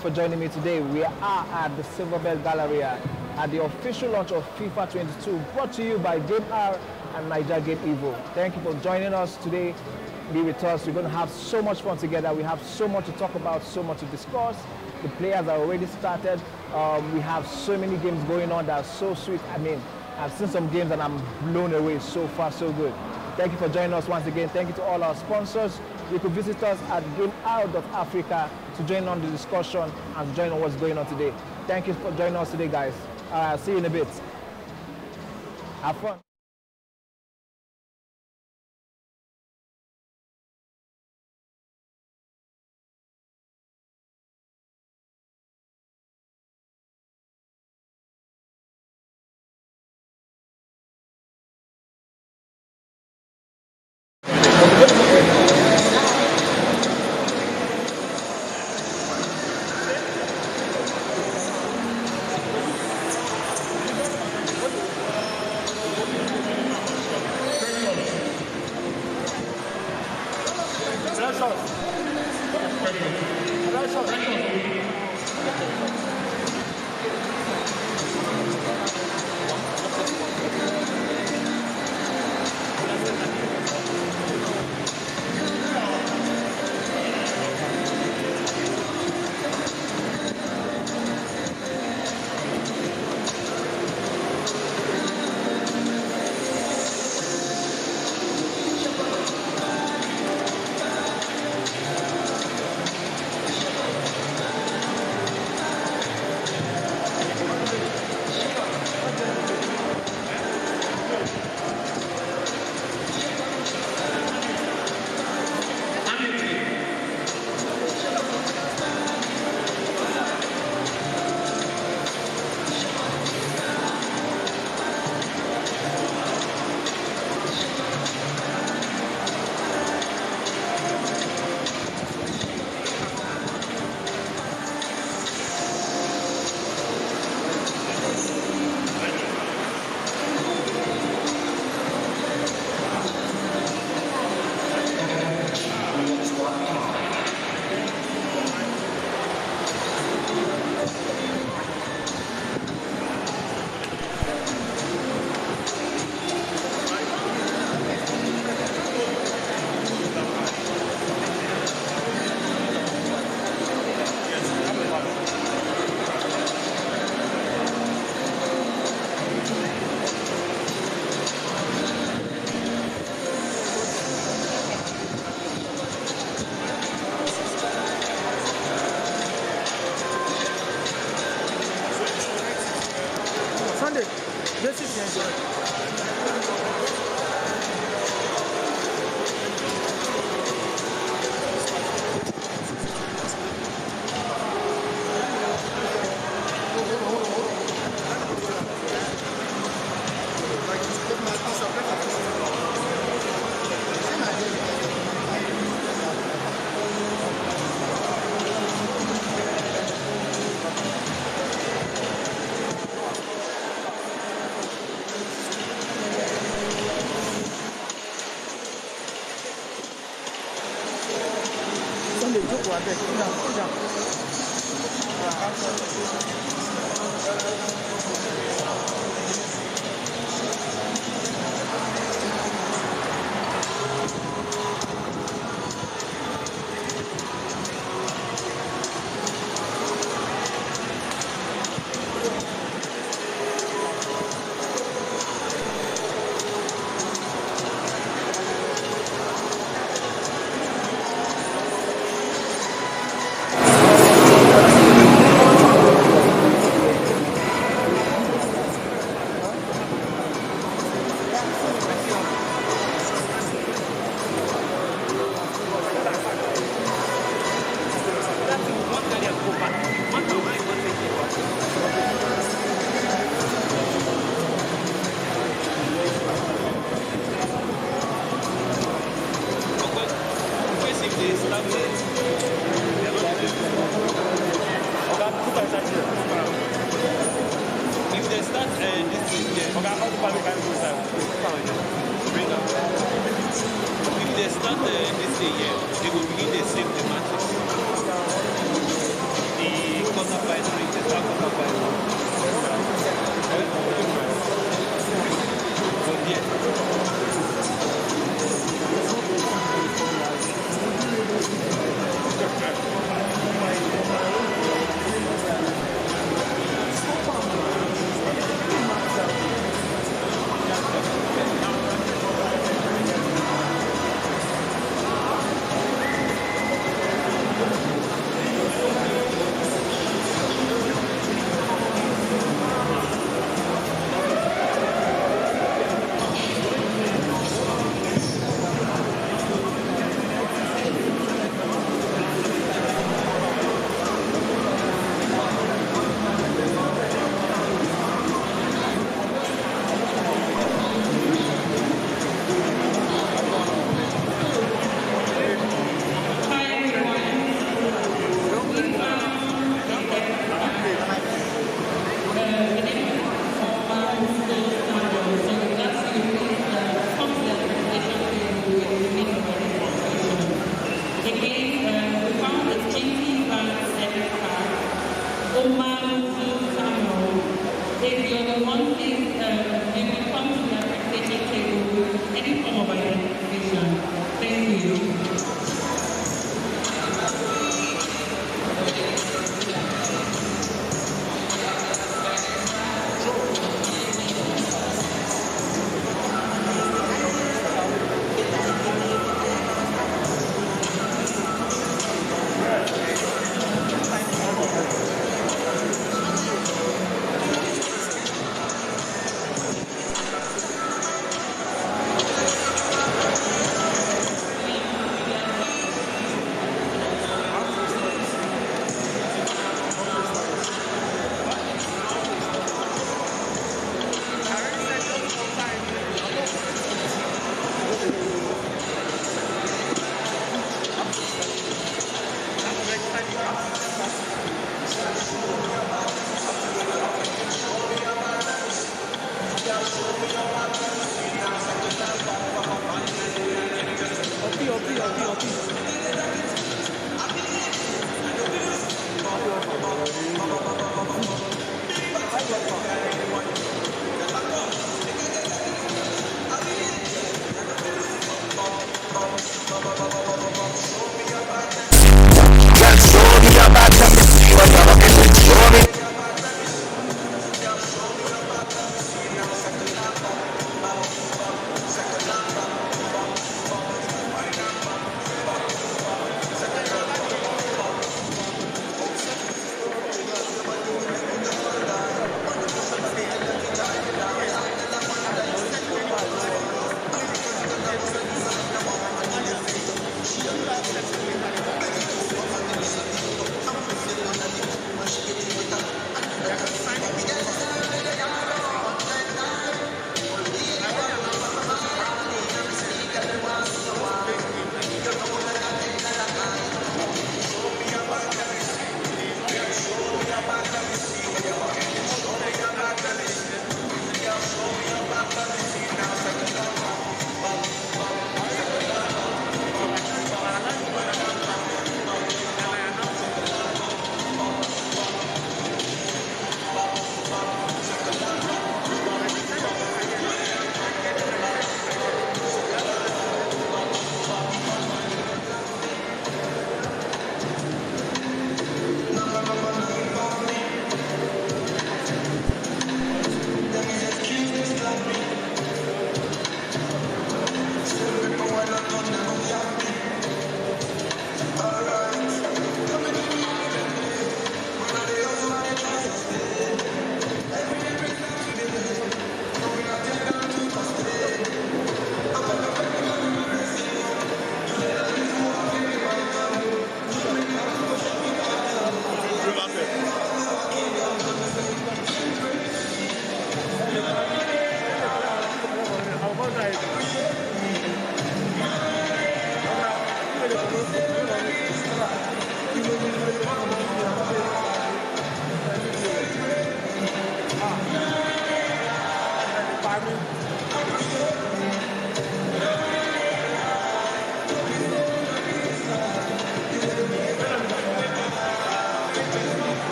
for joining me today. We are at the Silverbell Galleria at the official launch of FIFA22, brought to you by GAMR and Nigerian Evo. Thank you for joining us today. Be with us. We're going to have so much fun together. We have so much to talk about, so much to discuss. The players are already started. We have so many games going on that are so sweet. I mean, I've seen some games and I'm blown away. So far, so good. Thank you for joining us once again. Thank you to all our sponsors. You could visit us at GAMR Africa to join on the discussion and to join on what's going on today. Thank you for joining us today, guys. I'll see you in a bit. Have fun. They will begin the same thematic. The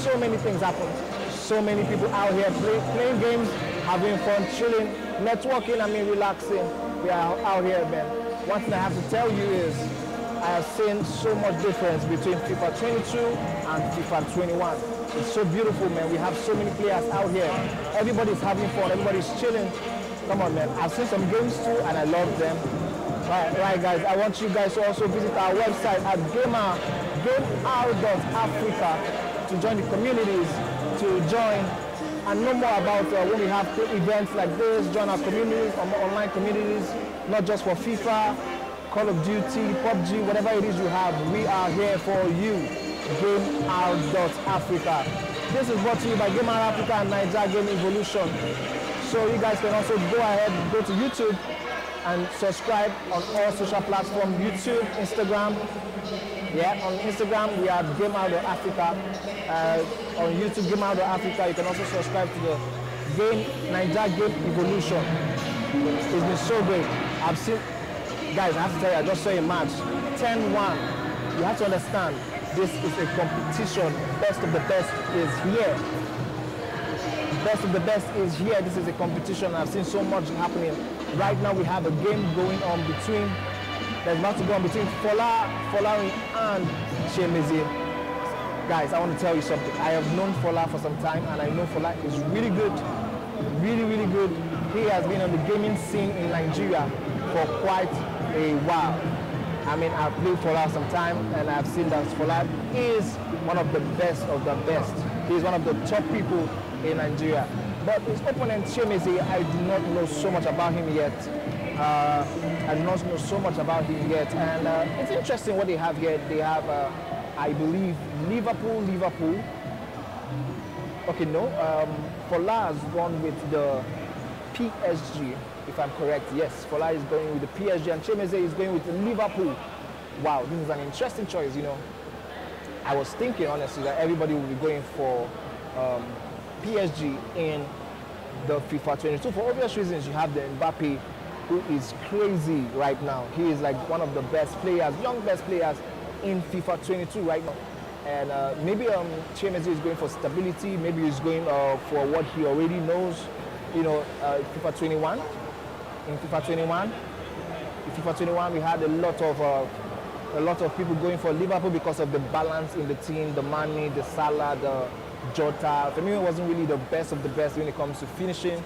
So many things happen. So many people out here playing games, having fun, chilling, networking, relaxing. We are out here, man. One thing I have to tell you is I have seen so much difference between FIFA 22 and FIFA 21. It's so beautiful, man. We have so many players out here. Everybody's having fun. Everybody's chilling. Come on, man. I've seen some games too, and I love them. Right, guys. I want you guys to also visit our website at GAMR.Africa to join the communities, to join and know more about when we have events like this, join our communities, online communities, not just for FIFA, Call of Duty, PUBG, whatever it is you have, we are here for you. GAMR.Africa. This is brought to you by GAMR Africa and Nigerian Evolution. So you guys can also go ahead, go to YouTube and subscribe on all social platforms, YouTube, Instagram. Yeah, on Instagram we are GAMR.Africa. On YouTube, GAMR.Africa. You can also subscribe to the Nigerian Evolution. It's been so great. I've seen, guys, I have to tell you, I just saw a match, 10-1. You have to understand, this is a competition. Best of the best is here. Best of the best is here. This is a competition. I've seen so much happening Right now we have a game going on between, there's about to go on between Folari and Chemeze. Guys, I want to tell you something. I have known Fola for some time, and I know Fola is really good, really good. He has been on the gaming scene in Nigeria for quite a while. I mean, I've played Fola some time, and I've seen that Fola is one of the best of the best. He's one of the top people in Nigeria. But his opponent, Chemeze, I do not know so much about him yet. And it's interesting what they have here. They have, I believe, Liverpool. Okay, no. Fola has gone with the PSG, if I'm correct. Yes, Fola is going with the PSG, and Chemeze is going with the Liverpool. Wow, this is an interesting choice, you know. I was thinking, honestly, that everybody will be going for PSG in the FIFA 22. For obvious reasons, you have the Mbappe, who is crazy right now. He is like one of the best players, young best players in FIFA 22 right now. And maybe Chemeze is going for stability. Maybe he's going for what he already knows. You know, FIFA 21. In FIFA 21, we had a lot of people going for Liverpool because of the balance in the team, the Mane, the Salah, the Jota. Firmino wasn't really the best of the best when it comes to finishing,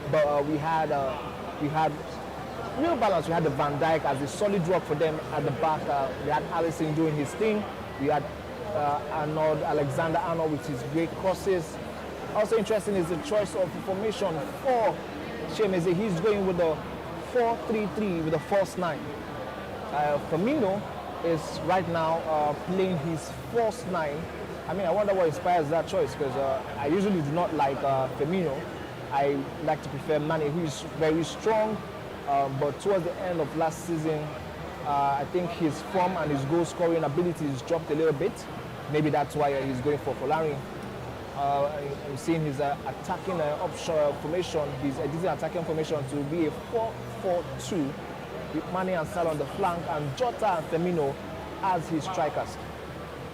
but we had real balance. We had the Van Dijk as a solid rock for them at the back. We had Alisson doing his thing. We had Alexander-Arnold with his great crosses. Also interesting is the choice of formation for Chemeze. He's going with the 4-3-3 with a false 9. Firmino is right now playing his false 9. I mean, I wonder what inspires that choice, because I usually do not like Firmino. I like to prefer Mane, who is very strong, but towards the end of last season, I think his form and his goal scoring abilities dropped a little bit. Maybe that's why he's going for Folari. I'm seeing his attacking formation, his editing attacking formation to be a 4-4-2 with Mane and Salah on the flank and Jota and Firmino as his strikers.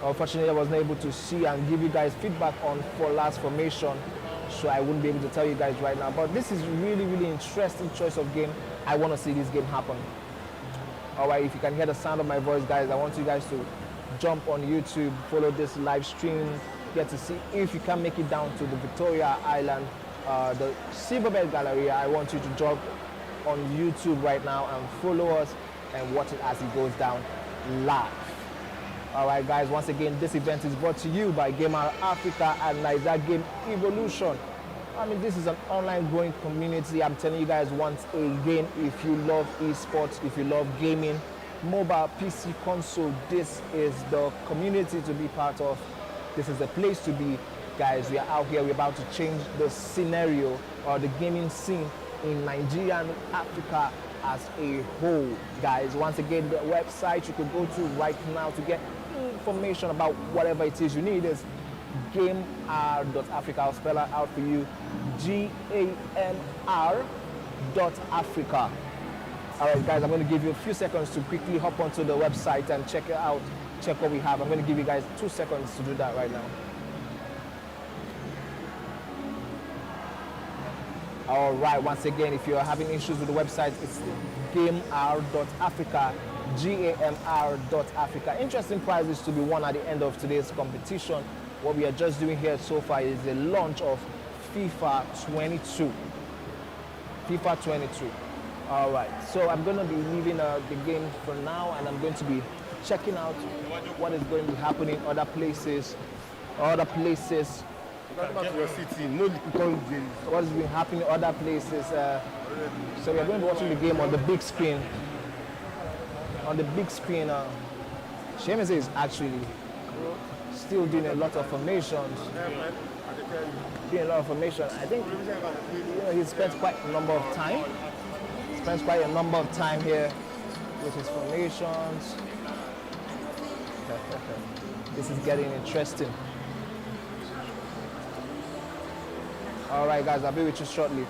Unfortunately, I wasn't able to see and give you guys feedback on Fola's formation, so I wouldn't be able to tell you guys right now. But this is really interesting choice of game. I want to see this game happen. All right, if you can hear the sound of my voice, guys, I want you guys to jump on YouTube, follow this live stream, get to see if you can make it down to the Victoria Island, the Silverbell Galleria. I want you to jump on YouTube right now and follow us and watch it as it goes down live. All right, guys, once again, this event is brought to you by GAMR Africa and Nigerian Game Evolution. I mean, this is an online growing community. I'm telling you guys once again, if you love esports, if you love gaming, mobile, PC, console, this is the community to be part of. This is the place to be. Guys, we are out here. We're about to change the scenario or the gaming scene in Nigeria and Africa as a whole. Guys, once again, the website you could go to right now to get information about whatever it is you need is GAMR.Africa. I'll spell it out for you. GAMR.Africa. All right, guys, I'm going to give you a few seconds to quickly hop onto the website and check it out. Check what we have. I'm going to give you guys 2 seconds to do that right now. All right, once again, if you're having issues with the website, it's GAMR.Africa, GAMR.Africa. Interesting prizes to be won at the end of today's competition. What we are just doing here so far is the launch of FIFA 22. FIFA 22. All right, so I'm going to be leaving the game for now, and I'm going to be checking out what is going to be happening in other places. What has been happening in other places. So we're going to be watching the game on the big screen. On the big screen, Chemeze is actually still doing a lot of formations. Doing a lot of formation. I think he spent quite a number of time. Spends quite a number of time here with his formations. This is getting interesting. All right, guys, I'll be with you shortly.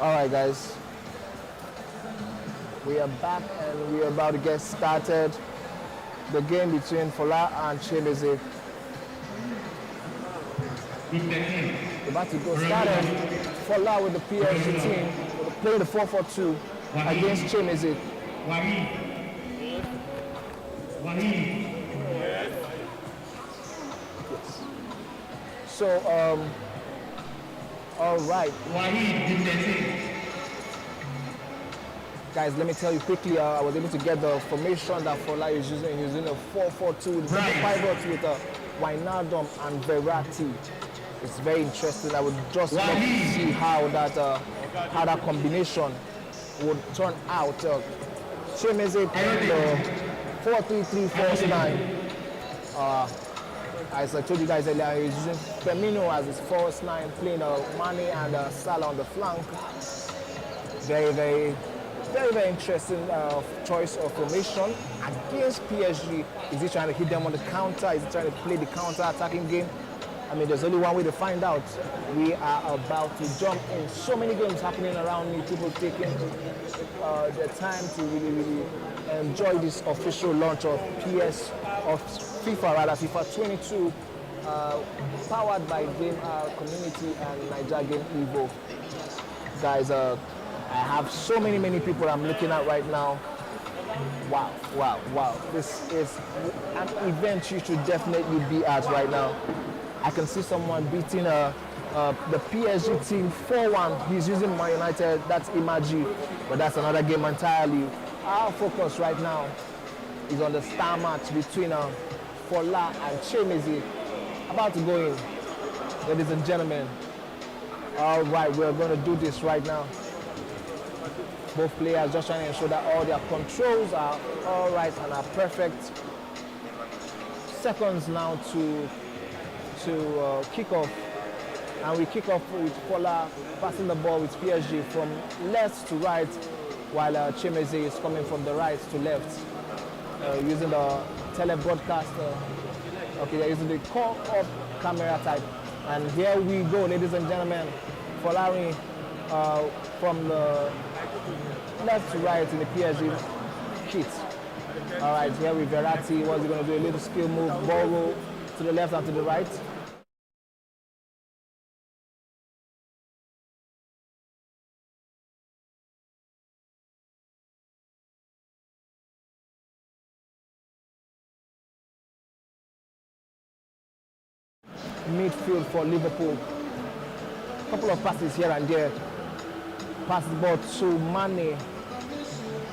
Alright guys, we are back and we are about to get started. The game between Fola and Chemeze. We're about to go started. Fola with the PSG team, playing the 4-4-2 against Chemeze. So, all right. Guys, let me tell you quickly, I was able to get the formation that Fola is using. He's using a 4-4-2 with pivots with Wijnaldum and Verratti. It's very interesting. I would just love to see how that combination would turn out. Chemeze playing the 4-3-3 false 9. As I told you guys earlier, he's using Firmino as his false 9, playing Mane and Salah on the flank. Very interesting choice of formation against PSG. Is he trying to hit them on the counter? Is he trying to play the counter-attacking game? I mean, there's only one way to find out. We are about to jump in. So many games happening around me. People taking their time to really enjoy this official launch of FIFA 22, powered by GAMR Community and Nigerian Evo. Guys, I have so many people I'm looking at right now. Wow. This is an event you should definitely be at right now. I can see someone beating the PSG team 4-1. He's using Man United, that's Imaji, but that's another game entirely. Our focus right now is on the star match between Fola and Chemeze. About to go in, ladies and gentlemen. All right, we're going to do this right now. Both players just trying to ensure that all their controls are all right and are perfect. Seconds now to kick off, and we kick off with Fola passing the ball with PSG from left to right, while Chemeze is coming from the right to left, using the tele-broadcast. Okay, they're using the call-up camera type. And here we go, ladies and gentlemen. Fola from the left to right in the PSG kit. All right, here with Verratti. What's he going to do? A little skill move, ball roll to the left and to the right. Midfield for Liverpool. A couple of passes here and there. Pass the ball to Mane.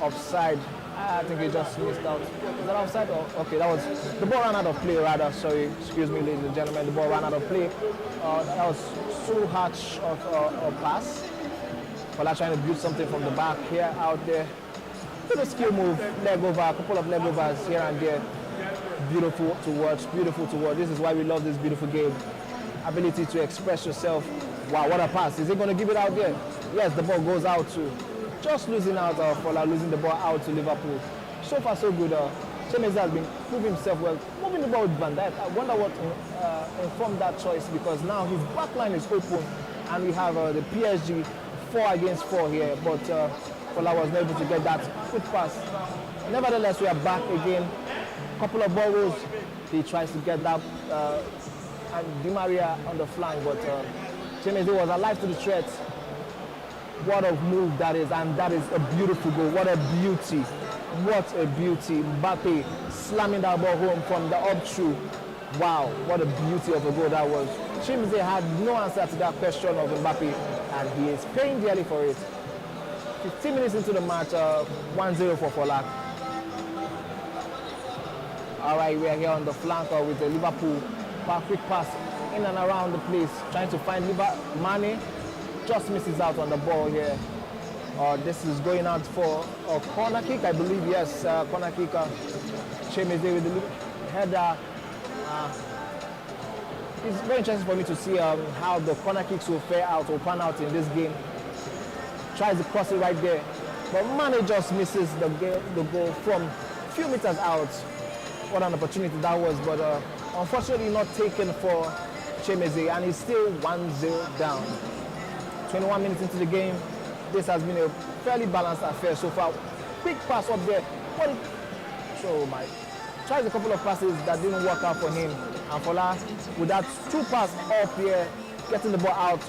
Offside. I think he just missed out. Is that offside? Okay, that was the ball ran out of play rather. Sorry, excuse me, ladies and gentlemen. The ball ran out of play. That was too harsh of a pass. Fola trying to build something from the back here, out there. Little skill move, leg over, a couple of leg overs here and there. Beautiful to watch, beautiful to watch. This is why we love this beautiful game. Ability to express yourself. Wow, what a pass. Is he going to give it out there? Yes, the ball goes out to. Just losing out Fola, losing the ball out to Liverpool. So far, so good. Chemeze has been proving himself well. Moving the ball with Van Dijk. I wonder what informed that choice, because now his back line is open and we have the PSG 4 against 4 here. But Fola was not able to get that good pass. Nevertheless, we are back again. Couple of ball rolls. He tries to get that and Di Maria on the flank, but Chemeze was alive to the threat. What a move that is, and that is a beautiful goal. What a beauty. What a beauty. Mbappe slamming that ball home from the up through. Wow, what a beauty of a goal that was. Chemeze had no answer to that question of Mbappe, and he is paying dearly for it. 15 minutes into the match, 1-0 for Fola. All right, we are here on the flank with the Liverpool. Quick pass in and around the place, trying to find Mane. Just misses out on the ball here. This is going out for a corner kick, I believe. Yes, corner kick. Chemeze with the header. It's very interesting for me to see how the corner kicks will fare out or pan out in this game. Tries to cross it right there, but Mane just misses the goal from a few meters out. What an opportunity that was, but unfortunately not taken for Chemeze, and he's still 1-0 down. 21 minutes into the game, this has been a fairly balanced affair so far. Quick pass up there. So my tries a couple of passes that didn't work out for him. And Fola, with that 2 passes up here, getting the ball out.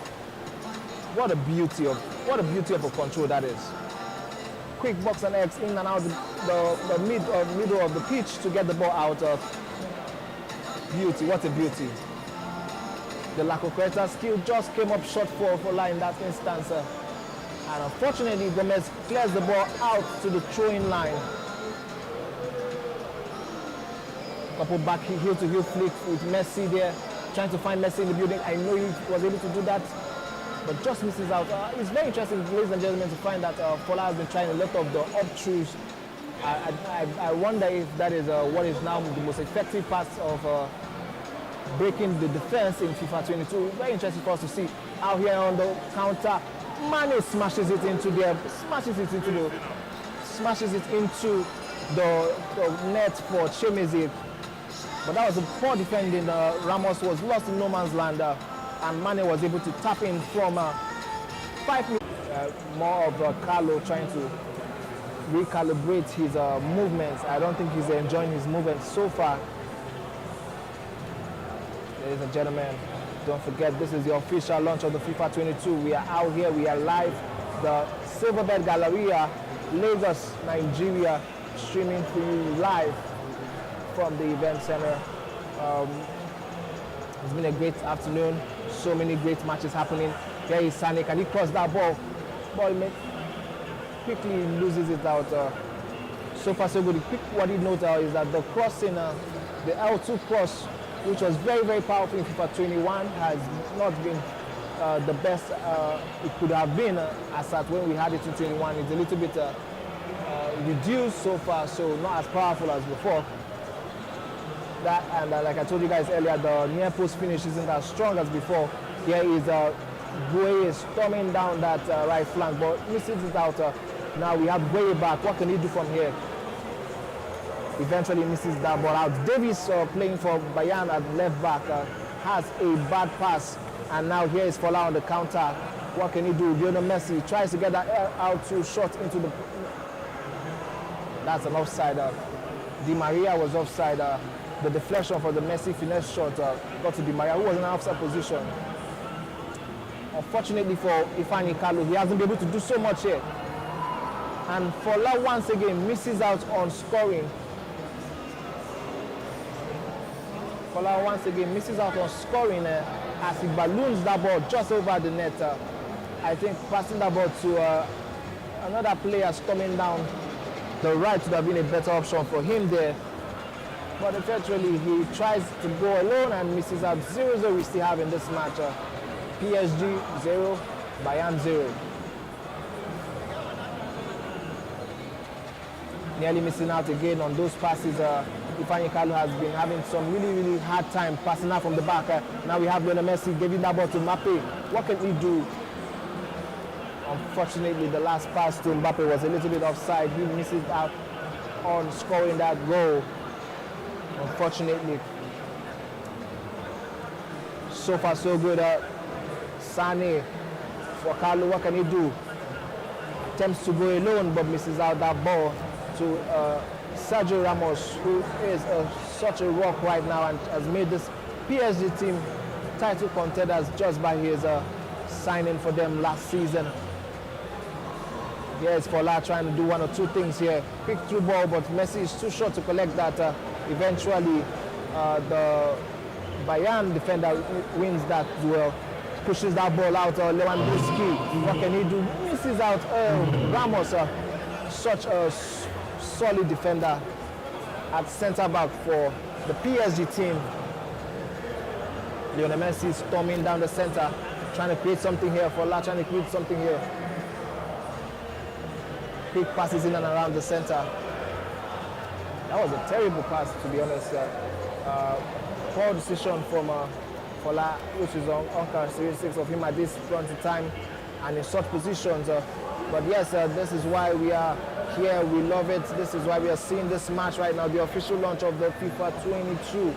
What a beauty of a control that is. Quick box and X in and out the middle of the pitch to get the ball out of. Beauty, what a beauty. The lack of character skill just came up short for Fola in that instance. And unfortunately, Gomez clears the ball out to the throwing line. Couple back heel-to-heel flick with Messi there, trying to find Messi in the building. I know he was able to do that, but just misses out. It's very interesting, ladies and gentlemen, to find that Fola has been trying a lot of the up-throughs. I wonder if that is what is now the most effective part of breaking the defense in FIFA 22. Very interesting for us to see out here on the counter. Mane smashes it into the net for Chemezi. But that was a poor defending. Ramos was lost in no man's land, and Mane was able to tap in from 5 minutes. More of Carlo trying to recalibrate his movements. I don't think he's enjoying his movements so far. Ladies and gentlemen, don't forget, this is the official launch of the FIFA 22. We are out here, we are live. The Silverbed Galleria, Lagos, Nigeria, streaming for you live from the event center. It's been a great afternoon. So many great matches happening. Here is Sane. Can he cross that ball? Ball quickly loses it out. So far so good. The quick what he noted is that the crossing, the L2 cross, which was very, very powerful in FIFA 21, has not been the best it could have been as at when we had it in 21. It's a little bit reduced so far, so not as powerful as before. That, and like I told you guys earlier, the near post finish isn't as strong as before. Here is Gueye storming down that right flank, but misses it out. Now we have Gueye back. What can he do from here? Eventually misses that ball out. Davis playing for Bayern at left back has a bad pass, and now here is Fola on the counter. What can he do? Lionel Messi tries to get that out too short into the. That's an offside. Di Maria was offside. The deflection for the Messi finesse shot got to Di Maria, who was in an offside position. Unfortunately for Ifeanyi Kalu, he hasn't been able to do so much here. And Fola once again misses out on scoring. Fola once again misses out on scoring as he balloons that ball just over the net. I think passing that ball to another player storming down the right would have been a better option for him there. But eventually he tries to go alone and misses out. 0-0 we still have in this match. PSG 0, Bayern 0. Nearly missing out again on those passes. Ifeanyi Kalu has been having some really hard time passing out from the back. Now we have Lionel Messi giving that ball to Mbappe. What can he do? Unfortunately, the last pass to Mbappe was a little bit offside. He misses out on scoring that goal. Unfortunately. So far so good. Sane for Carlo, what can he do? Attempts to go alone but misses out that ball to Sergio Ramos, who is such a rock right now and has made this PSG team title contenders just by his signing for them last season. Here's Fola trying to do one or two things here. Quick through ball, but Messi is too short to collect that. Eventually, the Bayern defender wins that duel, pushes that ball out. Lewandowski, what can he do? Misses out. Ramos, such a solid defender at centre back for the PSG team. Lionel Messi storming down the centre, trying to create something here. Fola trying to create something here. Quick passes in and around the centre. That was a terrible pass, to be honest. Poor decision from Fola, which is uncharacteristic of him at this point in time and in such positions. But yes, this is why we are here. We love it. This is why we are seeing this match right now, the official launch of the FIFA 22.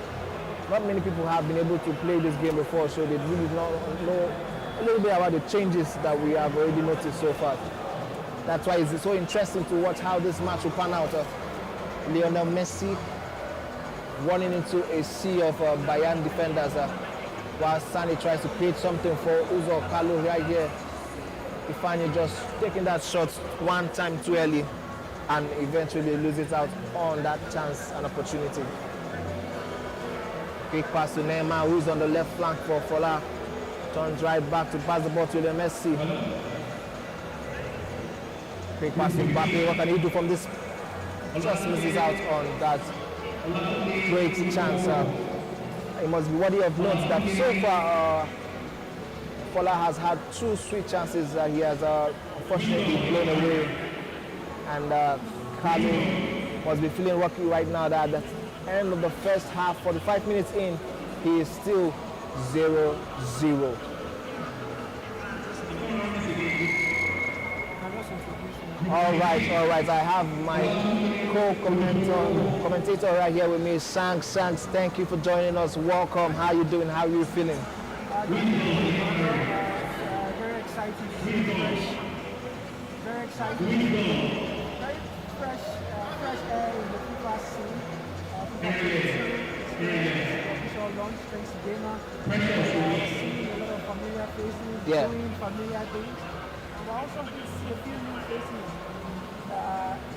Not many people have been able to play this game before, so they really don't know a little bit about the changes that we have already noticed so far. That's why it's so interesting to watch how this match will pan out. Lionel Messi running into a sea of Bayern defenders while Sane tries to create something for Uzo Kalu right here. Ifeanyi just taking that shot one time too early and eventually loses out on that chance and opportunity. Quick pass to Neymar, who's on the left flank for Fola. Turns right back to pass the ball to Messi. Quick pass to Mbappe. What can he do from this? Just misses out on that great chance. It must be worthy of note that so far Fola has had 2 sweet chances that he has unfortunately blown away. And Kalu must be feeling lucky right now that at the end of the first half, 45 minutes in, he is still 0-0. All right. I have my co-commentator right here with me, Shanks. Shanks, thank you for joining us. Welcome. How are you doing? How are you feeling? Very excited. Very excited. Very fresh air in the FIFA scene. Official launch thanks to GAMR. Seeing a lot of familiar faces, doing familiar things. And we're also going to see a few new faces.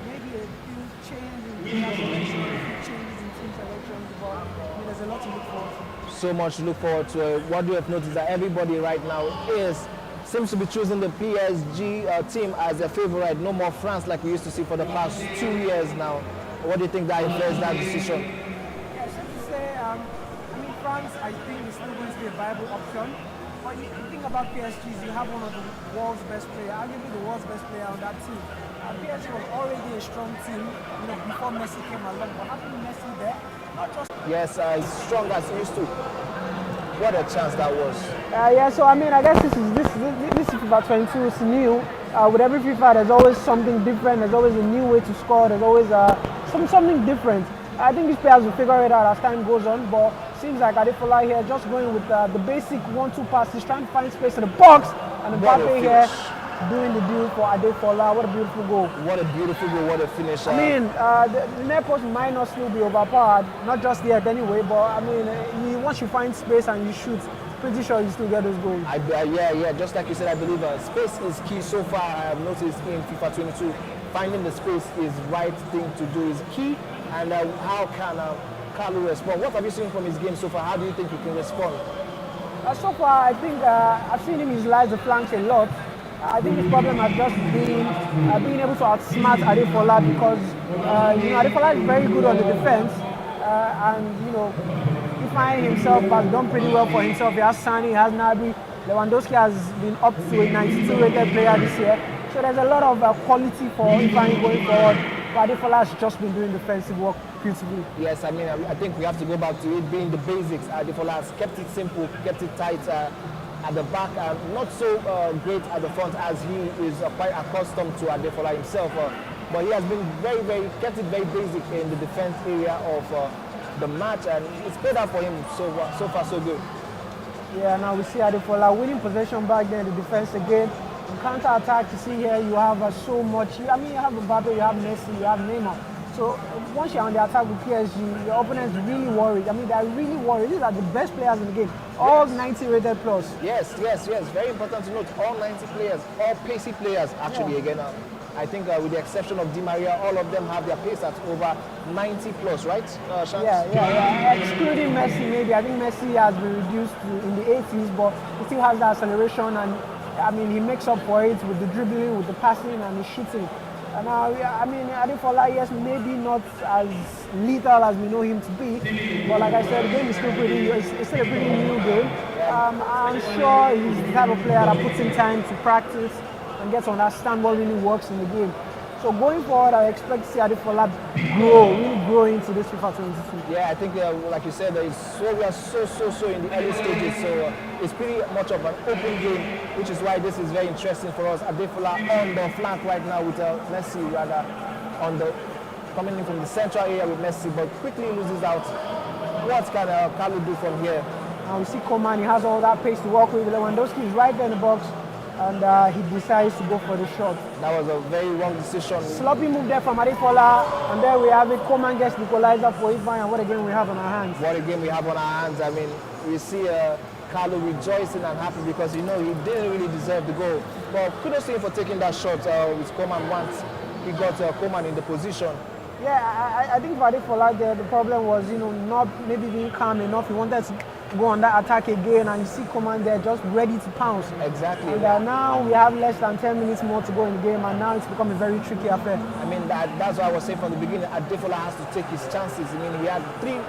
Maybe a few changes in player selection, a few changes in team selections, but there's a lot to look forward to. So much to look forward to. What we have noticed that everybody right now seems to be choosing the PSG team as their favorite. No more France like we used to see for the past 2 years now. What do you think that influenced that decision? Yeah, so to say, France, I think, is still going to be a viable option. But you think about PSG, you have one of the world's best players, arguably the world's best player on that team. PSG was already a strong team, before Messi came along. But having Messi there, not just as strong as he used to. What a chance that was. So I guess this is FIFA 22. It's new. With every FIFA, there's always something different. There's always a new way to score. There's always something different. I think these players will figure it out as time goes on. But seems like Adefola here just going with the basic 1-2 passes, trying to find space in the box, and Mbappe here doing the deal for Adefola. What a beautiful goal. What a beautiful goal, what a finish. The near post might not still be overpowered, not just yet anyway, but once you find space and you shoot, pretty sure you still get those goals. Just like you said, I believe space is key so far. I have noticed in FIFA 22, finding the space is right thing to do is key. And how can Kalu respond? What have you seen from his game so far? How do you think he can respond? So far, I think I've seen him utilize the flanks a lot. I think his problem has just been being able to outsmart Adefola because Adefola is very good on the defense, he finds himself has done pretty well for himself. He has Sane, he has Nabi. Lewandowski has been up to a 92 rated player this year, so there's a lot of quality for Ifeanyi going forward. But Adefola has just been doing defensive work beautifully. Yes, I think we have to go back to it being the basics. Adefola has kept it simple, kept it tight at the back, not so great at the front as he is quite accustomed to Adefola himself. But he has been kept it very basic in the defense area of the match, and it's paid out for him so far so good. Yeah, now we see Adefola winning possession back there in the defense again. In counter-attack, you see here you have so much. You have Mbappe, you have Messi, you have Neymar. So once you're on the attack with PSG, your opponent's really worried. They're really worried. These are the best players in the game. All 90 rated plus. Yes. Very important to note. All 90 players, all pacey players actually again. I think with the exception of Di Maria, all of them have their pace at over 90 plus, right? Shanks? Yeah. Excluding Messi, maybe. I think Messi has been reduced in the 80s, but he still has that acceleration, and he makes up for it with the dribbling, with the passing, and the shooting. And Adefola, yes, maybe not as lethal as we know him to be, but like I said, the game is still it's still a pretty new game. I'm sure he's the type of player that puts in time to practice and gets to understand what really works in the game. So going forward, I expect to see Adefola really grow into this FIFA 22. Yeah, I think like you said, we are so in the early stages, so it's pretty much of an open game, which is why this is very interesting for us. Adefola on the flank right now with Messi coming in from the central area with Messi, but quickly loses out. What can Kalu do from here? Now we see Coman, he has all that pace to work with. Lewandowski is right there in the box, and he decides to go for the shot. That was a very wrong decision. Sloppy move there from Adefola, and there we have it. Coman gets the equalizer for Ifeanyi, and what a game we have on our hands. What a game we have on our hands. I mean, we see Carlo rejoicing and happy because he didn't really deserve the goal. But kudos to him for taking that shot with Coman once he got Coman in the position. Yeah, I think for Adefola there, the problem was, not maybe being calm enough. He wanted to go on that attack again, and you see Coman there just ready to pounce. Exactly. And now we have less than 10 minutes more to go in the game, and now it's become a very tricky affair. I mean, that's what I was saying from the beginning. Adefola has to take his chances. I mean, he had 3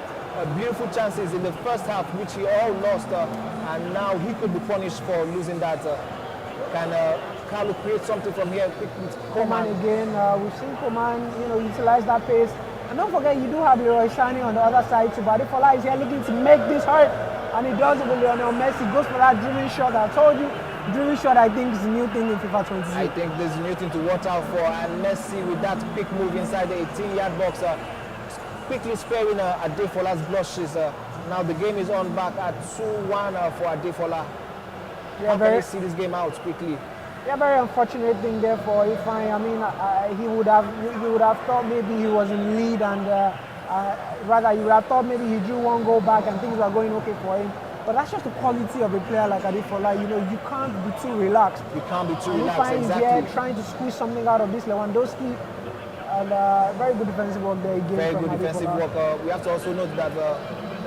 beautiful chances in the first half, which he all lost, and now he could be punished for losing that. Can Carlo create something from here with Coman again? We've seen Coman, utilize that pace. And don't forget, you do have Leroy Sané on the other side too. But Adefola is here looking to make this hurt, and he does it with Lionel Messi. Goes for that driven shot. I told you, driven shot, I think, is the new thing in FIFA 22. I think there's a new thing to watch out for, and Messi with that quick move inside the 18-yard box, quickly sparing Adefola's blushes. Now the game is on back at 2-1 for Adefola. How can you see this game out quickly? Yeah, very unfortunate thing there for Ifeanyi. I mean, you would have thought maybe he was in lead, and rather you would have thought maybe he drew 1 goal back and things were going okay for him. But that's just the quality of a player like Adefola. You can't be too relaxed. You can't be too relaxed. Ifeanyi is here trying to squeeze something out of this Lewandowski, and very good defensive work there again. Very good defensive work. We have to also note that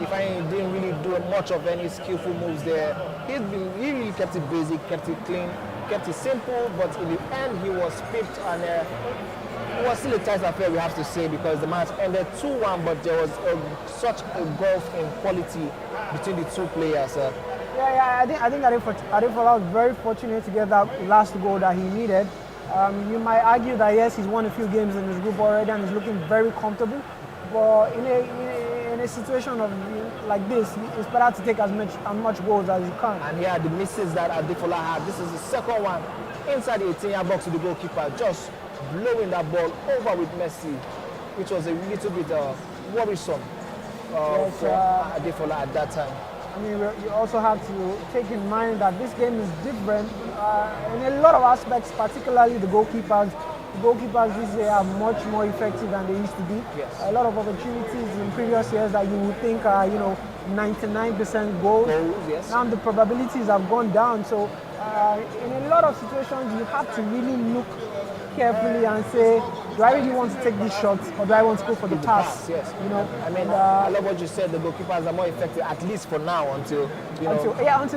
Ifeanyi didn't really do much of any skillful moves there. He really kept it basic, kept it clean, kept it simple, but in the end he was pipped, and it was still a tight affair, we have to say, because the match ended 2-1, but there was such a gulf in quality between the two players. I think Adefola was very fortunate to get that last goal that he needed. You might argue that yes, he's won a few games in his group already and he's looking very comfortable, but in a situation like this, it's better to take as much goals as you can. And here the misses that Adefola had. This is the second one inside the 18-yard box to the goalkeeper, just blowing that ball over with Messi, which was a little bit worrisome for Adefola at that time. I mean, you also have to take in mind that this game is different in a lot of aspects, particularly the goalkeepers. The goalkeepers this year are much more effective than they used to be. Yes. A lot of opportunities in previous years that you would think are, 99% goals. Yes. Now the probabilities have gone down. So in a lot of situations, you have to really look carefully and say, do I really want to take this shot, or do I want to go for the pass? Yes. I mean, and, I love what you said. The goalkeepers are more effective, at least for now, until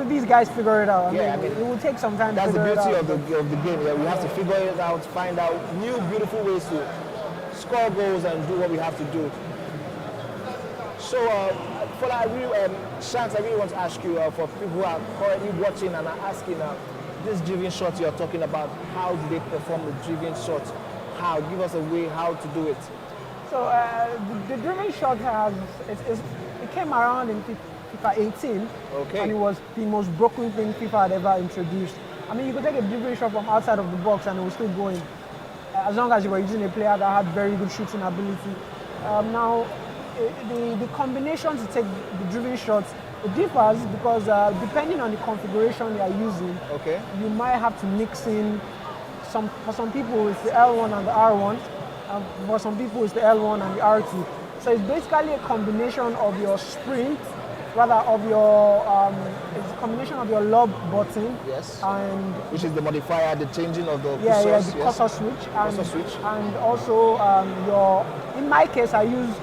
these guys figure it out. I mean, it will take some time. That's to figure the beauty it out. of the game. Yeah, we have to figure it out, find out new, beautiful ways to score goals and do what we have to do. So, Shanks, I really want to ask you, for people who are currently watching and are asking, this driven shot you're talking about, how do they perform the driven shot? How? Give us a way how to do it. So the driven shot it came around in FIFA 18, and it was the most broken thing FIFA had ever introduced. I mean, you could take a driven shot from outside of the box and it was still going, as long as you were using a player that had very good shooting ability. Now, the combination to take the driven shots, it differs because depending on the configuration you are using, you might have to mix in for some people it's the L1 and the R1, for some people it's the L1 and the R2. So it's basically a combination of your sprint, rather of your it's a combination of your lob button, and which is the modifier, the changing of the cursor switch, and also in my case I use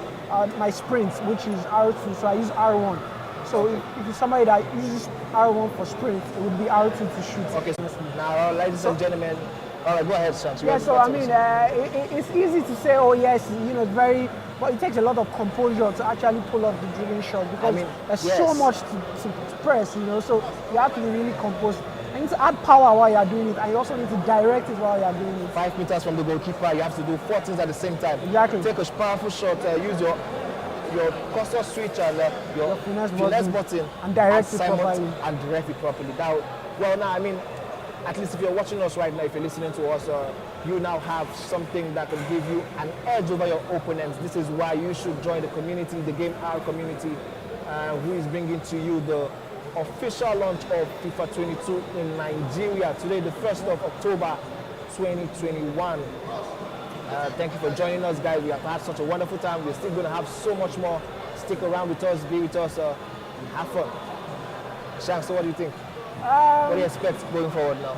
my sprint, which is R2, so I use R1. So if you're somebody that uses R1 for sprint, it would be R2 to shoot. Okay, so now, ladies and gentlemen, all right, go ahead, Shams. Yeah, so I mean, it's easy to say, oh yes, it's but it takes a lot of composure to actually pull off the driven shot because there's so much to press, so you have to be really composed. You need to add power while you're doing it, and you also need to direct it while you're doing it. 5 meters from the goalkeeper, you have to do 4 things at the same time. Exactly. Take a powerful shot, use your cursor switch and your finesse button and direct it properly. And direct it properly. I mean, at least if you're watching us right now, if you're listening to us, you now have something that can give you an edge over your opponents. This is why you should join the community, the GAMR community, who is bringing to you the official launch of FIFA 22 in Nigeria today, the 1st of October 2021. Thank you for joining us, guys. We have had such a wonderful time. We're still going to have so much more. Stick around with us, be with us, and have fun. Shanks, so what do you think? What do you expect going forward now?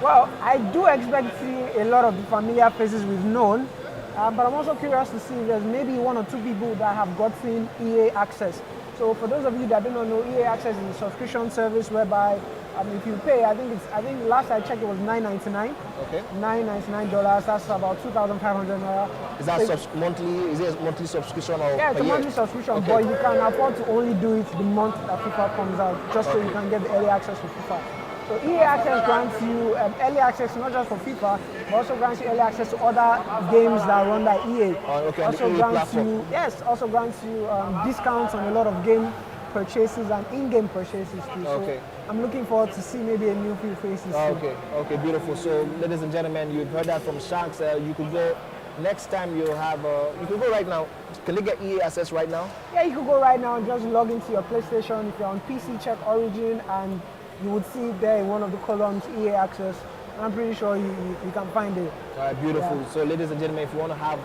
Well, I do expect to see a lot of the familiar faces we've known, but I'm also curious to see if there's maybe one or two people that have gotten EA access. So for those of you that do not know, EA access is a subscription service whereby if you pay, I think last I checked it was $9.99. Okay. $9.99. That's about 2,500 naira. Is that monthly? Is it a monthly subscription or yeah, it's a monthly subscription, okay. But you can afford to only do it the month that FIFA comes out, just so you can get the early access to FIFA. So EA Access grants you early access not just for FIFA, but also grants you early access to other games that run by EA. Okay, also EA grants platform. you also grants you discounts on a lot of game purchases and in-game purchases too. Okay. So I'm looking forward to see maybe a new few faces. Okay, beautiful. So ladies and gentlemen, you've heard that from Shanks. You could go next time. You'll have you could go right now. Can they get EA access right now? Yeah, you could go right now and just log into your PlayStation. If you're on PC, check Origin and you would see there in one of the columns EA Access. I'm pretty sure you can find it. All right, beautiful. Yeah. So ladies and gentlemen, if you want to have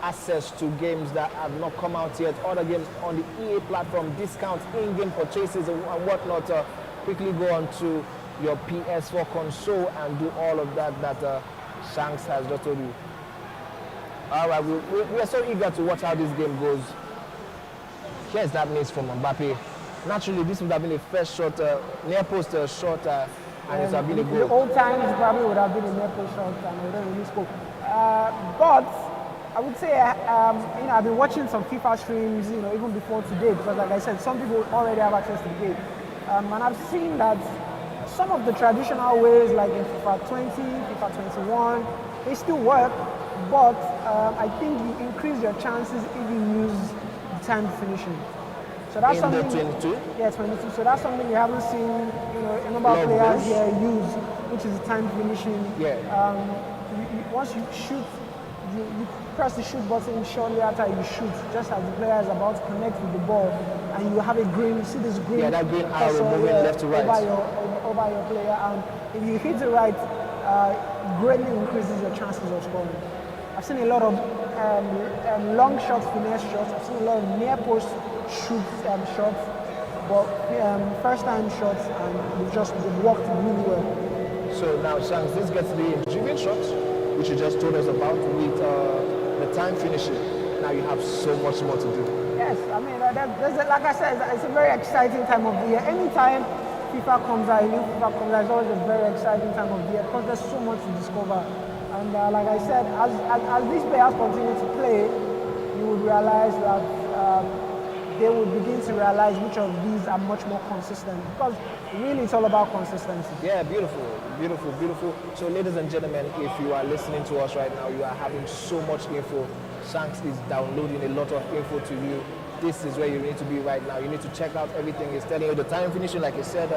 access to games that have not come out yet, other games on the EA platform, discounts, in-game purchases and whatnot, quickly go on to your PS4 console and do all of that Shanks has just told you. All right, we are so eager to watch how this game goes. Here's that miss from Mbappe. Naturally, this would have been a first shot, near post shot, and it would have been a goal. The old times probably would have been a near post shot and we don't really scope. But I would say, I've been watching some FIFA streams, even before today, because like I said, some people already have access to the game. And I've seen that some of the traditional ways, like in FIFA 20, FIFA 21, they still work, but I think you increase your chances if you use the time finishing. So that's in the something, 22? Yeah, 22. So that's something you haven't seen, a number of players here use, which is the time finishing. Yeah. Once you shoot, you press the shoot button shortly after you shoot, just as the player is about to connect with the ball, and you have a green, you see this green. Yeah, that green arrow moving left to right. Over your player, and if you hit it right, greatly increases your chances of scoring. I've seen a lot of long shots, finesse shots. I've seen a lot of near post shots, but first time shots, and they've worked really well. So now, Shanks, this gets to the driven shots, which you just told us about with the time finishing. Now you have so much more to do. Yes, I mean, like I said, it's a very exciting time of the year. Anytime FIFA comes out, new FIFA comes out, it's always a very exciting time of the year because there's so much to discover. And like I said, as these players continue to play, you would realize that they would begin to realize which of these are much more consistent, because really it's all about consistency. Yeah, beautiful, beautiful, beautiful. So ladies and gentlemen, if you are listening to us right now, you are having so much info. Shanks is downloading a lot of info to you. This is where you need to be right now. You need to check out everything. It's telling you the time finishing, like I said,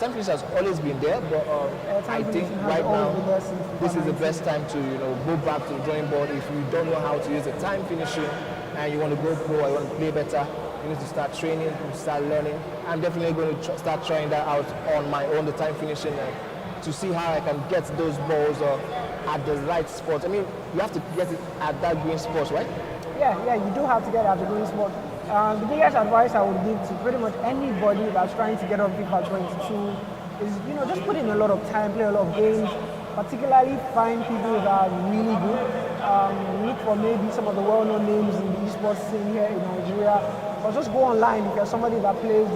time finishing has always been there, but I think right now this is the best time to go back to the drawing board. If you don't know how to use the time finishing and you want to go pro or you want to play better, you need to start training, start learning. I'm definitely going to start trying that out on my own, the time finishing, to see how I can get those balls at the right spot. I mean, you have to get it at that green spot, right? Yeah, you do have to get it at the green spot. The biggest advice I would give to pretty much anybody that's trying to get on FIFA 22 is, just put in a lot of time, play a lot of games, particularly find people that are really good. Look for maybe some of the well-known names in the esports scene here in Nigeria, or just go online. If you're somebody that plays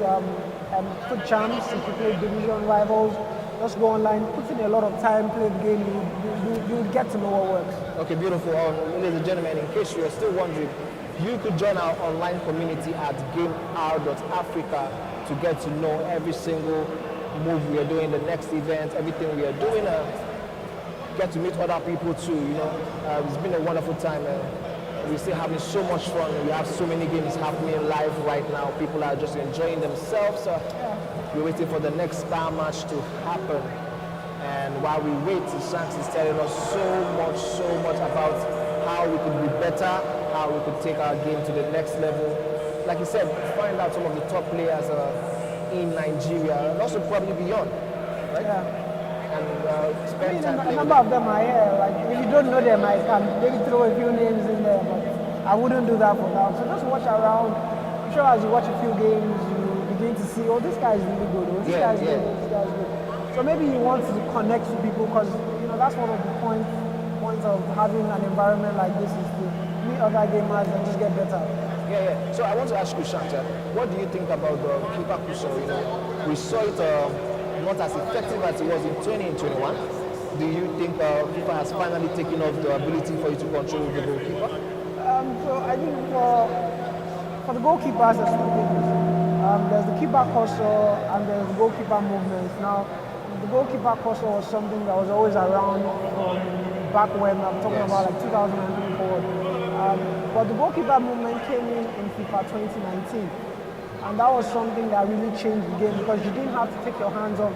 foot champs, if you play division rivals, just go online, put in a lot of time, play the game, you get to know what works. Okay, beautiful. Ladies and gentlemen, in case you are still wondering, you could join our online community at GAMR Africa to get to know every single move we are doing, the next event, everything we are doing. Get to meet other people too. It's been a wonderful time. We're still having so much fun. We have so many games happening live right now. People are just enjoying themselves. We're waiting for the next star match to happen. And while we wait, Shanks is telling us so much about how we could be better, how we could take our game to the next level. Like you said, find out some of the top players in Nigeria and also probably beyond, right? Yeah. And spend time A playing with number them. of them are here. Like if you don't know them, I can maybe throw a few names in there, but I wouldn't do that for now. So just watch around. I'm sure as you watch a few games, you begin to see, oh, this guy is really good. Oh, this guy's good. Oh, this guy's good. So maybe you want to connect to people because that's one of the points of having an environment like this is to meet other gamers and just get better. Yeah. So I want to ask you, Shanta, what do you think about the FIFA cushion? We saw it not as effective as it was in 2021. Do you think FIFA has finally taken off the ability for you to control the goalkeeper? So I think for the goalkeepers, there's two things. There's the keeper cursor and there's the goalkeeper movements. Now, the goalkeeper cursor was something that was always around from back when I'm talking about like 2003 forward. But the goalkeeper movement came in FIFA 2019. And that was something that really changed the game because you didn't have to take your hands off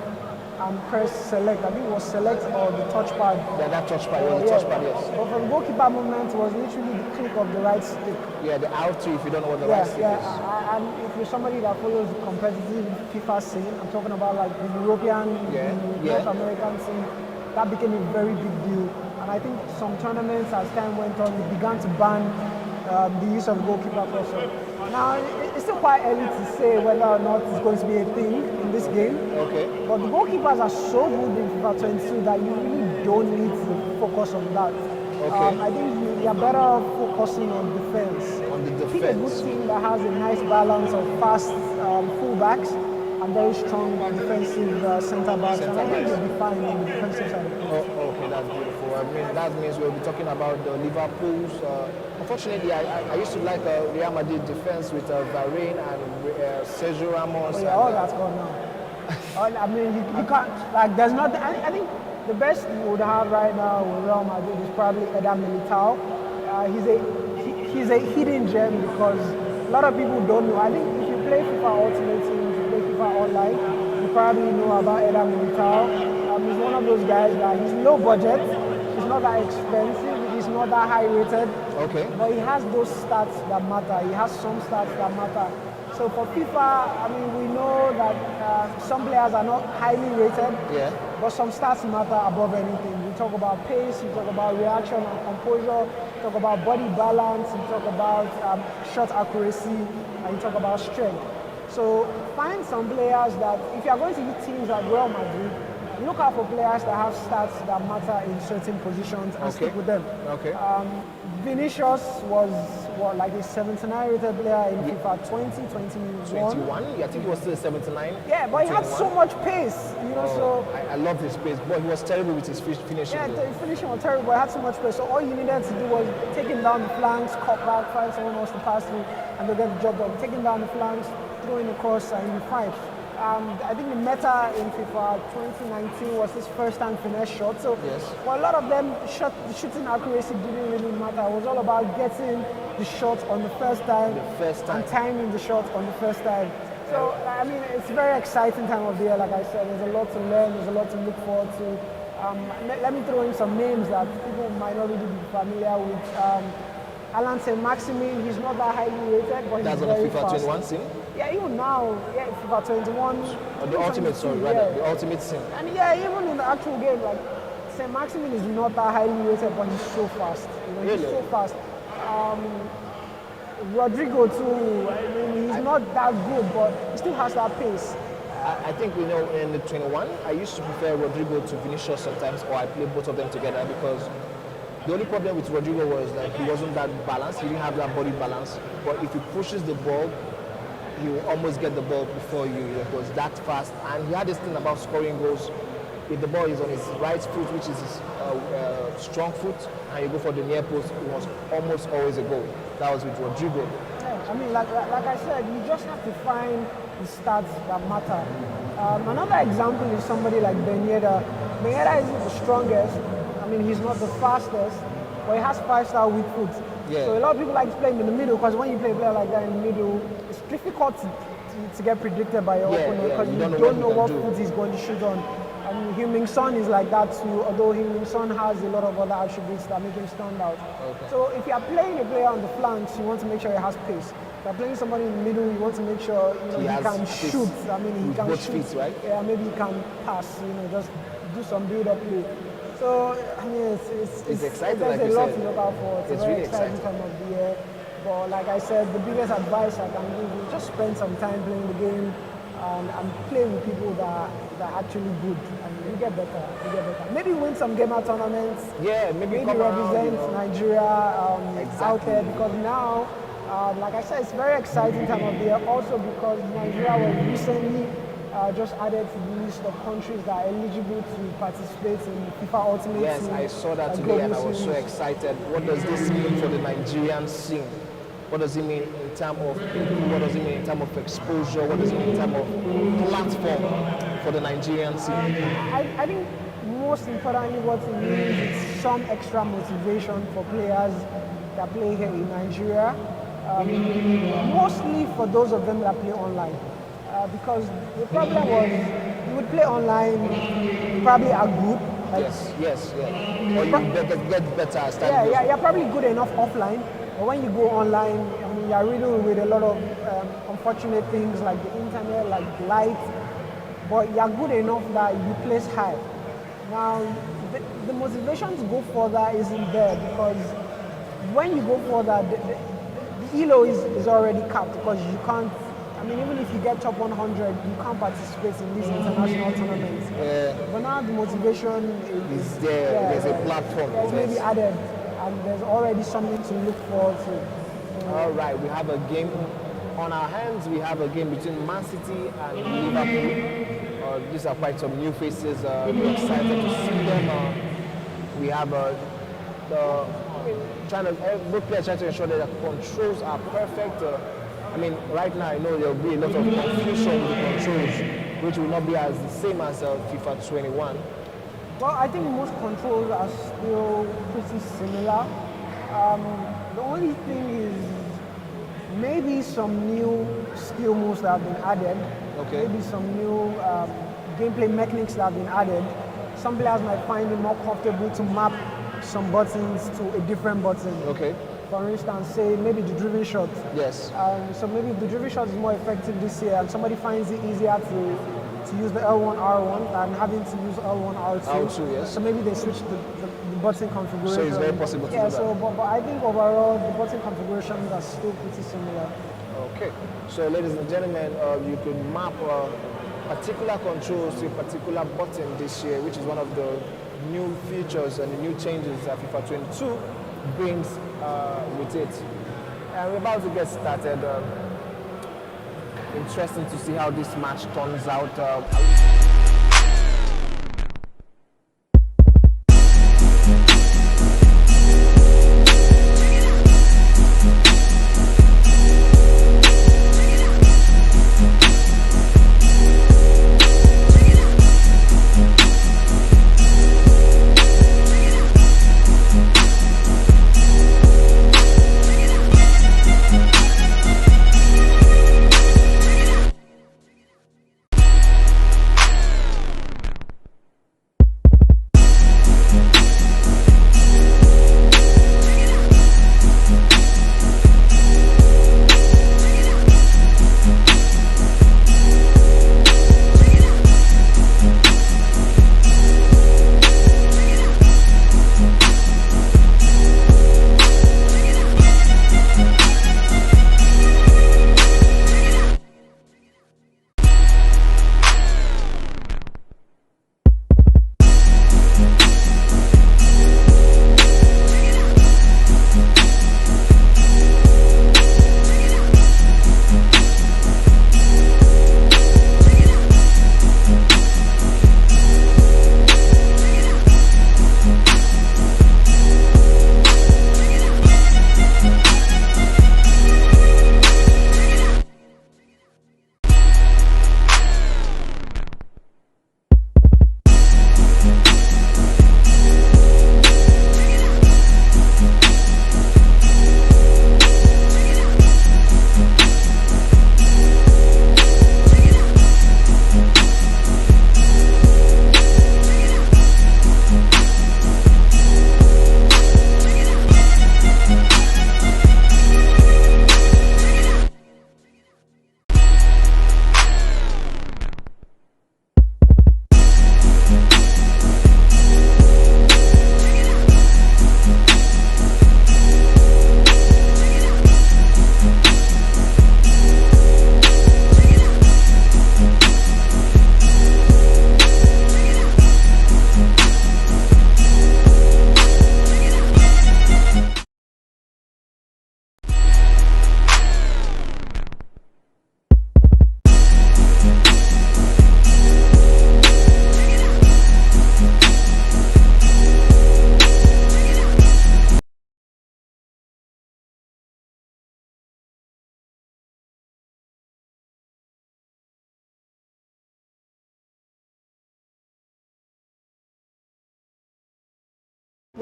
and press select. I think it was select or the touchpad. Yeah, that touchpad, the touchpad, yes. But for the goalkeeper movement, it was literally the click of the right stick. Yeah, the R3 if you don't know what the right stick is. And if you're somebody that follows the competitive FIFA scene, I'm talking about like the European, the North American scene, that became a very big deal. And I think some tournaments as time went on, they began to ban the use of goalkeeper cursor. Now, it's still quite early to say whether or not it's going to be a thing in this game. Okay. But the goalkeepers are so good in FIFA 22 that you really don't need to focus on that. Okay. I think you're better focusing on defense. On the defense. Pick a good team that has a nice balance of fast fullbacks and very strong defensive centre backs. And I think you'll be fine on the defensive side. Okay, that's beautiful. I mean, that means we'll be talking about the Liverpool's. Unfortunately, I used to like Real Madrid defense with Varane and Sergio Ramos. Oh, yeah, all that's gone now. I mean, you can't, like, there's not, I think the best you would have right now with Real Madrid is probably Eder Militao. He's a hidden gem because a lot of people don't know. I think if you play FIFA Ultimate Team, if you play FIFA Online, you probably know about Eder Militao. He's one of those guys that he's low budget, he's not that expensive, he's not that high rated. Okay. But he has those stats that matter. He has some stats that matter. So for FIFA, I mean, we know that some players are not highly rated, but some stats matter above anything. We talk about pace, we talk about reaction and composure, we talk about body balance, we talk about shot accuracy, and we talk about strength. So find some players that, if you are going to hit teams like Real Madrid, look out for players that have stats that matter in certain positions and stick with them. Okay. Vinicius was like a 79 rated player in FIFA 2021. 21? Yeah, I think he was still 79. Yeah, but he had so much pace, so I love his pace, but he was terrible with his finishing. Yeah, his finishing was terrible, but he had so much pace. So all you needed to do was take him down the flanks, cut back, find someone else to pass through, and they'll get the job done. Take him down the flanks, throw in the cross, and you'll be fine. I think the meta in FIFA 2019 was his first-time finesse shot. So for a lot of them, the shooting accuracy didn't really matter. It was all about getting the shot on the first time, and timing the shot on the first time. So, I mean, it's a very exciting time of the year, like I said. There's a lot to learn, there's a lot to look forward to. Let me throw in some names that people might not really be familiar with. Alan Saint-Maximin, he's not that highly rated, but he's very fast. That's on the FIFA 21 sim? Yeah, even now, FIFA 21. The ultimate, the ultimate sim. And even in the actual game, like, Saint-Maximin is not that highly rated, but he's so fast. He's so fast. Rodrigo too, I mean, he's not that good, but he still has that pace. I think in the 21, I used to prefer Rodrigo to Vinicius sometimes, or I play both of them together because the only problem with Rodrigo was that he wasn't that balanced. He didn't have that body balance. But if he pushes the ball, he will almost get the ball before you. He was that fast. And he had this thing about scoring goals. If the ball is on his right foot, which is his strong foot, and you go for the near post, it was almost always a goal. That was with Rodrigo. Yeah, I mean, like I said, you just have to find the stats that matter. Another example is somebody like Ben Yedder. Ben Yedder isn't the strongest. I mean, he's not the fastest, but he has 5-star weak foot. Yeah. So a lot of people like to play him in the middle because when you play a player like that in the middle, it's difficult to get predicted by your opponent because you don't know what foot he's going to shoot on. And Heung-min Son is like that too, although Heung-min Son has a lot of other attributes that make him stand out. Okay. So if you are playing a player on the flanks, you want to make sure he has pace. If you are playing somebody in the middle, you want to make sure he can shoot. I mean, he can shoot. Feet, right? Yeah, maybe he can pass. Just do some build-up play. So I mean, it's exciting. There's like a lot to look out for. It's a very really exciting time of the year. But like I said, the biggest advice I can give is just spend some time playing the game and play with people that are actually good, and you get better. Maybe win some GAMR tournaments. Yeah, maybe represent Nigeria out there, because now, like I said, it's a very exciting time of the year. Also because Nigeria was recently just added to the list of countries that are eligible to participate in FIFA Ultimate Yes, Team, I saw that today and I was so excited. What does this mean for the Nigerian scene? What does it mean in terms of people? What does it mean in terms of exposure? What does it mean in terms of platform for the Nigerian scene? I think most importantly what it means is some extra motivation for players that play here in Nigeria. Mostly for those of them that play online. Because the problem was, you would play online, you probably are good. Yes. Or you get better. You're probably good enough offline. But when you go online, I mean, you're riddled with a lot of unfortunate things like the internet, like light. But you're good enough that you place high. Now, the motivation to go further isn't there, because when you go further, the ELO is already capped, because you can't. I mean, even if you get top 100, you can't participate in these international tournaments. Yeah. But now the motivation is there. Yeah, there's a platform. There's maybe added, and there's already something to look forward to. All right, we have a game on our hands. We have a game between Man City and Liverpool. These are quite some new faces. We're excited to see them. We have both players trying to ensure that the controls are perfect. I mean, right now, I know there will be a lot of confusion with the controls, which will not be as the same as FIFA 21. Well, I think most controls are still pretty similar. The only thing is maybe some new skill moves that have been added. Okay. Maybe some new gameplay mechanics that have been added. Some players might find it more comfortable to map some buttons to a different button. Okay. For instance, say maybe the driven shot. Yes. So maybe the driven shot is more effective this year, and somebody finds it easier to use the L1, R1 than having to use L1, R2. R2, yes. So maybe they switch the button configuration. So it's very possible to do that. So, but I think overall the button configurations are still pretty similar. Okay. So ladies and gentlemen, you could map particular controls to a particular button this year, which is one of the new features and the new changes that FIFA 22 brings with it. And we're about to get started. Interesting to see how this match turns out.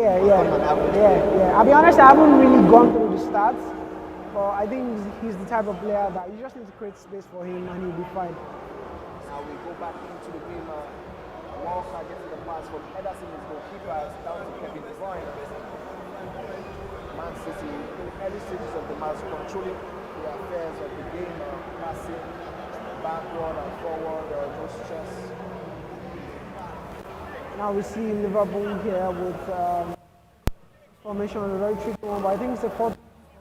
I'll be honest, I haven't really gone through the stats, but I think he's the type of player that you just need to create space for him and he'll be fine. Now we go back into the game. Walker getting the pass from Ederson, his goalkeeper, down to Kevin De Bruyne. Man City, in the early stages of the match, controlling the affairs of the game, passing backward and forward, no stress. Now we see Liverpool here with formation, a very tricky one, but I think it's a 4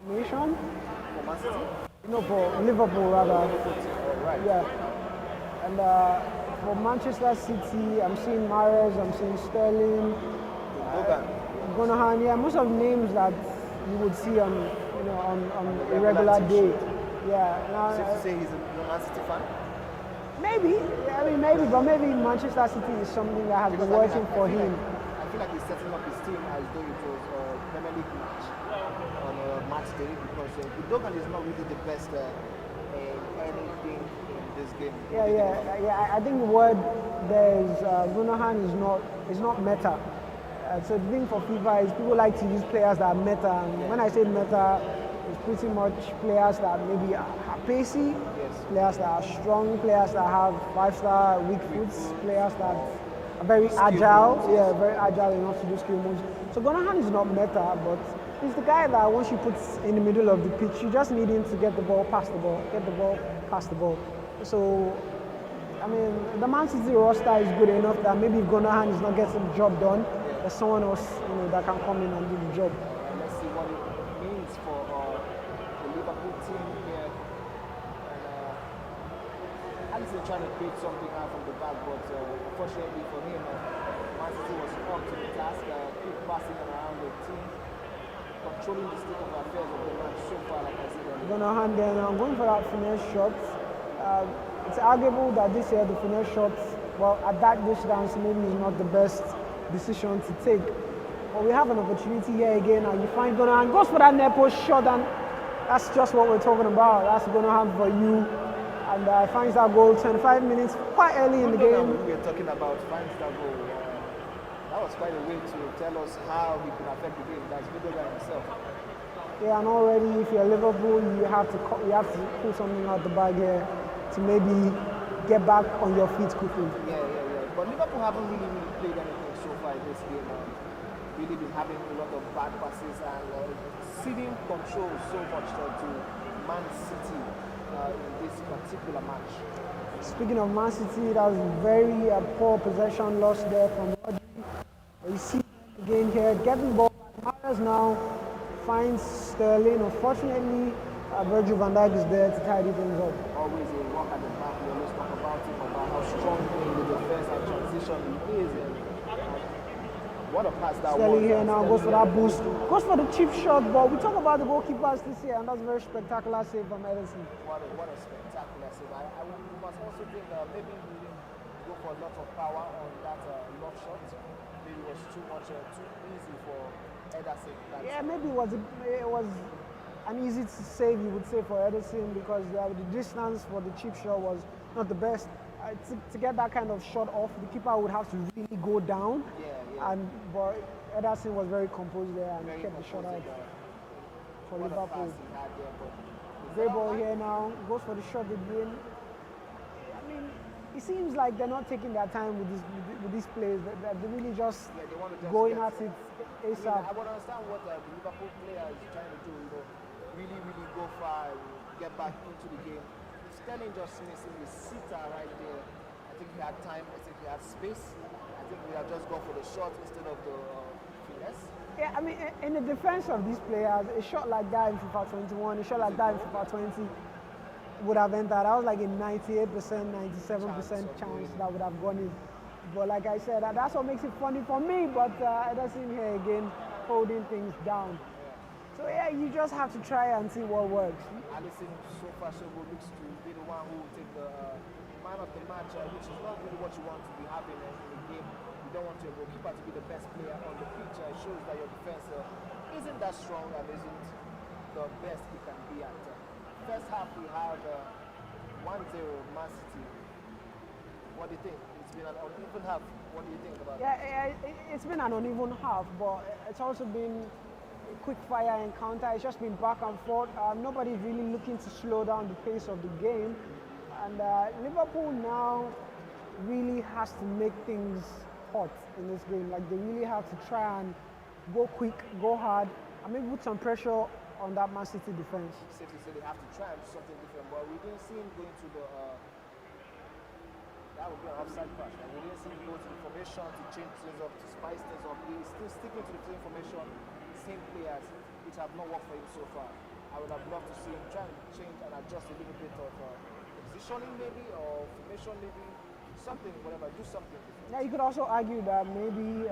formation. For Man City? No, for Liverpool rather. Right. Yeah. And for Manchester City, I'm seeing Mahrez, I'm seeing Sterling, Gundogan. Yeah, most of the names that you would see on a regular day. Yeah. Now, safe to say he's a Man City fan? Maybe, but maybe Manchester City is something that has been working for him. I feel like he's setting up his team as though it was a Premier League match on a match day, because Gundogan is not really the best in anything in this game. Yeah. I think the word there is Gundogan is not meta. So the thing for FIFA is people like to use players that are meta, and when I say meta, it's pretty much players that maybe are pacey, players that are strong, players that have 5-star weak foots, players that are very agile, very agile enough to do skill moves. So Gundogan is not meta, but he's the guy that once you put in the middle of the pitch, you just need him to get the ball past the ball. So, I mean, the Man City roster is good enough that maybe if Gundogan is not getting the job done, there's someone else that can come in and do the job. Let's see what it means for the Liverpool team here. And Alisson trying to create something out from the back, but unfortunately for him, Man City was up to the task, keep passing around the team, controlling the state of affairs of the match so far, like I said. Gundogan then, I'm going for that finesse shot. It's arguable that this year the finesse shots, well, at that distance, maybe is not the best decision to take. But we have an opportunity here again, and you find Gundogan goes for that net post shot, and that's just what we're talking about. That's Gundogan for you, and finds that goal 25 minutes, quite early in the game. We were talking about finds that goal. That was quite a way to tell us how he could affect the game. That's Gundogan himself. Yeah, and already if you're Liverpool, you have to pull something out the bag here to maybe get back on your feet quickly. Yeah. But Liverpool haven't really played anything so far in this game. Really been having a lot of bad passes and ceding control so much to Man City in this particular match. Speaking of Man City, that was very poor possession loss there from Rodri. You see again here, getting the ball. Mahrez now finds Sterling. Unfortunately, Virgil van Dijk is there to tidy things up. Always a walk at the back. We always talk about him, about how strong in the defense and transition he is. What a pass that was. Sterling here now goes for that boost. Goes for the cheap shot, but we talk about the goalkeepers this year, and that's a very spectacular save from Ederson. What a spectacular save. I must also think maybe he didn't go for a lot of power on that lob shot. Maybe it was too easy for Ederson. Yeah, maybe it was an easy save, you would say, for Ederson, because the distance for the cheap shot was not the best. To get that kind of shot off, the keeper would have to really go down. But Ederson was very composed there and kept the shot out for Liverpool. Great ball here now, goes for the shot again. I mean, it seems like they're not taking their time with these plays. They're really just going at it ASAP. I would understand what the Liverpool player is trying to do. Really go far, get back into the game. Sterling just missing his sitter right there. I think he had time. I think he had space. I think we have just gone for the shot instead of the finesse. Yeah, I mean, in the defense of these players, a shot like that in FIFA 21, a shot like that in FIFA 20 would have entered. That was like a 98%, 97% chance that would have gone in. But like I said, that's what makes it funny for me. But Ederson here again holding things down. So yeah, you just have to try and see what works. Alisson, so far so good, looks to be the one who will take the man of the match, which is not really what you want to be having in the game. You don't want your goalkeeper to be the best player on the pitch. It shows that your defense isn't that strong and isn't the best it can be at. First half we have 1-0 Man City. What do you think? It's been an uneven half. What do you think about Yeah, it's been an uneven half, but it's also been a quick fire encounter. It's just been back and forth. Nobody's really looking to slow down the pace of the game. And Liverpool now really has to make things hot in this game. Like, they really have to try and go quick, go hard, and maybe put some pressure on that Man City defense. City said they have to try and do something different, but we didn't see him going to the that would be an offside pass. And we didn't see him go to the formation to change things up, to spice things up. He's still sticking to the same formation, same players, which have not worked for him so far. I would have loved to see him try and change and adjust a little bit of positioning maybe, or formation maybe, something, whatever, do something different. Yeah, you could also argue that maybe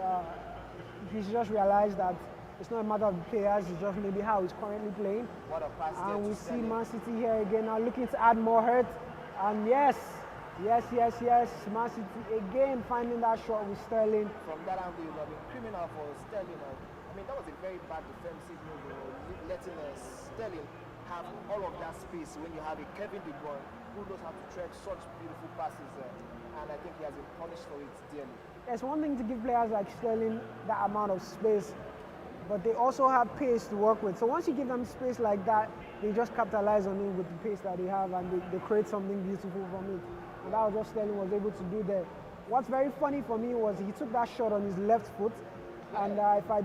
he's just realized that it's not a matter of the players, it's just maybe how he's currently playing. What a pass there. And we see Man City here again now looking to add more hurt. And yes, Man City again finding that shot with Sterling. From that angle, it would have been criminal for Sterling. I mean, that was a very bad defensive move, letting Sterling have all of that space when you have a Kevin De Bruyne who knows how to tread such beautiful passes there. And I think he has been punished for it dearly. It's one thing to give players like Sterling that amount of space, but they also have pace to work with. So once you give them space like that, they just capitalize on it with the pace that they have, and they create something beautiful from it. And that was what Sterling was able to do there. What's very funny for me was he took that shot on his left foot, and if I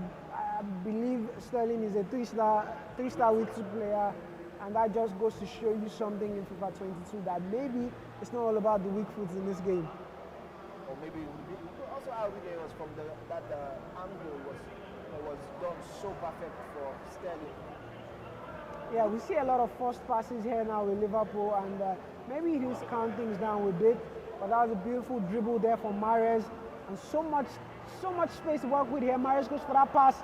believe Sterling is a three-star week 2 player, and that just goes to show you something in FIFA 22, that maybe it's not all about the weak foot in this game. Or maybe also how it was from that angle was done so perfect for Sterling. Yeah, we see a lot of forced passes here now with Liverpool, and maybe he's calm things down a bit, but that was a beautiful dribble there from Mahrez, and so much space to work with here. Mahrez goes for that pass,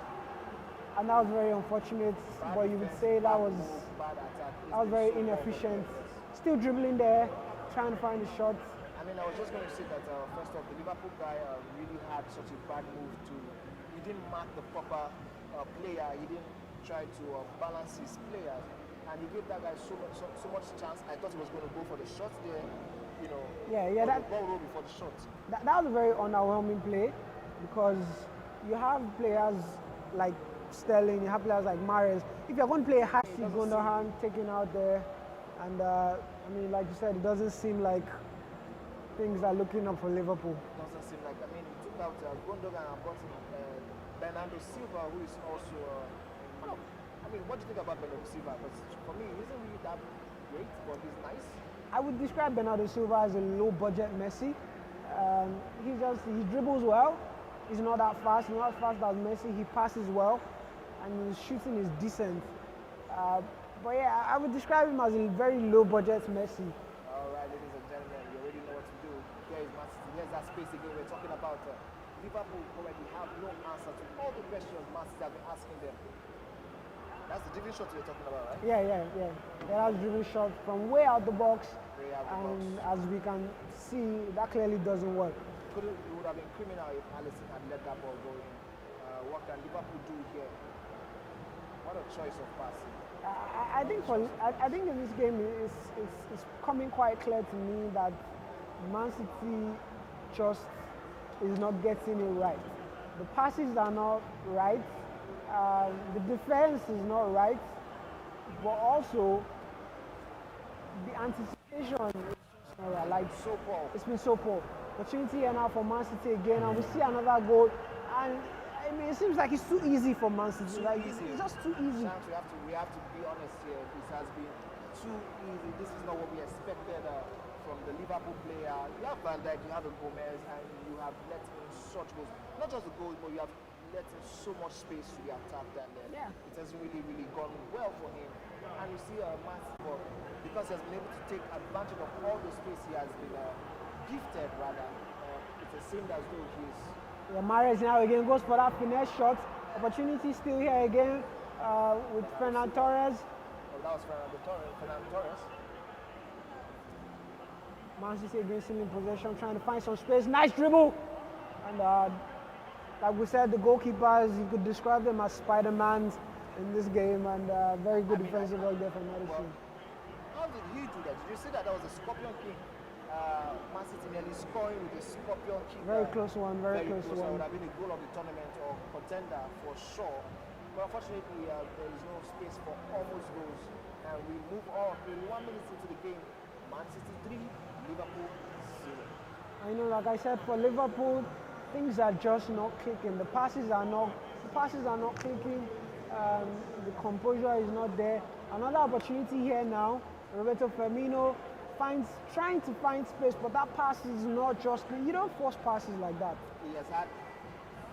and that was very unfortunate, but you would say that was very inefficient. Still dribbling there, trying to find the shot. I mean, I was just going to say that first off, the Liverpool guy really had such a bad move he didn't mark the proper player. He didn't try to balance his players, and he gave that guy so much chance. I thought he was going to go for the shot there, you know. Yeah, that the ball roll before the shot. That was a very underwhelming play, because you have players like Sterling, you have players like Mahrez. If you're going to play a high Gundogan taken out there, and I mean, like you said, it doesn't seem like things are looking up for Liverpool. It doesn't seem like. I mean, he took out Gundogan and brought in Bernardo Silva, who is also. I mean, what do you think about Bernardo Silva? Because for me, he isn't really that great, but he's nice. I would describe Bernardo Silva as a low-budget Messi. He dribbles well. He's not that fast. He's not as fast as Messi. He passes well, and his shooting is decent. But yeah, I would describe him as a very low-budget Messi. All right, ladies and gentlemen, you already know what to do. Here is Man City. Here's that space again. We're talking about Liverpool already have no answer to all the questions Man City have been asking them. That's the dribble shot you're talking about, right? Yeah, that's a dribble shot from way out the box. Way out the and box. As we can see, that clearly doesn't work. It would have been criminal if Alisson had let that ball go in. What can Liverpool do here? What a choice of passing. I think in this game it's coming quite clear to me that Man City just is not getting it right. The passes are not right. The defense is not right, but also the anticipation is just not right. Like, so poor. It's been so poor. Opportunity here now for Man City again, and we see another goal. And I mean, it seems like it's too easy for Man City. It's just too easy. We have to be honest here. This has been too easy. This is not what we expected from the Liverpool player. You have Van Dijk, you have Gomez, and you have let in such goals. Not just the goals, but you have let in so much space to the attack, and it hasn't really gone well for him. And you see Man City, because he has been able to take advantage of all the space he has been gifted, rather. It seemed as though he's. Yeah, Mahrez now again goes for that finesse shot. Opportunity still here again with Fernando Torres. Oh, that was Fernando Torres. Man City again still in possession, trying to find some space. Nice dribble. And like we said, the goalkeepers, you could describe them as Spider-Mans in this game, and very good defensive work there from Madison. How did he do that? Did you see that? That was a Scorpion King. Man City nearly scoring with a scorpion kick. Very close one, very close It one. would have been a goal of the tournament or contender for sure. But unfortunately, there is no space for almost goals. And we move on 1 minute into the game. Man City 3, Liverpool 0. I know, like I said, for Liverpool, things are just not clicking. The passes are not clicking. The composure is not there. Another opportunity here now. Roberto Firmino trying to find space, but that pass is not just. You don't force passes like that. He has had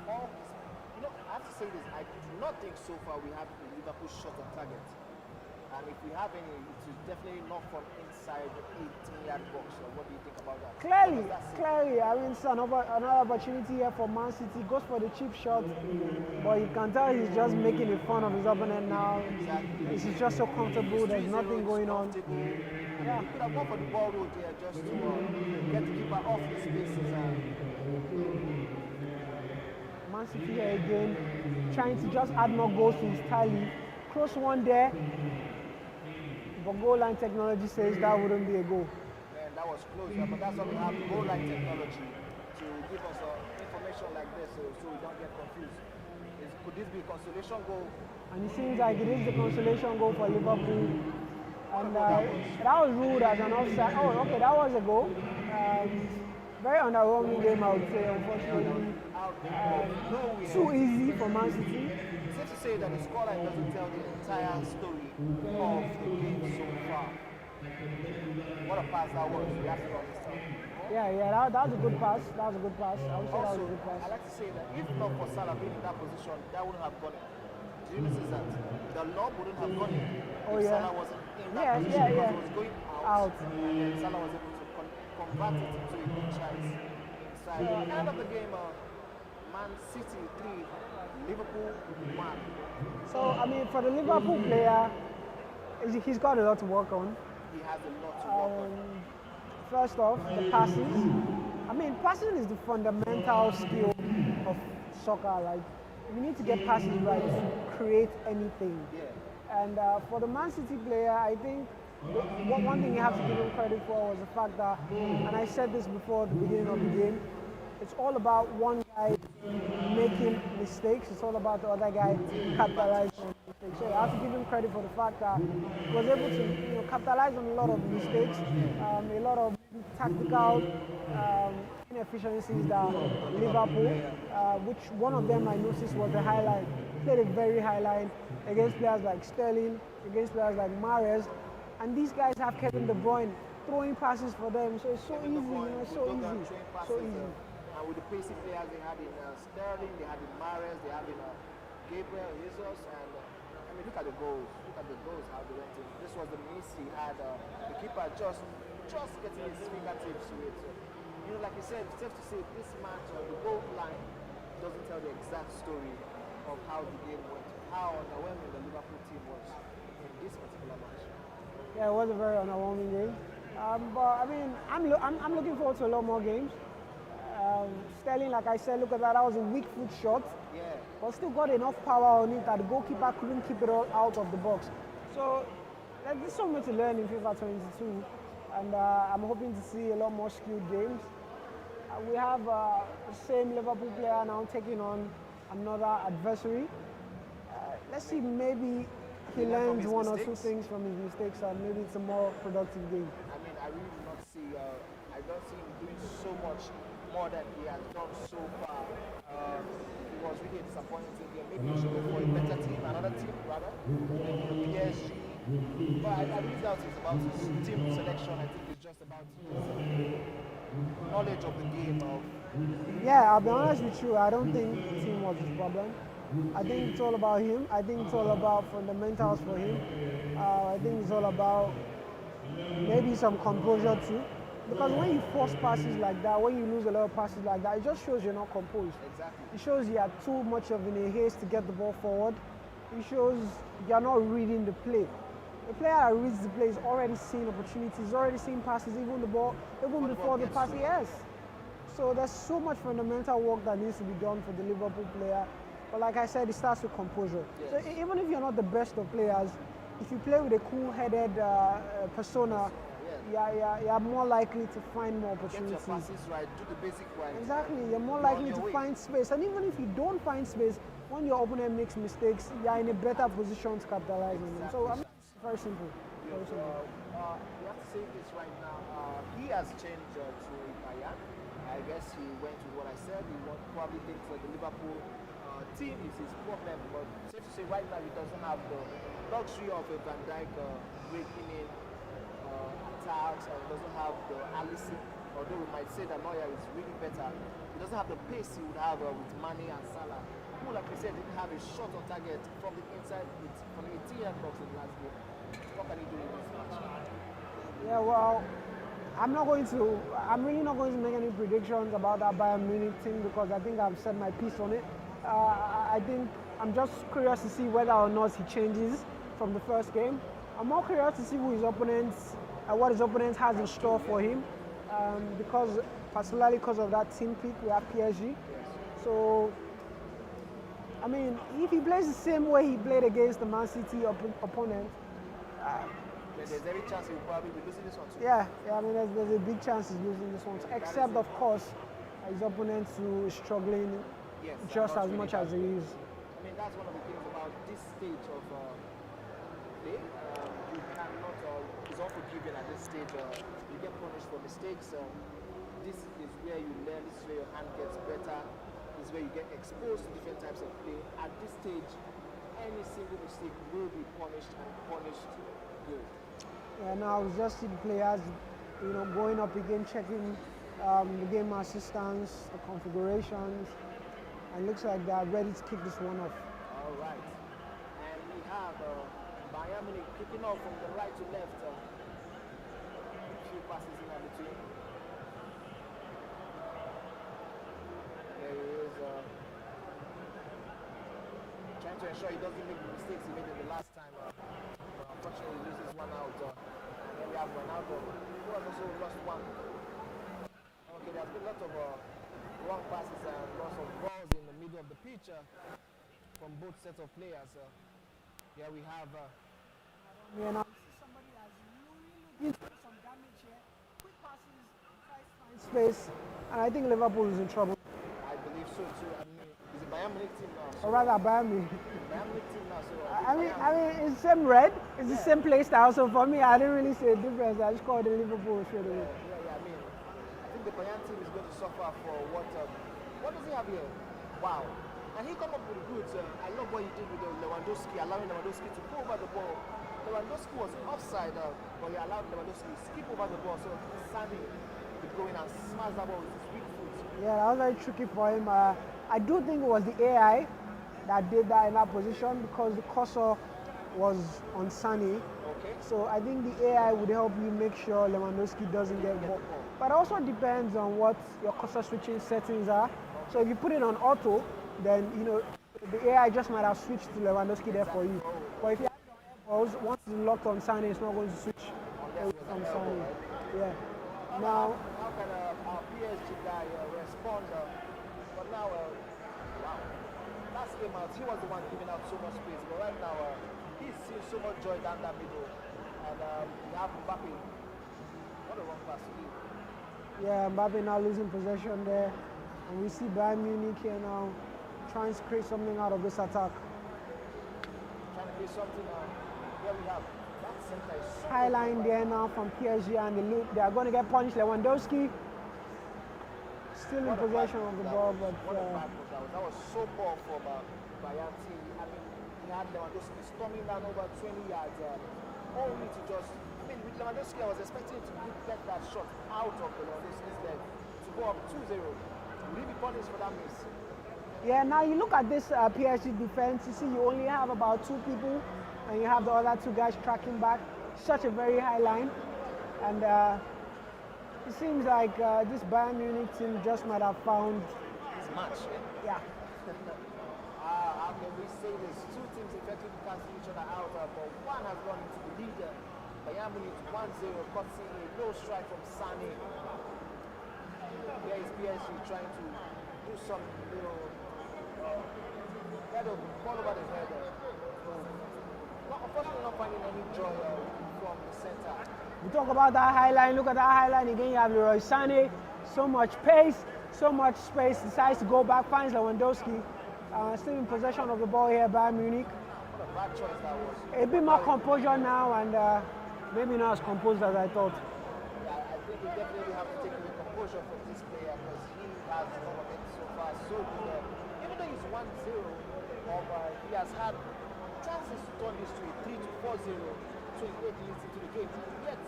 all his. I have to say this. I do not think so far we have a Liverpool shot on target. And if we have any, it is definitely not from inside the 18-yard box. So what do you think about that? Clearly. I mean, it's another opportunity here for Man City. Goes for the cheap shot, but you can tell he's just making fun of his opponent now. Exactly. He's just so comfortable. There's nothing going on. Yeah, he could have gone for the ball road here just to get the keeper off his spaces. Man City here again, trying to just add more goals to his tally. Close one there. But goal line technology says that wouldn't be a goal. Man, that was close, but that's why we have goal line technology to give us information like this so we don't get confused. Could this be a consolation goal? And it seems like it is the consolation goal for Liverpool. And that was ruled as an offside. Oh, okay, that was a goal. Very underwhelming game, I would say, unfortunately. Too easy for Man City. Safe to say that the scoreline doesn't tell the entire story of the game so far. What a pass that was, we have to understand. Yeah, that was a good pass. I would say that was a good pass. I like to say that if not for Salah being in that position, that wouldn't have gone in. Do you notice that? The lob wouldn't have gone in if Salah wasn't in that position because it was going out. And then Salah was able to convert it into a good chance inside. At the end of the game, Man City 3, Liverpool 1. So, I mean, for the Liverpool player, he's got a lot to work on. He has a lot to work on. First off, the passes. I mean, passing is the fundamental skill of soccer. Like, you need to get passes right to create anything. Yeah. And for the Man City player, I think one thing you have to give him credit for was the fact that, and I said this before the beginning of the game, it's all about one guy making mistakes. It's all about the other guy capitalizing on mistakes. So I have to give him credit for the fact that he was able to capitalize on a lot of mistakes, a lot of tactical inefficiencies that Liverpool, which one of them I noticed was the highlight. Played a very high line against players like Sterling, against players like Mahrez, and these guys have Kevin De Bruyne throwing passes for them. So it's so easy, so easy. And with the pacey players they had in Sterling, they had in Mahrez, they had in Gabriel Jesus, and I mean look at the goals. Look at the goals how they went in. This was the miss he had. The keeper just getting his fingertips to it. So, like you said, it's safe to say this match on the goal line doesn't tell the exact story of how the game went, how underwhelming the Liverpool team was in this particular match. Yeah, it was a very underwhelming game. But I mean, I'm looking forward to a lot more games. Sterling, like I said, look at that. That was a weak foot shot. Yeah. But still got enough power on it that the goalkeeper couldn't keep it all out of the box. So there's so much to learn in FIFA 22, and I'm hoping to see a lot more skilled games. We have the same Liverpool player now taking on another adversary. Let's see, maybe he learns one or two things from his mistakes, and maybe it's a more productive game. I mean, I really do not see. I don't see him doing so much more than he has done so far. It was really a disappointing game. Maybe he should go for a better team, another team rather, maybe PSG. But I really doubt it's about his team selection. I think it's just about his knowledge of the game. Yeah, I'll be honest with you. I don't think team was his problem. I think it's all about him. I think it's all about fundamentals for him. I think it's all about maybe some composure too. Because when you force passes like that, when you lose a lot of passes like that, it just shows you're not composed. Exactly. It shows you are too much of in a haste to get the ball forward. It shows you're not reading the play. The player that reads the play is already seeing opportunities, already seeing passes, even before the pass. Yes. So there's so much fundamental work that needs to be done for the Liverpool player. But like I said, it starts with composure. Yes. So even if you're not the best of players, if you play with a cool-headed persona, you're more likely to find more Get your opportunities. passes right, do the basic right. Exactly, you're more You're on likely your to way. find space. And even if you don't find space, when your opponent makes mistakes, you're in a better position to capitalize on them. So, I mean, it's very simple. Very simple. We have to say this right now. He has changed to Bayern. I guess he went with what I said. He probably thinks that the Liverpool team is his problem. But safe to say, right now he doesn't have the luxury of a Van Dijk breaking in attacks, and doesn't have the Alisson. Although we might say that Neuer is really better, he doesn't have the pace he would have with Mane and Salah, who, like we said, didn't have a shot on target from the inside, from the 18-yard box in the last game. What can he do in this match? Yeah, well, I'm really not going to make any predictions about that Bayern Munich team because I think I've said my piece on it. I think I'm just curious to see whether or not he changes from the first game. I'm more curious to see who his opponents, what his opponent has in store for him, particularly because of that team pick we have PSG. So, I mean, if he plays the same way he played against the Man City opponent, There's every chance he will probably be losing this one too. yeah, I mean, there's a big chance he's losing this one. Except, of course, his opponent who is struggling just as much as he is. I mean, that's one of the things about this stage of play. You cannot, it's unforgiving at this stage. You get punished for mistakes. This is where you learn. This is where your hand gets better. This is where you get exposed to different types of play. At this stage, any single mistake will be punished and punished good. Yeah, now we just see the players, going up again, checking the game assistance, the configurations, and it looks like they're ready to kick this one off. All right, and we have Bayern Munich kicking off from the right to left. A few passes in between. There he is, trying to ensure he doesn't make the mistakes he made in the last time. Unfortunately, he loses one out. And then we have Ronaldo, who has also lost one. Okay, there's been lots of wrong passes and lots of balls in the middle of the pitch from both sets of players. Here we have. Yeah, now we see somebody that's really looking for some damage here. Quick passes, tries to find space, and I think Liverpool is in trouble. I believe so too. I mean, it's a Bayern Munich team now. Or rather, Bayern Munich. Bayern Munich team now. So I mean, it's the same red, it's the same play style. So for me, I didn't really see a difference. I just called it Liverpool straight away. I mean, I think the Bayern team is going to suffer for what does he have here? Wow. And he come up with the goods. I love what he did with Lewandowski, allowing Lewandowski to go over the ball. Lewandowski was offside, but he allowed Lewandowski to skip over the ball. So Sané could go in and smash that ball with his weak foot. Yeah, that was very tricky for him. I do think it was the AI that did that in that position because the cursor was on Sané. Okay. So I think the AI would help you make sure Lewandowski doesn't get ball. But it also depends on what your cursor switching settings are. So if you put it on auto, then the AI just might have switched to Lewandowski there for you. But if you have it on airballs, once it's locked on Sané, it's not going to switch on Sané. Yeah. Now, how can our PSG guy respond? But now, wow. Last game out, he was the one giving out so much space. But right now, he's seen so much joy down that middle. And we have Mbappe. What a wrong pass to give. Yeah, Mbappe now losing possession there. And we see Bayern Munich here now trying to create something out of this attack. Trying to create something. Here we have that center is so high line there now from PSG, and they are going to get punished. Lewandowski still in possession of the ball, but that was so poor from Bayern team. I mean, he had Lewandowski storming down over 20 yards, only to just. I mean, with Lewandowski, I was expecting to get that shot out of Lewandowski's leg to go up 2-0. Will he be punished for that miss? Yeah, now you look at this PSG defense, you see you only have about 2 people and you have the other 2 guys tracking back. Such a very high line. And it seems like this Bayern Munich team just might have found his match. Yeah. How can we say this? 2 teams effectively canceling each other out, but one has gone into the lead. Bayern Munich 1-0, courtesy a no strike from Sané. Here is PSG trying to do some kind of ball over the head. Unfortunately, not finding any joy from the center. We talk about that high line. Look at that high line again. You have Leroy Sané, so much pace, so much space. Decides to go back, finds Lewandowski. Still in possession of the ball here by Munich. What a bad choice that was. A bit more composure now, and maybe not as composed as I thought. Yeah, I think we definitely have to take away composure from this player because he has done it so far so good. Even though he's 1-0, he has had chances to turn this to a 3 to 4-0, 28 leads into the game, yet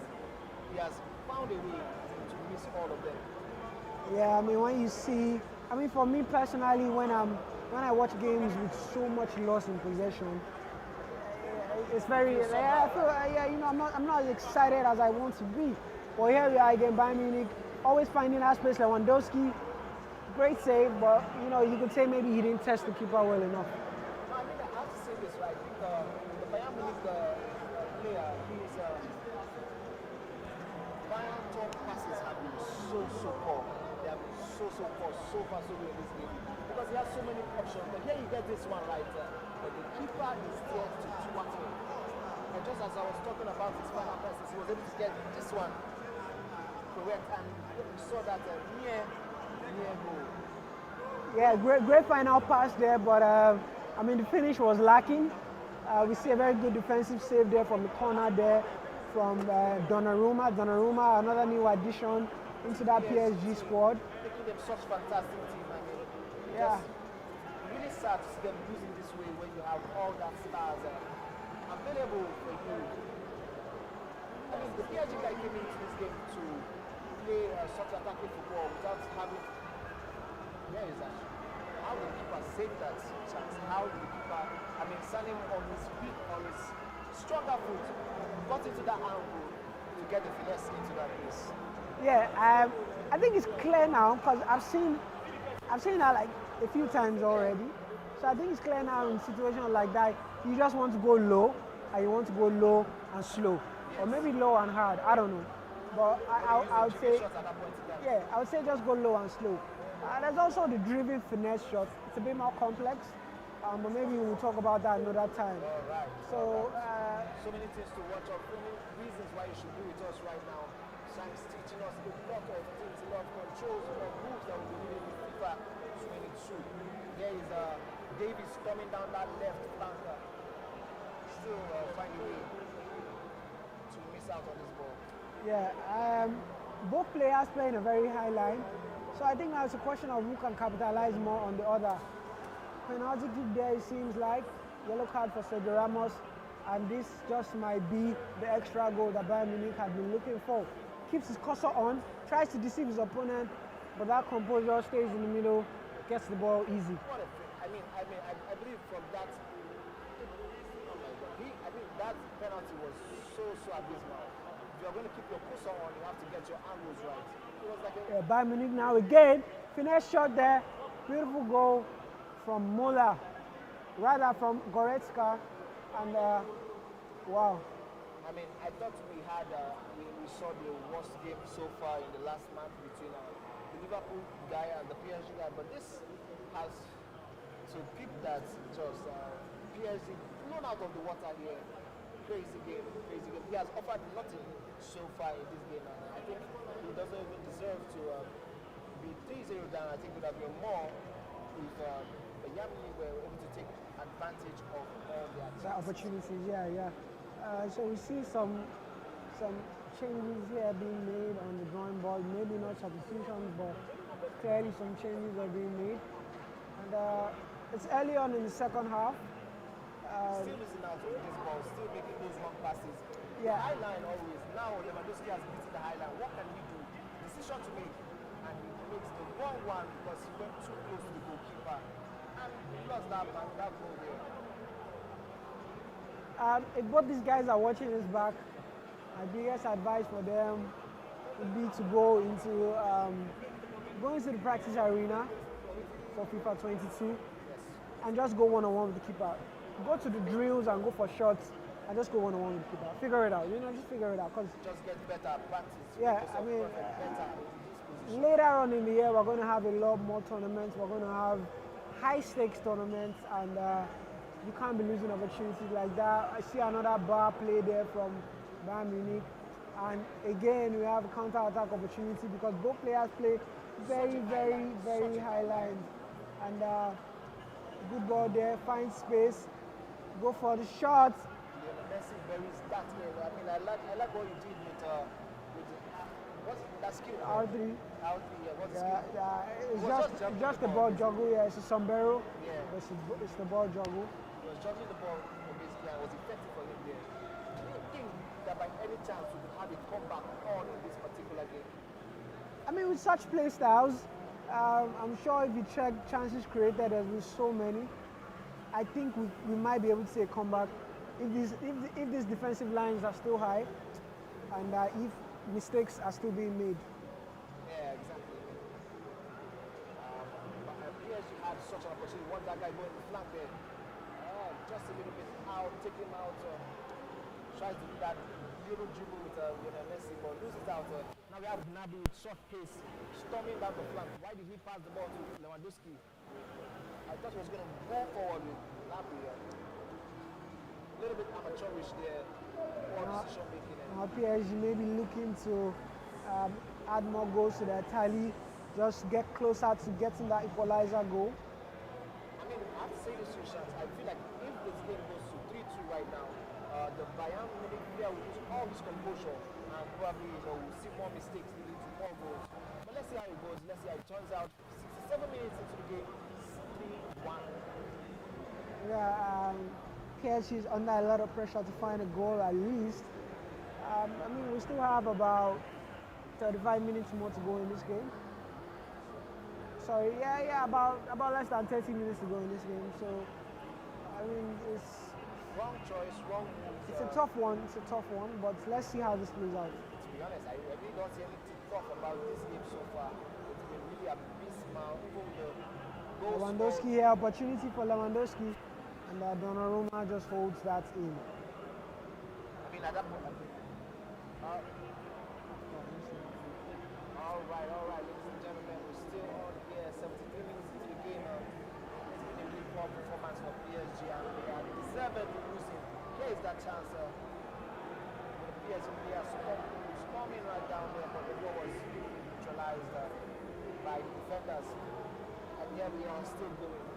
he has found a way to miss all of them. Yeah, I mean, when you see, I mean, for me personally, when I watch games with so much loss in possession, it's very, I feel, you know, I'm not as excited as I want to be. But here we are again, Bayern Munich, always finding that space. Lewandowski, great save, but you know, you could say maybe he didn't test the keeper well enough. No, I mean, I have to say this, right? I think the Bayern Munich player, Bayern top passes have been so poor. They have been so poor, so far so good in this game. Because he has so many options. But here you get this one right, but the keeper is there to thwart him. And just as I was talking about his final passes, he was able to get this one correct, and we saw that near goal. Yeah, great final pass there, but I mean, the finish was lacking. We see a very good defensive save there from the corner there from Donnarumma. Donnarumma, another new addition into that PSG squad. Making them such fantastic team. I mean, yeah, really sad to see them losing this way when you have all that stars available for you. I mean, the PSG guy came into this game to play such attacking football without having. Where is that? How did the keeper save that chance? How did the keeper, I mean, standing on his feet, on his stronger foot, got into that angle to get the finesse into that place? Yeah, I think it's clear now because I've seen that like a few times already. So I think it's clear now in situations like that, you just want to go low, and you want to go low and slow, or maybe low and hard. I don't know, but I would say, yeah, I would say just go low and slow. There's also the driven finesse shot. It's a bit more complex, but maybe we'll talk about that another time. All right. So, so many things to watch out. So many reasons why you should be with us right now. Science teaching us a lot of things, a lot of controls, a lot of moves that we'll be needing in FIFA 22. There is Davis coming down that left flank, still finding a way to miss out on this ball. Yeah, both players playing a very high line. So I think now it's a question of who can capitalize more on the other. Penalty kick there, it seems like. Yellow card for Sergio Ramos. And this just might be the extra goal that Bayern Munich had been looking for. Keeps his cursor on, tries to deceive his opponent, but that composure stays in the middle, gets the ball easy. What a thing. I believe from that, oh my God, I think that penalty was so abysmal. If you're going to keep your cursor on, you have to get your angles right. Like Bayern Munich now again, finesse shot there, beautiful goal from Muller, rather from Goretzka, and wow. I mean, I thought we had, we saw the worst game so far in the last match between the Liverpool guy and the PSG guy, but this has to keep that just PSG blown out of the water here. Crazy game. He has offered nothing so far in this game, and I think he doesn't even deserve to be 3-0 down. I think it would have been more if Bayern Munich were able to take advantage of all the opportunities. Yeah. So we see some changes here being made on the drawing board. Maybe not substitutions, but clearly some changes are being made. And it's early on in the second half. Still losing out on this ball, still making those long passes. Yeah. The high line always. Now Lewandowski has beaten the high line. What can he do? Decision to make. And he makes the wrong one because he went too close to the goalkeeper. And he lost that goal there. If both these guys are watching this back, my biggest advice for them would be to go into the practice arena for FIFA 22 and just go one-on-one with the keeper. Go to the drills and go for shots and just go one-on-one with the keeper. Figure it out, just figure it out. Just get better practice. Yeah, I mean, later on in the year, we're going to have a lot more tournaments. We're going to have high-stakes tournaments, and you can't be losing opportunities like that. I see another bar play there from Bayern Munich. And again, we have a counter-attack opportunity because both players play very, very, very high lines. And good ball there, find space, go for the shot. Messi buries that in. I mean, I like what you did with what's that skill? R3. R3, yeah. What's the skill? It's just the ball juggle. Yeah, it's a sombrero. Yeah. It's the ball juggle. He was juggling the ball basically and was effective for him there. Do you think that by any chance we could have a comeback on in this particular game? I mean, with such play styles, I'm sure if you check chances created, there's been so many. I think we might be able to see a comeback if these defensive lines are still high and if mistakes are still being made. Yeah, exactly. But PSG had such an opportunity. Want that guy going the flank there. Just a little bit out, take him out. Tries to do that little dribble with Messi, but loses out. Now we have Gnabry with short pace, storming down the flank. Why did he pass the ball to Lewandowski? I thought he was going to go forward with Gnabry. A little bit amateurish there, poor decision making. Now PSG may be looking to add more goals to their tally, just get closer to getting that equalizer goal. I mean, I have to say this to you, Shams. I feel like if this game goes to 3-2 right now, the Bayern Munich player will lose all his composure and probably we'll see more mistakes leading to more goals. But let's see how it goes. Let's see how it turns out. 67 minutes into the game, 3-1. Yeah, PSG is under a lot of pressure to find a goal at least. I mean, we still have about 35 minutes more to go in this game. Sorry, about less than 30 minutes to go in this game. So, I mean, it's wrong choice, wrong move. It's a tough one. It's a tough one, but let's see how this plays out. To be honest, I really don't see anything tough about this game so far. It's been really abysmal. Even the goals. Lewandowski here, opportunity for Lewandowski. And Donnarumma just holds that in. I mean, at that point, all right, ladies and gentlemen, we're still on here, 73 minutes into the game. It's been a really poor performance for PSG, and they are deservedly losing. Here is that chance. The PSG player storming right down there, but the goal was neutralized by the defenders. And here we are, still going.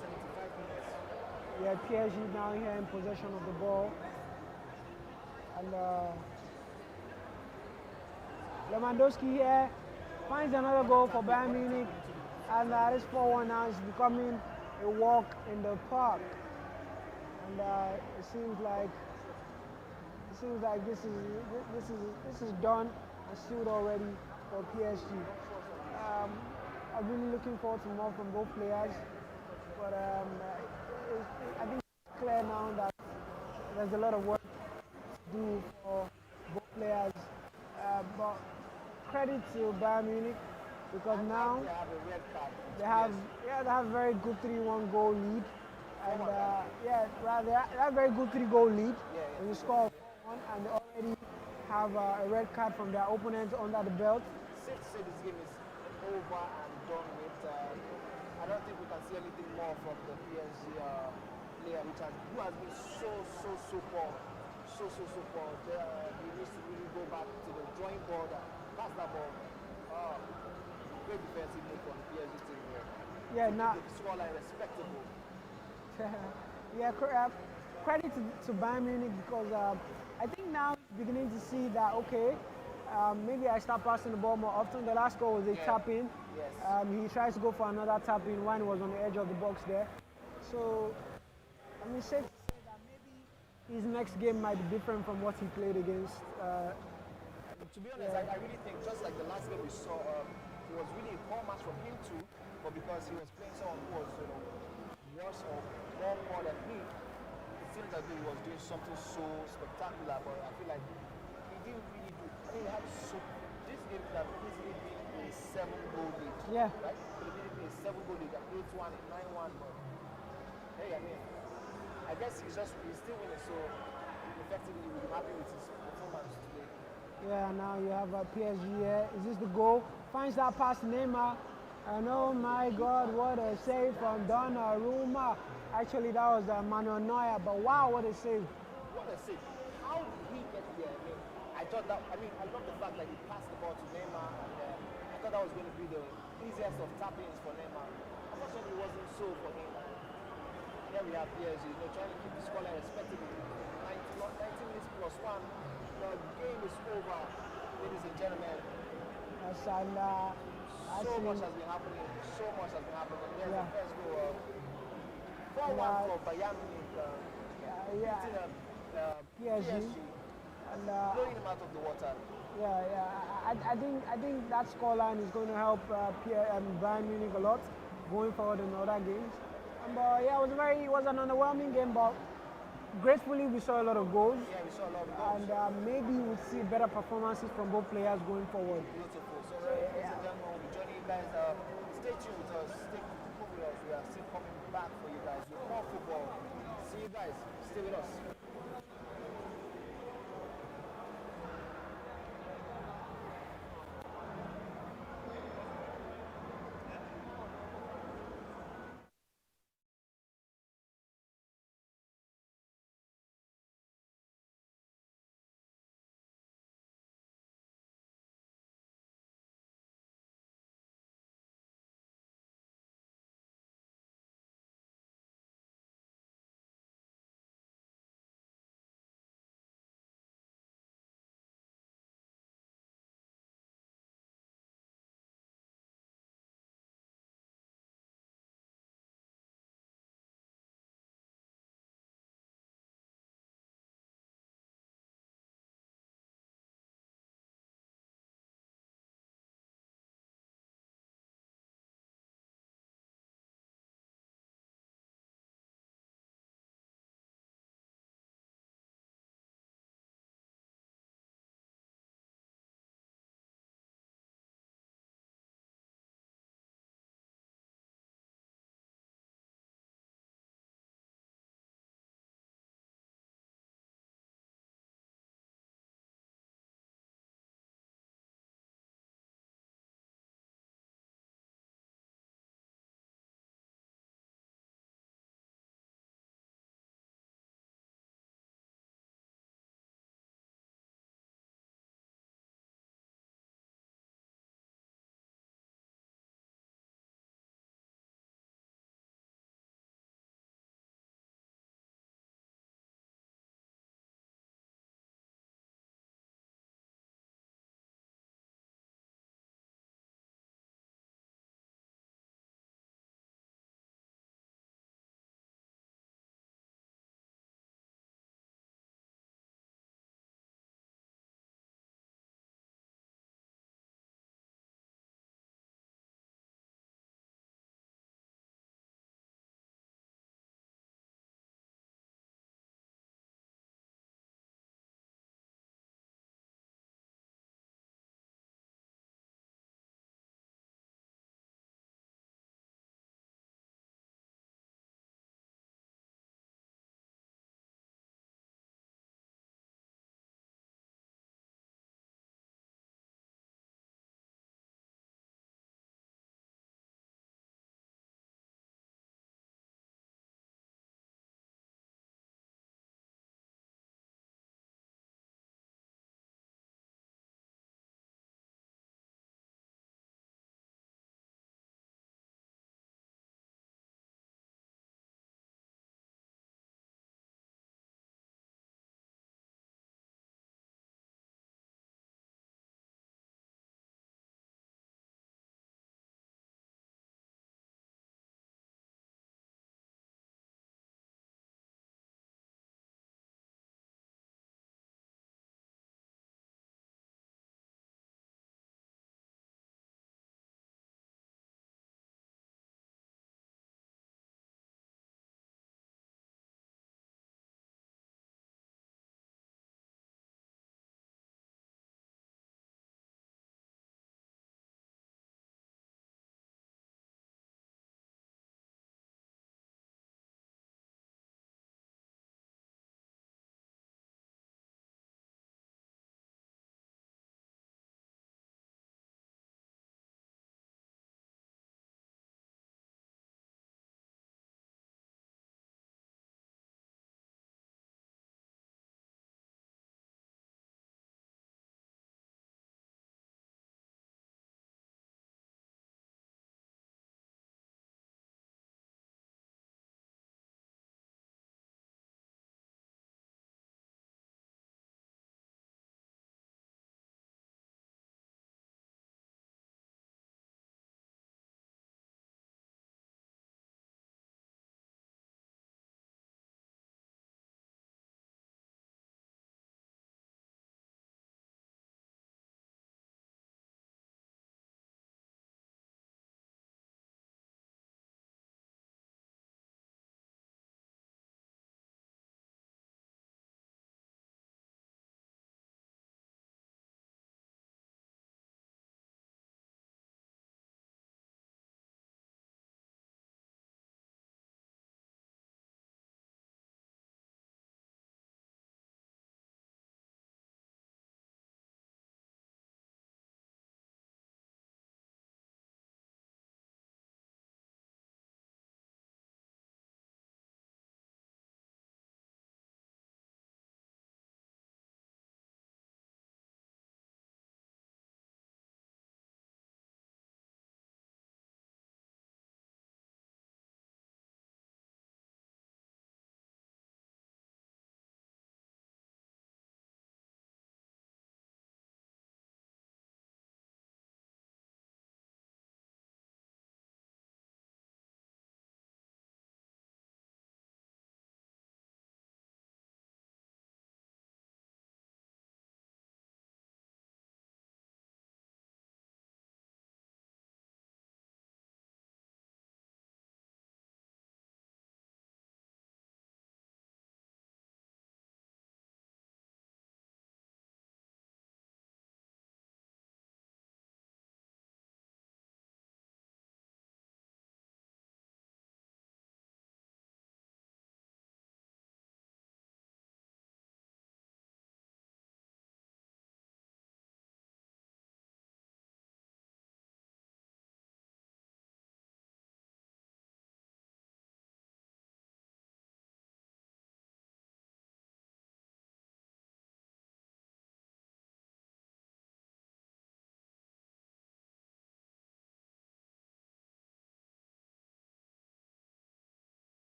75 minutes. Yeah, PSG now here in possession of the ball. And Lewandowski here finds another goal for Bayern Munich. And this 4-1 now is becoming a walk in the park. And it seems like this is done and sealed already for PSG. I'm really looking forward to more from both players. But I think it's clear now that there's a lot of work to do for both players. But credit to Bayern Munich because now they have a very good 3-1 goal lead. And they have a very good 3-goal lead. And you score 4-1 and they already have a red card from their opponent under the belt. Safe to say this game is over and done with. I don't think we can see anything more from the PSG player, who has been so poor. So poor. He needs to really go back to the drawing board and pass that ball. Great defensive move from the PSG team here. Yeah, now. The scoreline respectable. Credit to Bayern Munich because I think now he's beginning to see that, okay, maybe I start passing the ball more often. The last goal was a tap in. Yes. He tries to go for another tap in when he was on the edge of the box there. So, I mean, safe to say that maybe his next game might be different from what he played against. To be honest, I really think just like the last game we saw, it was really a poor match from him too, but because he was playing someone who was worse or more poor than me, it seems like he was doing something so spectacular, but I feel like he didn't really do. I mean, this game could have easily been a 7-goal lead. Yeah. Right? It could have been a 7-goal lead, an 8-1, a 9-1, but hey, I mean, I guess he's still winning, so effectively we'll be happy with his performance today. Yeah, now you have PSG here. Is this the goal? Finds that pass to Neymar. And oh my God, what a save from Donnarumma. Actually, that was Manuel Neuer, but wow, what a save. What a save. How did he get there? I mean, I thought that, I mean, I love the fact that he passed the ball to Neymar, and I thought that was going to be the easiest of tap-ins for Neymar. Unfortunately, it wasn't so for him. Here we have PSG, trying to keep the scoreline respectable. 19 minutes plus one. The game is over, ladies and gentlemen. And So much has been happening. So much has been happening. There's the first goal. 4-1 for Bayern Munich. Beating PSG. And blowing him out of the water. I think that scoreline is going to help Bayern Munich a lot going forward in other games. It was an underwhelming game, but gratefully we saw a lot of goals. Yeah, we saw a lot of goals. And maybe we'll see better performances from both players going forward. Beautiful. So, ladies and gentlemen, we'll be joining you guys. Stay tuned with us. Stay with us. We are still coming back for you guys with more football. See you guys. Stay with us.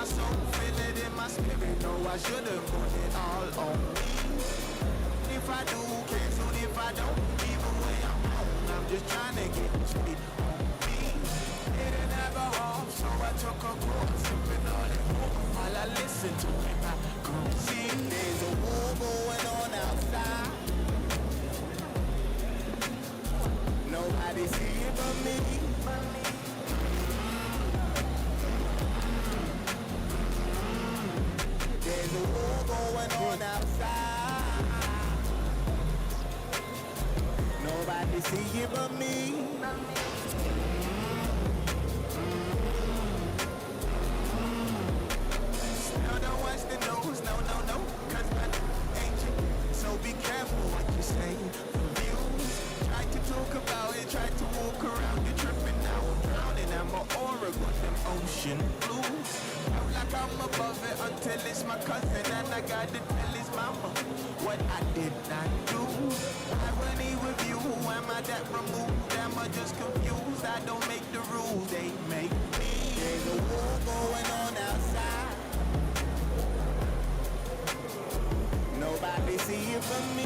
my soul, feel it in my spirit. No, I should've put it all on me. If I do, cancel. If I don't, either way I'm home. I'm just trying to get straight on me. Didn't have a off, so I took a course, sipping all that water while I listen to it. I could see there's a war going on outside. Nobody see it but me. There's a war going on outside. Nobody see it but me. Still don't watch the news, no, cause my ain't you. So be careful what you say. Views, try to talk about it, try to walk around it, tripping now, I'm drowning. I'm an aura, got them ocean blues. Felt like I'm above it until it's my cousin and I gotta tell his mama what I did not do. Irony with you, am I that removed? Am I just confused? I don't make the rules, they make me. There's a war going on outside. Nobody see it but me.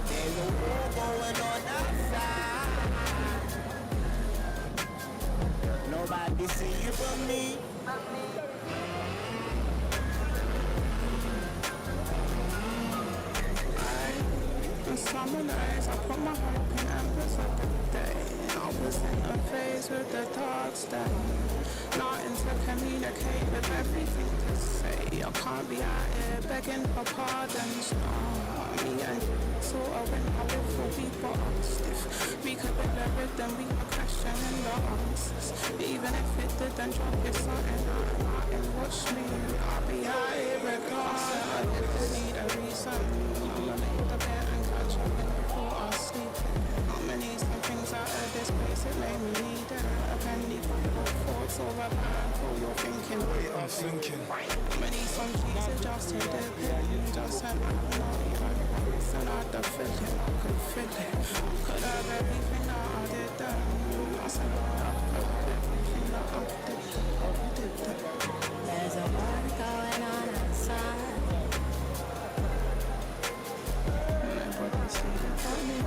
There's a war going on outside. Nobody see it but me. On summer nights, I put my hope in embers of the day. I was in a phase with the dark stain. Nothing to communicate with everything to say. I can't be out here begging for pardons. No, me and sort of when I live for people stiff. We could be the rhythm, we were questioning the answers. Even if it didn't drop, it's something out and watch me. I'll be out here regardless. I didn't need a reason. I'ma make the bed and catch up before I sleep. I'ma need some things out of this place, it made me need it. A penny for thoughts or a band for your thinking. Wait, I'm thinking. I'ma need some cheese adjusted to pin. Just an hour, and I could feel it, I could feel it. Could have everything that I did then. I said I could have everything that I did then. There's a war going on outside. Nobody see it but me.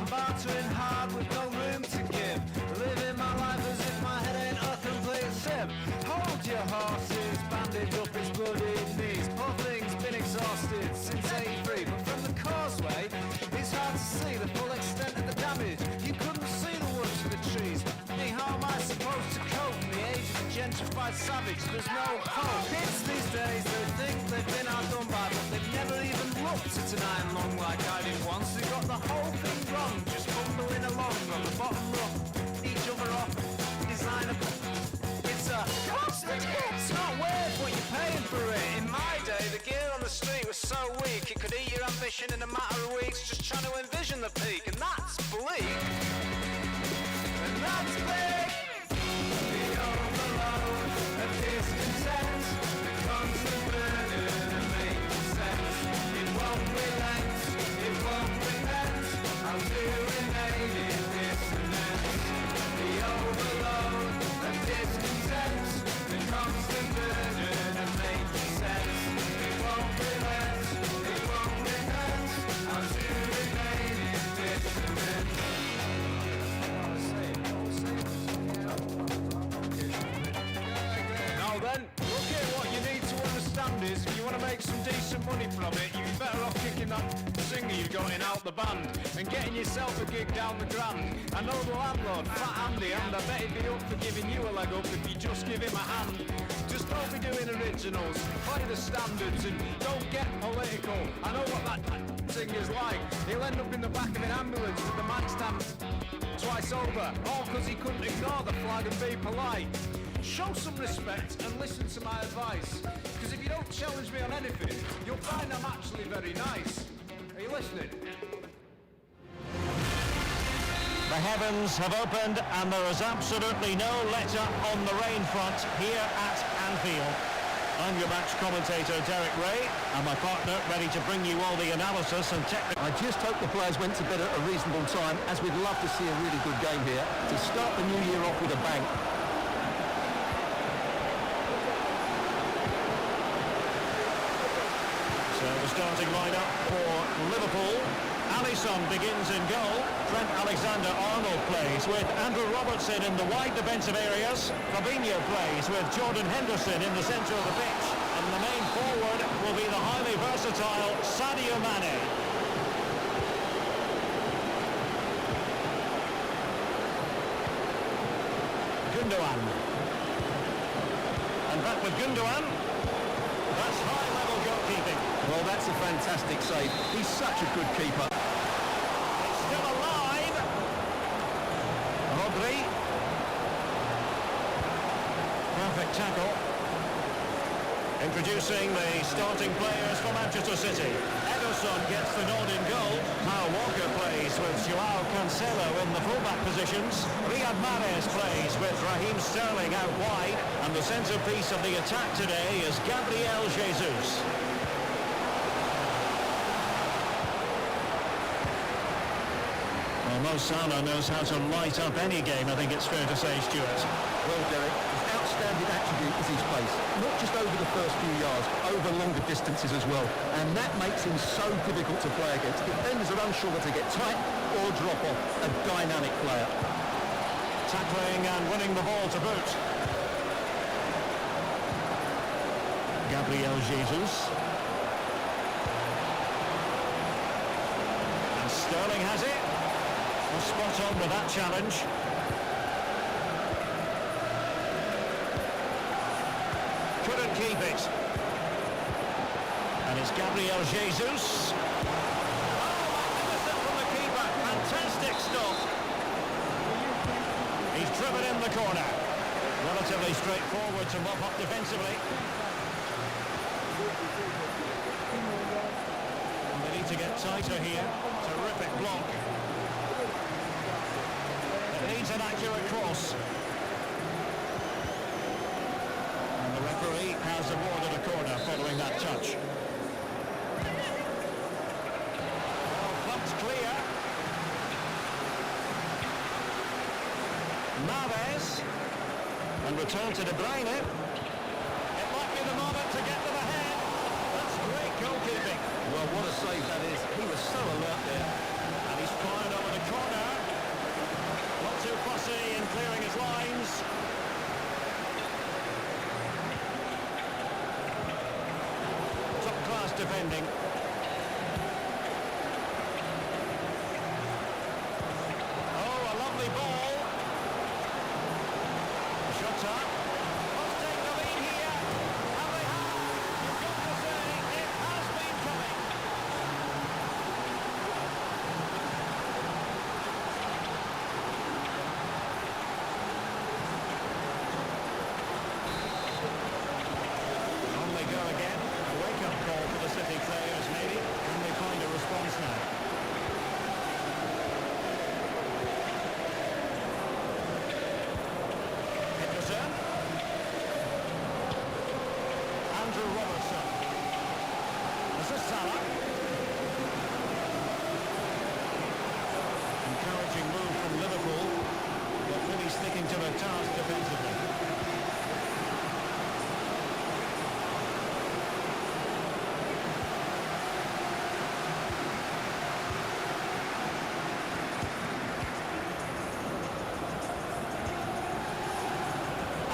bartering hard with no room to give. Living my life as if my head ain't a complete sip. Hold your horses, bandage up his bloody knees. Poor thing's been exhausted since 83, but from the causeway, it's hard to see the full extent of the damage. You couldn't see the woods for the trees. How am I supposed to cope in the age of the gentrified savage? There's no hope. Kids these days, they think they've been outdone by, but they've never even looked at an iron lung like I did once. They got the whole thing wrong, just bumbling along on the bottom rung. Each other off, designer. It's a constant hit. It's not worth what you're paying for it. In my day, the gear on the street was so weak, it could eat your ambition in a matter of weeks, just trying to envision the peak, and that's bleak. And that's big. The overload of discontent, the constant burden of making sense. It won't relent, it won't repent. I'll do remain in dissonance. The overload of discontent, the constant burden of making sense. It won't relent, it won't repent. I'll do remain in dissonance. Now then, look here, what you need to understand is if you want to make some decent money from it, you'd be better off kicking that singer you got in out the band and getting yourself a gig down the Grand. I know the landlord, Fat Andy, and I bet he'd be up for giving you a leg up if you just give him a hand. Just don't be doing originals, play the standards and don't get political. I know what that singer's like. He'll end up in the back of an ambulance with the mic stand twice over, all because he couldn't ignore the flag and be polite. Show some respect and listen to my advice, because if you don't challenge me on anything, you'll find I'm actually very nice. Are you listening? The heavens have opened and there is absolutely no let-up on the rain front here at Anfield. I'm your match commentator Derek Ray and my partner ready to bring you all the analysis and technical... I just hope the players went to bed at a reasonable time, as we'd love to see a really good game here to start the new year off with a bang. So the starting lineup for Liverpool. Alisson begins in goal. Trent Alexander-Arnold plays with Andrew Robertson in the wide defensive areas. Fabinho plays with Jordan Henderson in the centre of the pitch. And the main forward will be the highly versatile Sadio Mane. Gundogan. And back with Gundogan. That's high-level goalkeeping. Well, that's a fantastic save. He's such a good keeper. It's still alive. Proubly. Perfect tackle. Introducing the starting players for Manchester City. Ederson gets the nod in goal. Kyle Walker plays with Joao Cancelo in the fullback positions. Riyad Mahrez plays with Raheem Sterling out wide. And the centrepiece of the attack today is Gabriel Jesus. Well, Mo Salah knows how to light up any game, I think it's fair to say, Stuart. Well, Derek, his outstanding attribute is his pace. Not just over the first few yards, over longer distances as well. And that makes him so difficult to play against. Defenders are unsure whether to get tight or drop off. A dynamic player. Tackling and winning the ball to boot. Gabriel Jesus. And Sterling has it. Well, spot on with that challenge. Couldn't keep it. And it's Gabriel Jesus. Oh, magnificent from the keeper. Fantastic stop. He's driven in the corner. Relatively straightforward to mop up defensively. And they need to get tighter here. Terrific block. It needs an accurate cross. And the referee has awarded a corner following that touch. Well, pumped clear. Mahrez. And return to De Bruyne. It might be the moment to get to the head. That's great goalkeeping. Well, what a save that is. He was so alert there. And he's Fired over the corner. Not too fussy in clearing his lines. Top-class defending. Oh, a lovely ball. Shota. Must take the lead here. And they have. You've got to say, it has been coming. On they go again. A wake-up call for the City players, maybe. Can they find a response now? Henderson. Andrew Robertson. This is Salah. Encouraging move from Liverpool, but really sticking to their task defensively.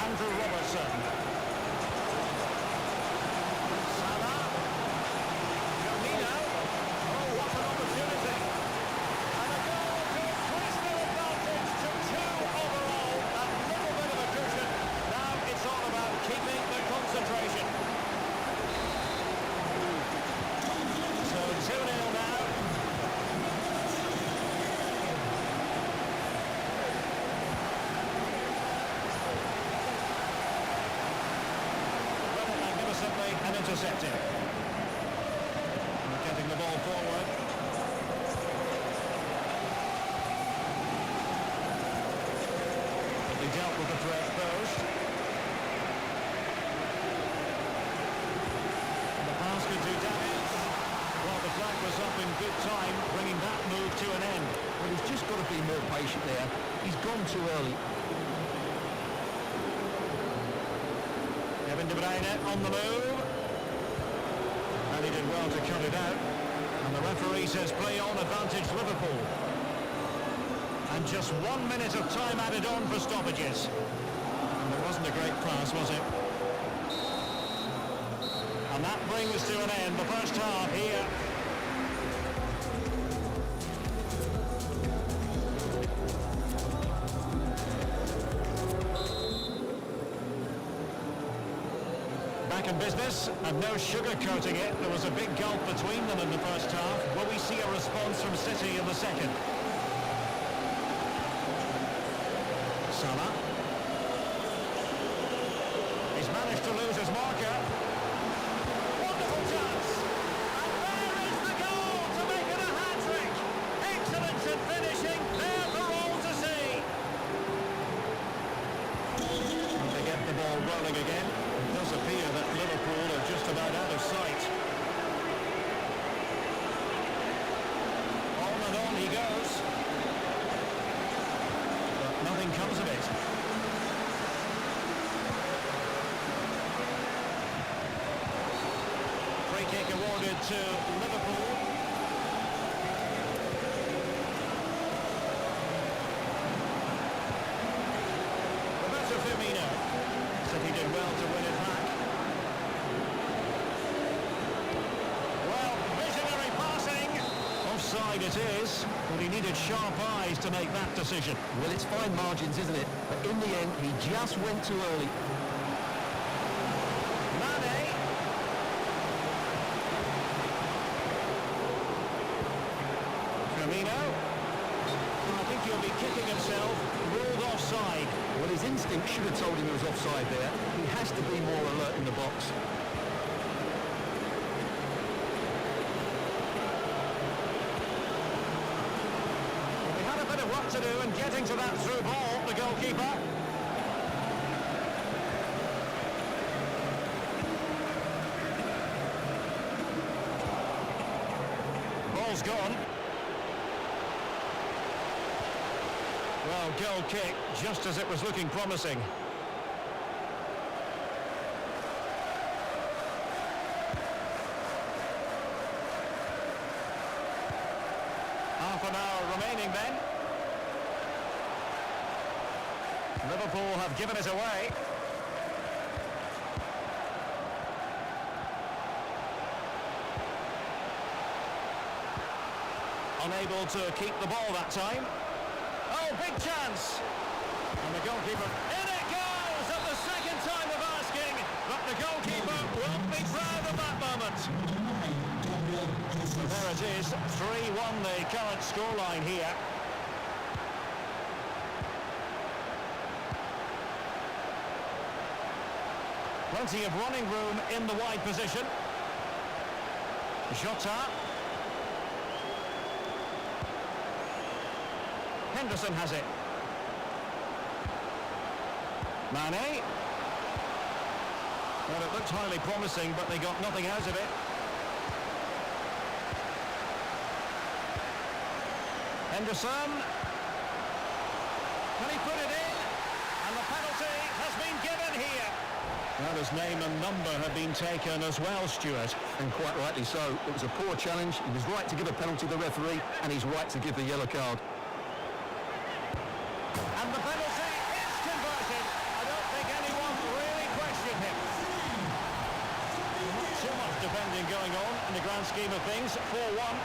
Andrew Robertson. Salah. Firmino. Oh, what an opportunity. And a goal to increase their advantage to 2 overall. A little bit of a cushion. Now it's all about keeping the concentration. So 2-0 now. Magnificently and intercepting. Getting the ball forward. He dealt with the threat first. The pass could do damage. Well, the flag was up in good time, bringing that move to an end. Well, he's just got to be more patient there. He's gone too early. Kevin De Bruyne on the move. And he did well to cut it out. And the referee says play on, advantage Liverpool. And just 1 minute of time added on for stoppages. And it wasn't a great pass, was it? And that brings to an end the first half here. Back in business, and no sugarcoating it. There was a big gulf between them in the first half. Will we see a response from City in the second? Salah. He's managed to lose his marker. Wonderful chance. And there is the goal to make it a hat-trick. Excellence in finishing, there for all to see. And they get the ball rolling again. It does appear that Liverpool are just about out of sight. On and on he goes. But nothing comes of it. Free kick awarded to Liverpool. Roberto Firmino. City did well to win it back. Well, visionary passing. Offside it is, but he needed sharp eyes to make that decision. Well, it's fine margins, isn't it? But in the end, he just went too early. Mane. Firmino. I think he'll be kicking himself. Ruled offside. Well, his instinct should have told him he was offside there. He has to be more alert in the box. They had a bit of work to do in getting to that through ball, the goalkeeper. Ball's gone. Well, goal kick, just as it was looking promising. Half an hour remaining. Liverpool have given it away. Unable to keep the ball that time. Oh, big chance! And the goalkeeper, in it goes at the second time of asking, but the goalkeeper won't be proud of that moment. So there it is, 3-1 the current scoreline here. Plenty of running room in the wide position. Jota. Henderson has it. Mane. Well, it looked highly promising, but they got nothing out of it. Henderson. Can he put it in? And the penalty has been given here. Well, his name and number have been taken as well, Stuart. And quite rightly so. It was a poor challenge. He was right to give a penalty to the referee, and he's right to give the yellow card. And the penalty is converted. I don't think anyone really questioned him. Not too much defending going on in the grand scheme of things. 4-1.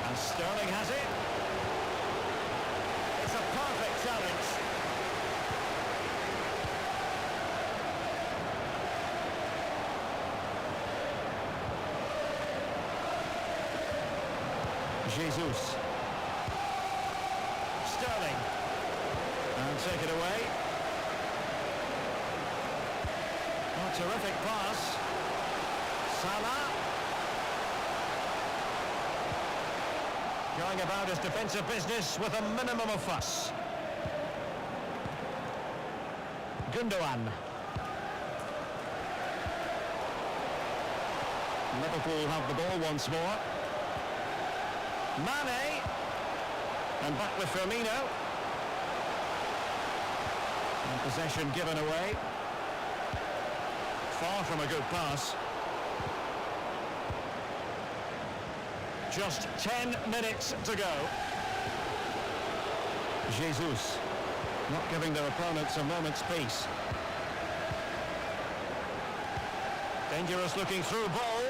And Sterling has it. It's a perfect challenge. Jesus. Sterling. And take it away. Oh, terrific pass. Salah. Going about his defensive business with a minimum of fuss. Gundogan. Liverpool have the ball once more. Mane, and back with Firmino. And possession given away. Far from a good pass. Just 10 minutes to go. Jesus, not giving their opponents a moment's peace. Dangerous looking through ball.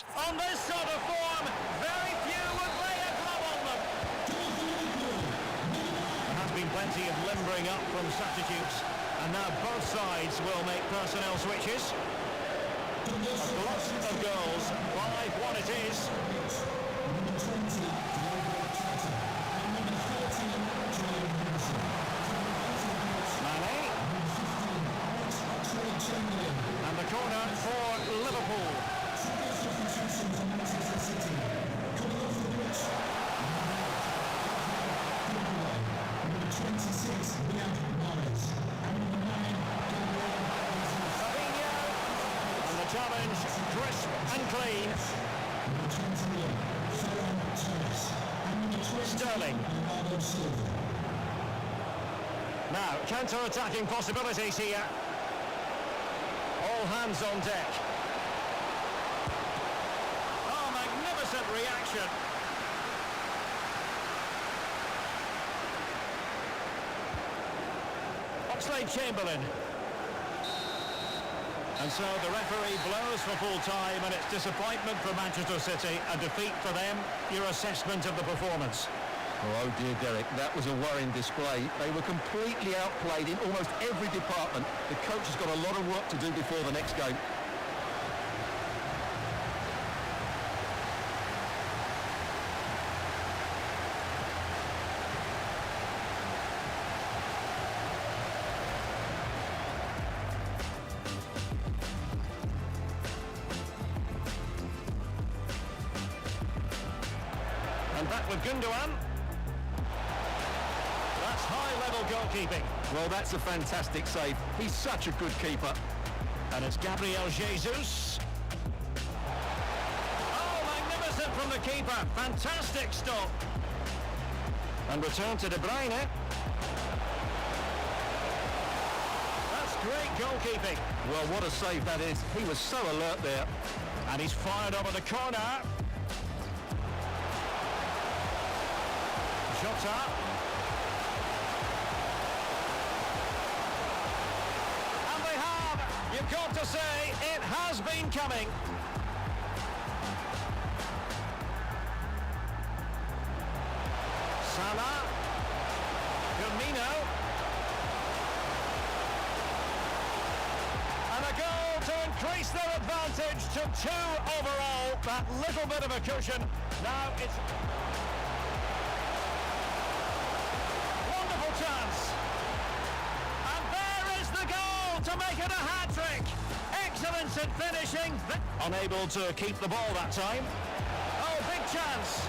On this sort of form, very few would lay a glove on them. There has been plenty of limbering up from substitutes, and now both sides will make personnel switches. A glut of goals, 5-1 it is. Mane. And the corner for Liverpool. Fabinho, and the challenge crisp and clean. Sterling. Now, counter-attacking possibilities here. All hands on deck. Oh, magnificent reaction. Oxlade-Chamberlain. And so the referee blows for full time, and it's disappointment for Manchester City, a defeat for them. Your assessment of the performance? Oh dear, Derek, that was a worrying display. They were completely outplayed in almost every department. The coach has got a lot of work to do before the next game. Back with Gundogan. That's high-level goalkeeping. Well, that's a fantastic save. He's such a good keeper. And it's Gabriel Jesus. Oh, magnificent from the keeper. Fantastic stop. And return to De Bruyne. That's great goalkeeping. Well, what a save that is. He was so alert there. And he's fired over the corner. Jota. And they have. You've got to say, it has been coming. Salah. Firmino. And a goal to increase their advantage to 2 overall. That little bit of a cushion. Now it's... Wonderful chance. And there is the goal to make it a hat-trick. Excellence in finishing. Unable to keep the ball that time. Oh, big chance.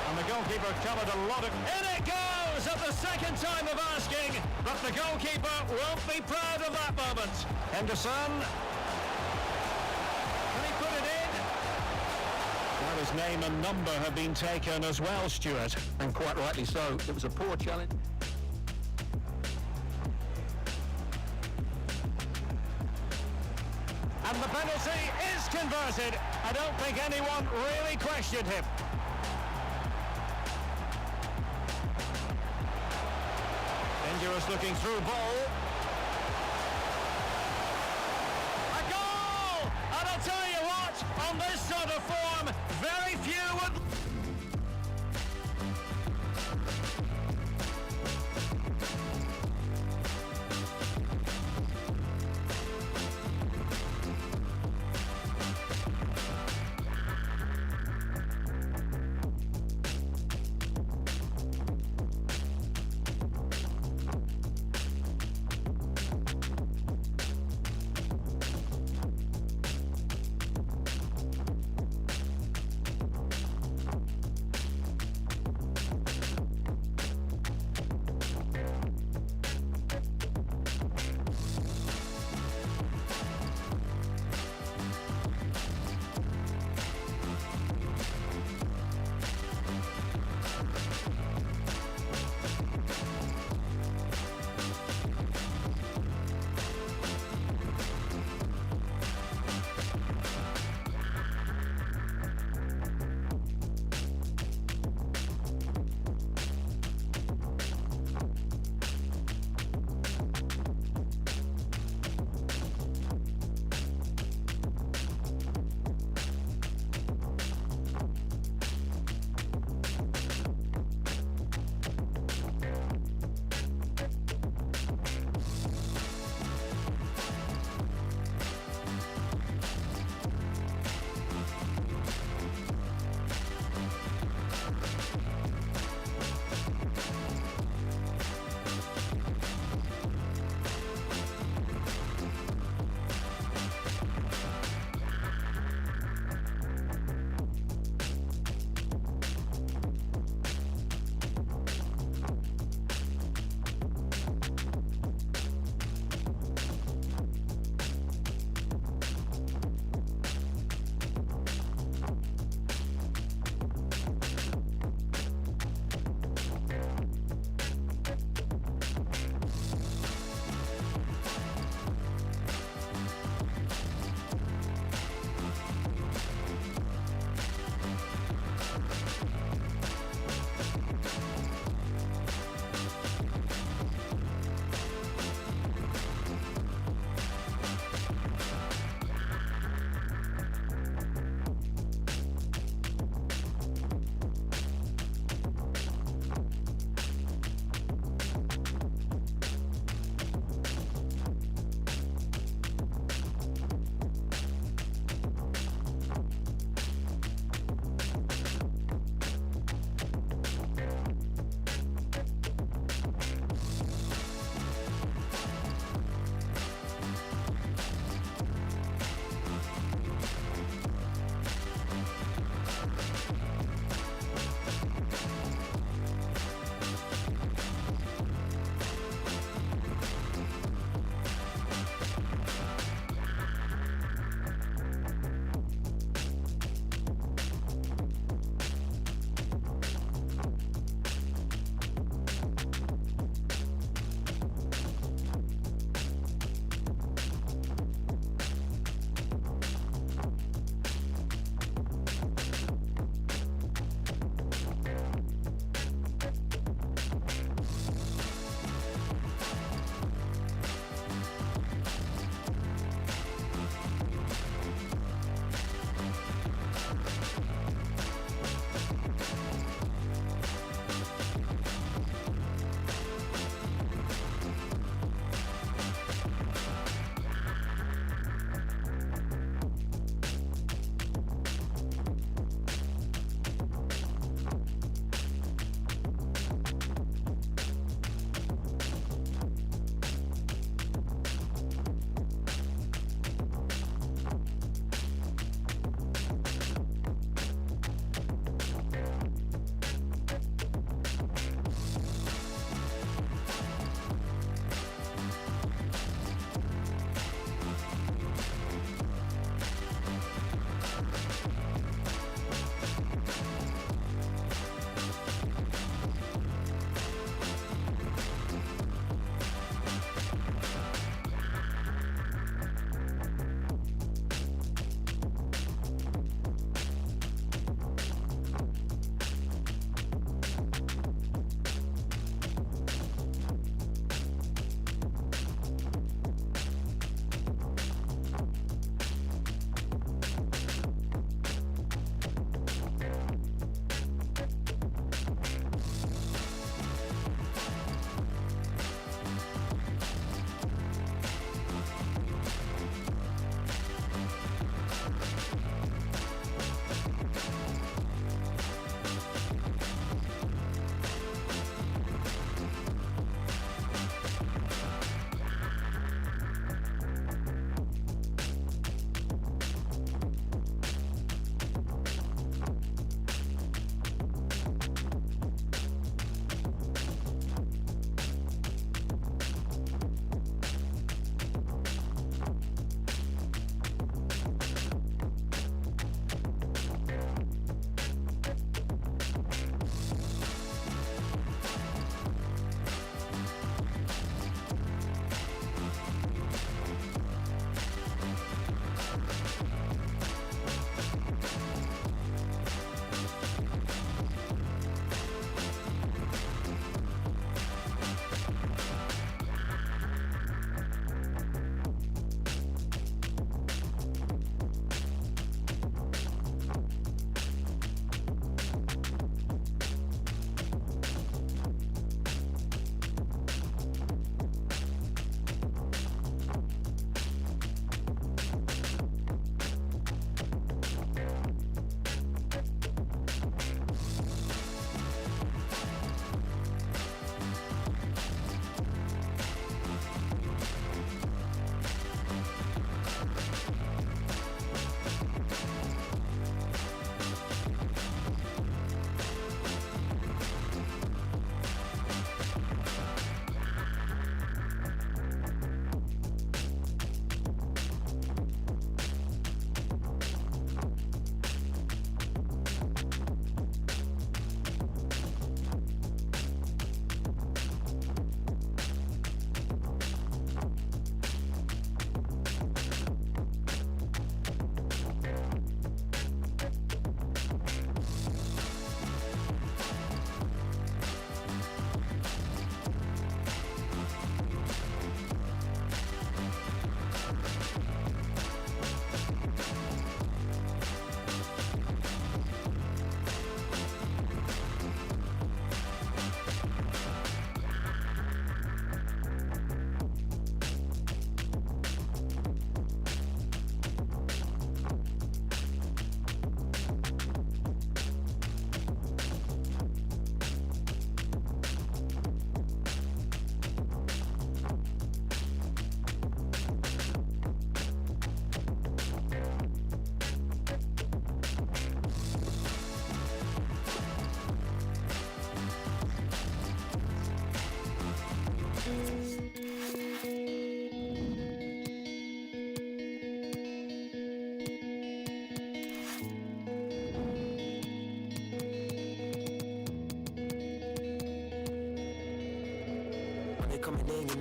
And the goalkeeper covered a lot of... In it goes at the second time of asking. But the goalkeeper won't be proud of that moment. Henderson. Can he put it in? Well, his name and number have been taken as well, Stuart. And quite rightly so. It was a poor challenge. And the penalty is converted. I don't think anyone really questioned him. Dangerous looking through ball. A goal! And I'll tell you what, on this sort of form, very few would...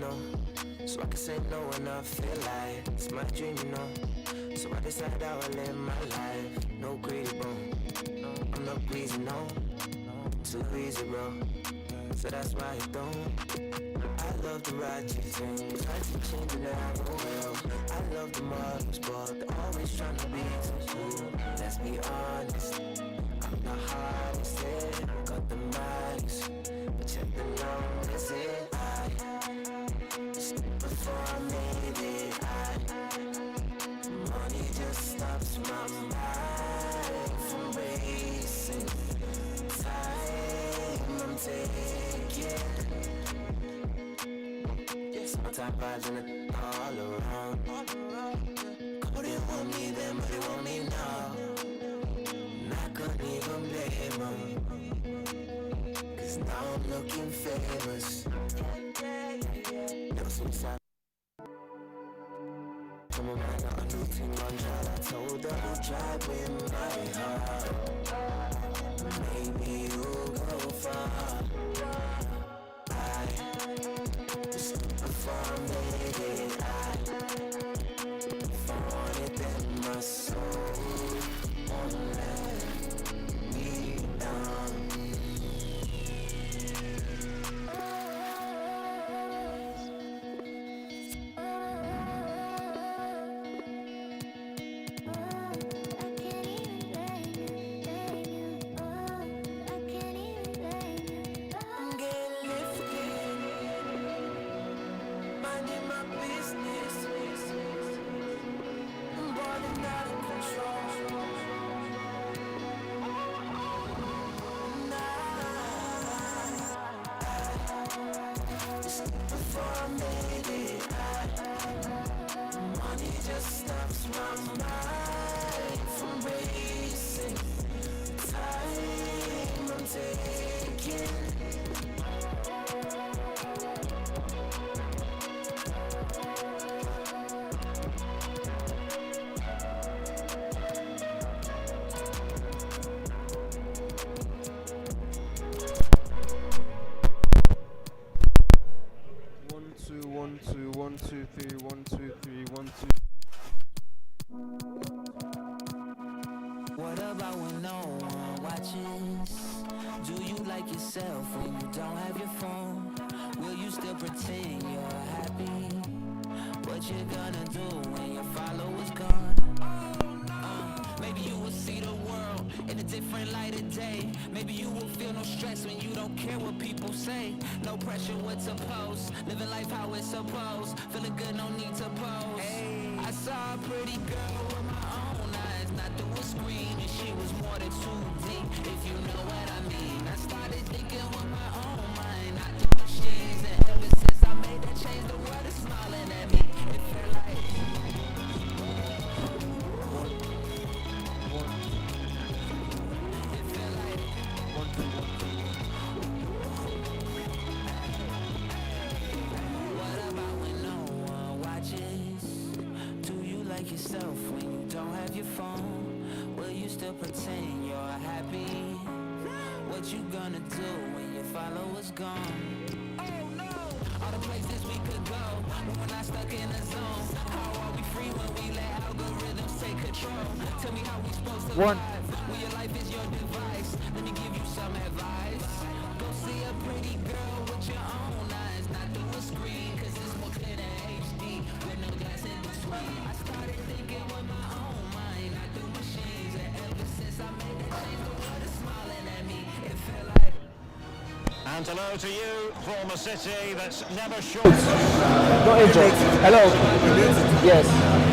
know. So I can say no when I feel like it's my dream, you know. So I decide I will live my life. No greedy, bro. I'm not greasy, no. Too easy, bro. So that's why I don't. I love the righteous things. I keep changing the have a will. I love the models, but they're always trying to be too cool. Let's be honest. I'm the hardest hit. Got the mics, but check the numbers in. Before I made it, money just stops my mind from racing. Time I'm taking. Yes, my top vibes and it all around. Oh, they want me then, but they want me now. Not gonna even blame them, 'cause now I'm looking famous. No suicide. From a man got a new thing on child. I told her to drive with my heart. Maybe you'll go far. Just before I made it, if I want it, then my soul won't let me down. One, two, three, 1, 2, 3, 1, 2. What about when no one watches? Do you like yourself when you don't have your phone? Will you still pretend you're happy? What you gonna do when your followers gone? Maybe you will see the world in a different light of day. Maybe you will feel no stress when you don't care what people say. No pressure what to post, living life how it's supposed. Feeling good, no need to pose. Hey, I saw a pretty girl with my own eyes, not through a screen, and she was more than 2D, if you know what I mean. I started thinking with my own mind, not through machines, and ever since I made that change, the world is smiling at me. It felt like yourself when you don't have your phone. Will you still pretend you're happy? What you gonna do when your followers gone? Oh no! All the places we could go when we're not stuck in a zone. How are we free when we let algorithms take control? Tell me how we supposed to live when your life is your device. Let me give you some advice. Go see a pretty girl with your own eyes, not through a screen, 'cause it's more clear than HD with no glass in between. I started thinking with my own mind, not through machines, and ever since I made that change, the world is smiling at me. It felt like. And hello to you from a city that's never short. No agent. Hello. Yes.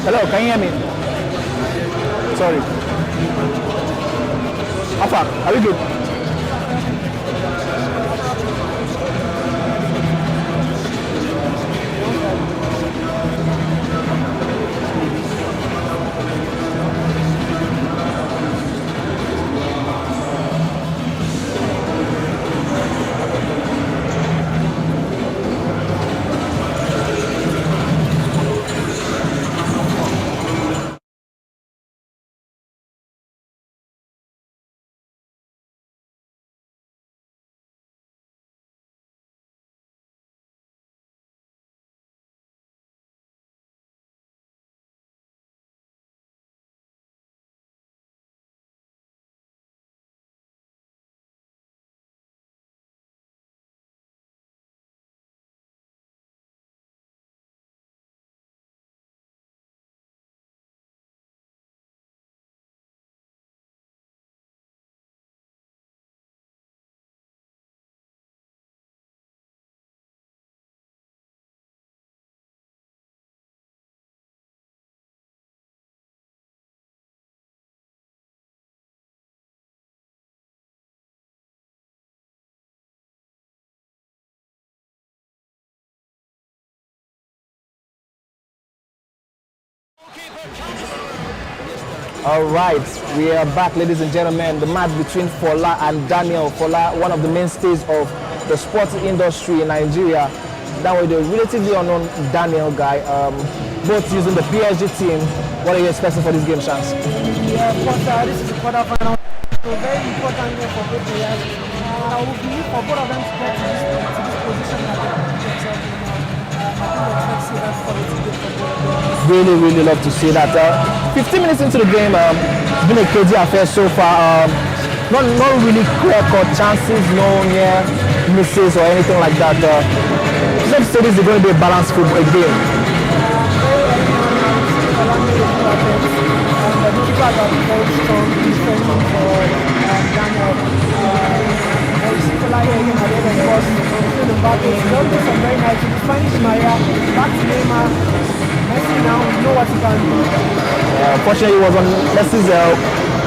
Hello, can you hear me? Sorry. Afa, are we good? All right, we are back, ladies and gentlemen. The match between Fola and Daniel. Fola, one of the mainstays of the sports industry in Nigeria. That was the relatively unknown Daniel guy. Both using the PSG team. What are you expecting for this game, Chance? Yeah, of course, this is the quarterfinal. So very important game for both players. I would believe for both of them to get to this position that they put themselves in. I think we expect to see that quality game for both of them. Really love to see that. 15 minutes into the game, it's been a crazy affair so far. Not really clear-cut chances, no near misses or anything like that. Some studies are going to be a balanced football game. The keeper got very strong defense for Daniel. You see Fola here again at the end of the bus. Still the back. He's done some very nice. He's finding Maria. Back to Neymar. Messi now, you know what he can do. Unfortunately, he was on Messi's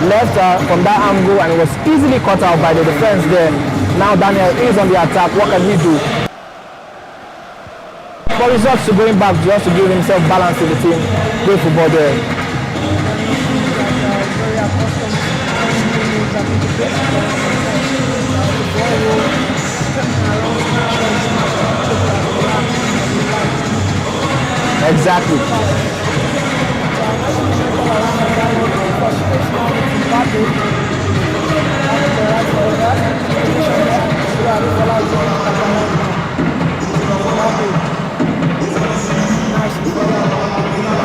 left from that angle and it was easily cut out by the defense there. Now Daniel is on the attack. What can he do? But he's also going back just to give himself balance in the team. Great football there. Exactly.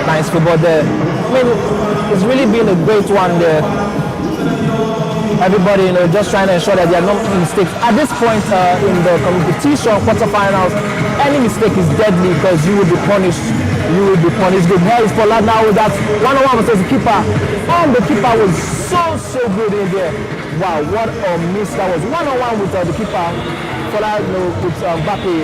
Nice football there. I mean, it's really been a great one there. Everybody, just trying to ensure that there are no mistakes. At this point in the competition, quarterfinals, any mistake is deadly because you will be punished. Good. Here is Fola now with that one-on-one versus the keeper. And the keeper was so good in there. Wow, what a miss that was. One-on-one with the keeper. Fola, with Mbappe.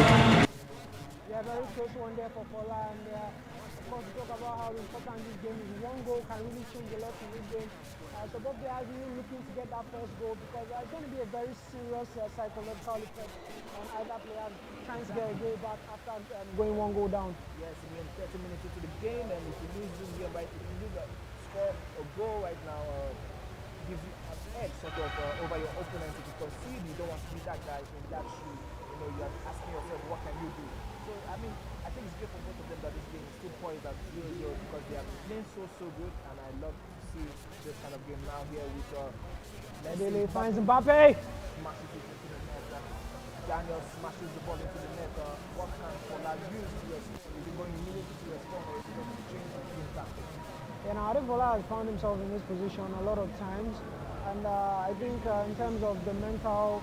Yeah, very close one there for Fola. And of course, talk about how important this game is. One goal can really change a lot in this game. So both players really looking to get that first goal because it's going to be a very serious psychological effect on either player trying to get a goal back after going one goal down. Yes, I mean 30 minutes into the game, and if you lose this game, right, if you lose score a goal right now, gives you an edge sort of over your opponent. If you concede, you don't want to be that guy in that shoe. You're asking yourself, what can you do? So I mean, I think it's great for both of them that this game is 2 points at 0-0 because they have been playing so good, and I love to see this kind of game now here with Messi finds Mbappe. Smashes it into the net. Daniel smashes the ball into the net. What can Fola use to respond? Is he going immediately to respond, or is he going to change the game tactics? Yeah, now I think Fola has found himself in this position a lot of times, and I think in terms of the mental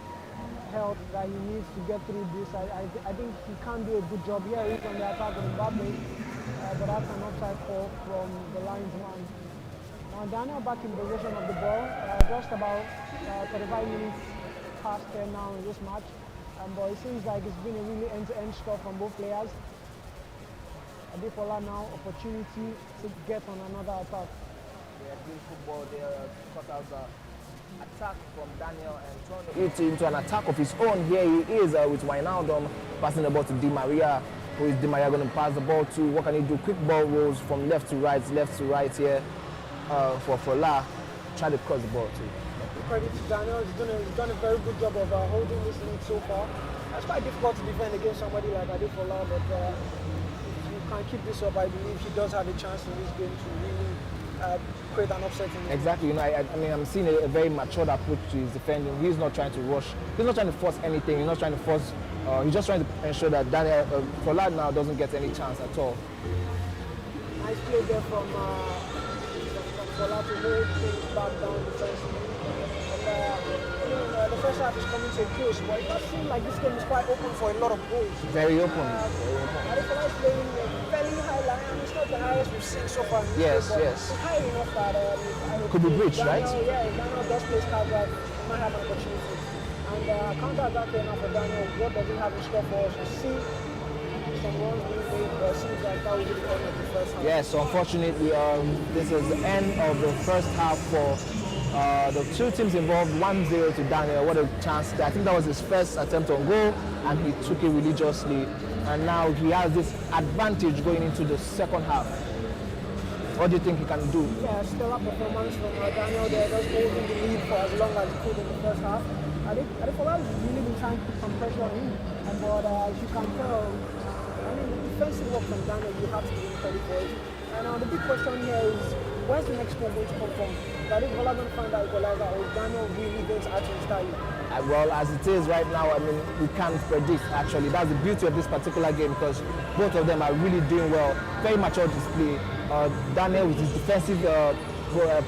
health that he needs to get through this, I think he can do a good job here. He's on the attack with Mbappe, but that's an offside call from the linesman. Now Daniel back in possession of the ball, just about 35 minutes past 10 now in this match, but it seems like it's been a really end-to-end stuff from both players. Fola now opportunity to get on another attack. Yeah, good football there. Cut out the attack from Daniel and turned it into an attack of his own. Here he is with Wijnaldum passing the ball to Di Maria. Who is Di Maria going to pass the ball to? What can he do? Quick ball rolls from left to right here for Fola. Try to cross the ball too. Credit to Daniel. He's done a very good job of holding this lead so far. It's quite difficult to defend against somebody like Fola, but if you can keep this up, I believe he does have a chance in this game to really create an upset in this. Exactly. I mean, I'm seeing a very matured approach to his defending. He's not trying to rush. He's not trying to force anything. He's not trying to force. He's just trying to ensure that Daniel Fola now doesn't get any chance at all. Nice play there from Fola to hold things back down defensively. And the first half is coming to a close, but it does seem like this game is quite open for a lot of goals. Very open. Fola is playing a fairly high line. It's not the highest we've seen so far. Yes. It's high enough that could be breached, right? Yeah, if Daniel does play counter, he might have an opportunity. And counter-attack here now for Daniel. What does he have in store for us? You see some runs being made, but it seems like that will be the end of the first half. Yes, unfortunately, this is the end of the first half for the two teams involved. 1-0 to Daniel. What a chance. I think that was his first attempt on goal, and he took it religiously. And now he has this advantage going into the second half. What do you think he can do? Yeah, stellar performance from Daniel there, just holding the lead for as long as he could in the first half. I think Adefola has really been trying to put some pressure on him, but as you can tell, I mean, the defensive work from Daniel, you have to give him credit for it. And the big question here is, where's the next goal going to come from? Is Adefola going to find that equalizer, or is Daniel really going to add to his style? Well, as it is right now, I mean, we can't predict actually. That's the beauty of this particular game because both of them are really doing well. Very mature display. Daniel with his defensive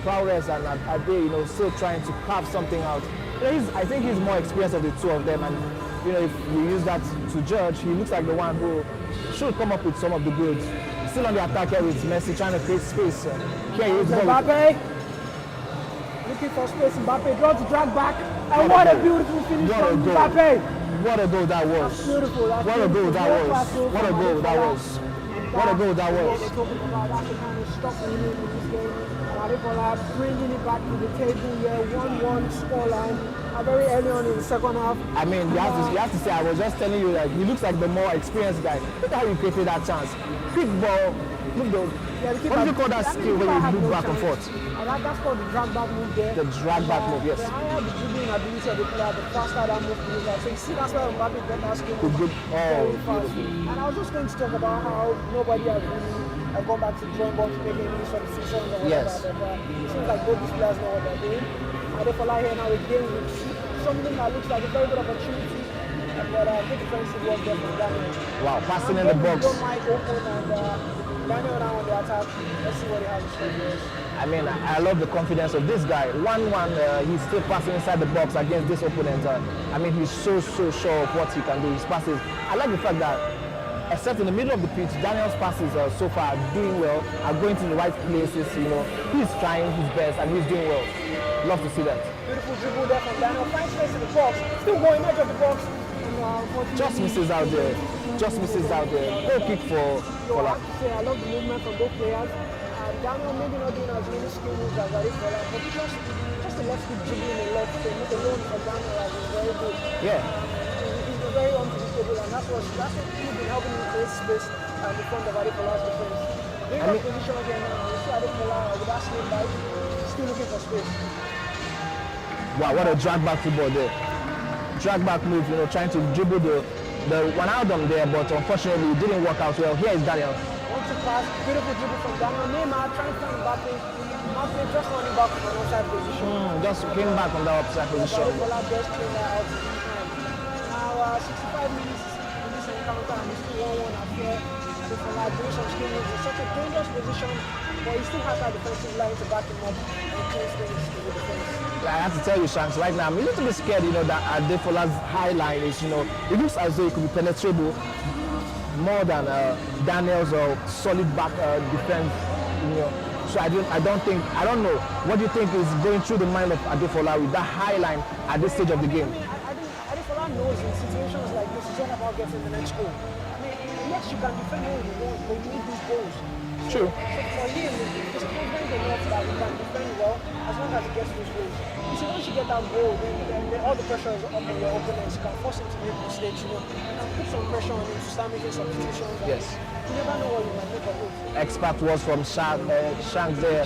prowess and Ade, still trying to carve something out. I think he's more experienced of the two of them, and if we use that to judge, he looks like the one who should come up with some of the goods. Still on the attack here with Messi trying to create space. Here he is. Mbappe looking for space. Mbappe draws the drag back, and what a beautiful finish from Mbappe. What a goal that was. That's beautiful. What a goal that was. What a goal that was. What a goal that was. They're talking about that's the kind of stuff we need in this game. Adefola bringing it back to the table here, 1-1 scoreline. Very early on in the second half. I mean, you have to say, I was just telling you that he looks like the more experienced guy. Look how he created that chance. Quick ball. Look though. Yeah, what do you call that skill when you move back and forth? That's called the drag back move there. The drag back move, yes. The higher the dribbling ability of the player, the faster that move is. So you see, that's why Mbappe got that skill very fast. And I was just going to talk about how nobody has really gone back to the drawing board to make any substitutions or whatever. Yes. It seems like both these players know what they're doing. Adefola here now again with something that looks like a very good opportunity. But good defensive work there from Daniel. Wow, passing in the box. Open and Daniel now on the attack. Let's see what he has to show. I mean, I love the confidence of this guy. 1-1, he's still passing inside the box against this opponent. I mean, he's so sure of what he can do. His passes. I like the fact that, except in the middle of the pitch, Daniel's passes so far are doing well, are going to the right places. He's trying his best and he's doing well. Love to see that. Beautiful dribble there from Daniel. Fine space in the box. Still going edge of the box. Just misses out there. Just misses out there. Goal kick for I have to say, I love the movement from both players. Daniel maybe not doing as many skill moves as Adefola, but just the left foot dribbling a lot to make a loan for Daniel has been very good. Yeah. He's been very unpredictable, and that's what he's been helping him create space in the front of Adefola's defense. In that position again now, you see Adefola with that slip back, still looking for space. Wow, what a drag back football there. Drag back move, trying to dribble the one out on there, but unfortunately it didn't work out well. Here is Daniel. Want to pass, beautiful dribble from Daniel. Neymar trying to find Mbappe. Mbappe just running back from an outside position. Just came back from that outside position. Adefola just came out in time. Now 65 minutes in this encounter and it's still 1-1 affair. Adefola doing some skill moves in such a dangerous position, but he still has that defensive line to back him up and close things to the defense. I have to tell you, Shanks, right now I'm a little bit scared, that Adefola's high line is, it looks as though it could be penetrable more than Daniel's solid back defense, So I don't know. What do you think is going through the mind of Adefola with that high line at this stage of the game? I think Adefola knows in situations like this, it's all about getting the next goal. I mean, yes, you can defend all you want, but you need these goals. True. So for him, it's confident enough that he can defend well as long as he gets those goals. You see, once you get that goal, then all the pressure is up on your opponents. You can force him to make mistakes, and put some pressure on him to start making substitutions. Yes. You never know what you might make of it. Expert was from Shanks there.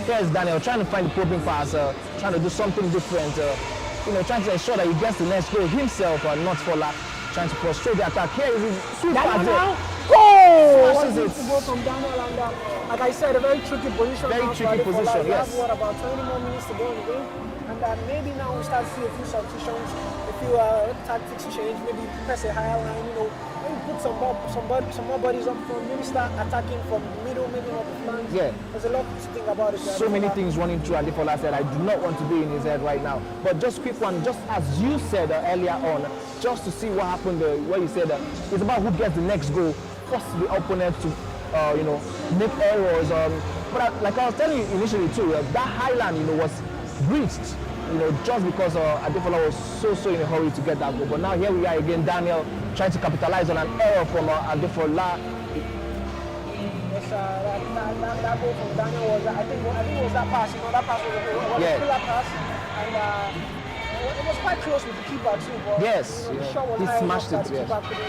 Here's Daniel trying to find the probing pass, trying to do something different, trying to ensure that he gets the next goal himself and not Fola, trying to frustrate the attack. Here is his sweet pass there. Goal! Smashes it. To go from Daniel and like I said, a very tricky position. Very tricky position, yes. We have about 20 more minutes to go in the game, and maybe now we start to see a few substitutions, a few tactics change. Maybe press a higher line, maybe put some more bodies up front. Maybe start attacking from the middle, maybe not the flanks. Yeah. There's a lot to think about it. So many things running through Adefola said. I do not want to be in his head right now. But just quick one, just as you said earlier on, just to see what happened. Where you said it's about who gets the next goal. Force the opponent to, make errors. But like I was telling you initially too, that high line, was breached, just because Adefola was so in a hurry to get that goal. But now here we are again, Daniel trying to capitalize on an error from Adefola. Yes, that goal from Daniel was, I think it was that pass. That pass was a killer pass, and it was quite close with the keeper too. But yes, the shot was he high smashed enough it. That the keeper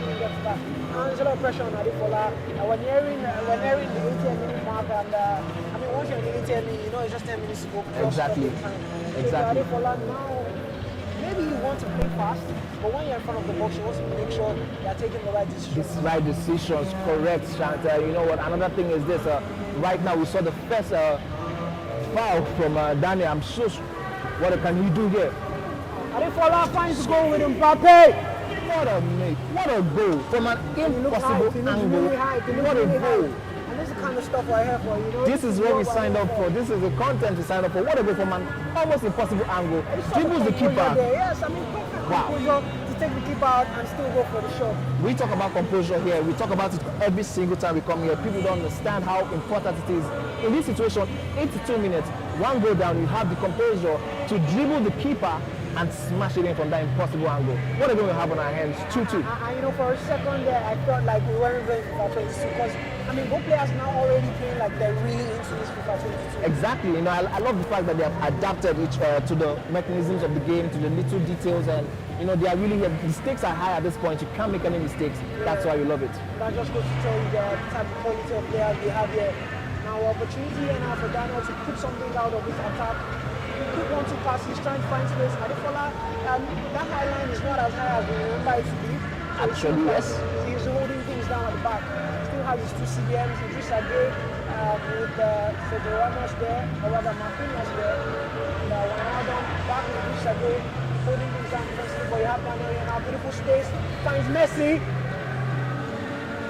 couldn't get to that. Now there's a lot of pressure on Adefola. We're nearing the 80th minute mark. mark, and I mean, once you're in the 10 minutes, you know it's just 10 minutes to go. Exactly. Exactly. So now, maybe you want to play fast, but when you're in front of the box, you want to make sure you're taking the right decisions. Right decisions, correct, Shanta. You know what? Another thing is this. Right now, we saw the first foul from Daniel. I'm so. What can he do here? Adefola finds goal with Mbappe. What a make! What a goal from an impossible angle! What a goal! And this is the kind of stuff I have for you know. This is what we signed up for. This is the content we signed up for. What a goal from an almost impossible angle! Dribbles the keeper. Yes, I mean, perfect composure to take the keeper out and still go for the shot. We talk about composure here. We talk about it every single time we come here. People don't understand how important it is. In this situation, 82 minutes, one goal down, you have the composure to dribble the keeper and smash it in from that impossible angle. What are we going to have on our hands? 2-2. And you know, for a second there, I felt like we weren't playing FIFA 22 because, I mean, both players now already playing like they're really into this FIFA 22. Exactly. You know, I love the fact that they have adapted to the mechanisms of the game, to the little details, and you know, they are really, the stakes are high at this point. You can't make any mistakes. That's why you love it. That just goes to tell you the type of quality of players they have here. Now, opportunity here now for Daniel to put something out of his attack. Quick 1-2 pass, he's trying to find space. Adefola, that high line is not as high as we remember it to be. So Actually, yes. He's holding things down at the back. Still has his 2 CDMs, Idrissa Gueye with Sergio Ramos there, or rather Marquinhos there. And Ronaldo back with Idrissa Gueye, holding things down defensively, but you have Daniel here now, beautiful space, finds Messi.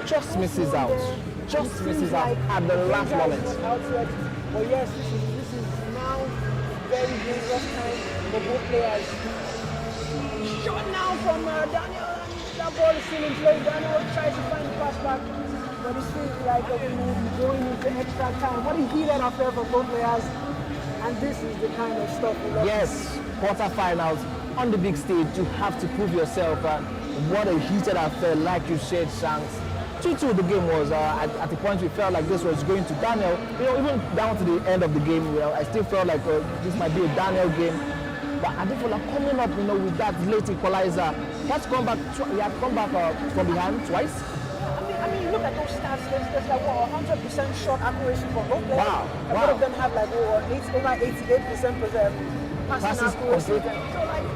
Just misses out. Just misses out at the last moment. But yes, this is now very dangerous time for both players. Shot now from Daniel, and that ball is still in play. Daniel tries to find the pass back, but it seems like we will be going into extra time. What a heated affair for both players, and this is the kind of stuff we love. Yes, quarterfinals on the big stage, you have to prove yourself. And what a heated affair, like you said, Shanks. 2-2 the game was. At the point we felt like this was going to Daniel. You know, even down to the end of the game, I still felt like this might be a Daniel game. But Adefola coming up, you know, with that late equalizer. He had come back. He had come back from behind twice. I mean, look at those stats. There's like 100% shot accuracy for both players. Wow. And both of them have like over 88% passing accuracy. So like,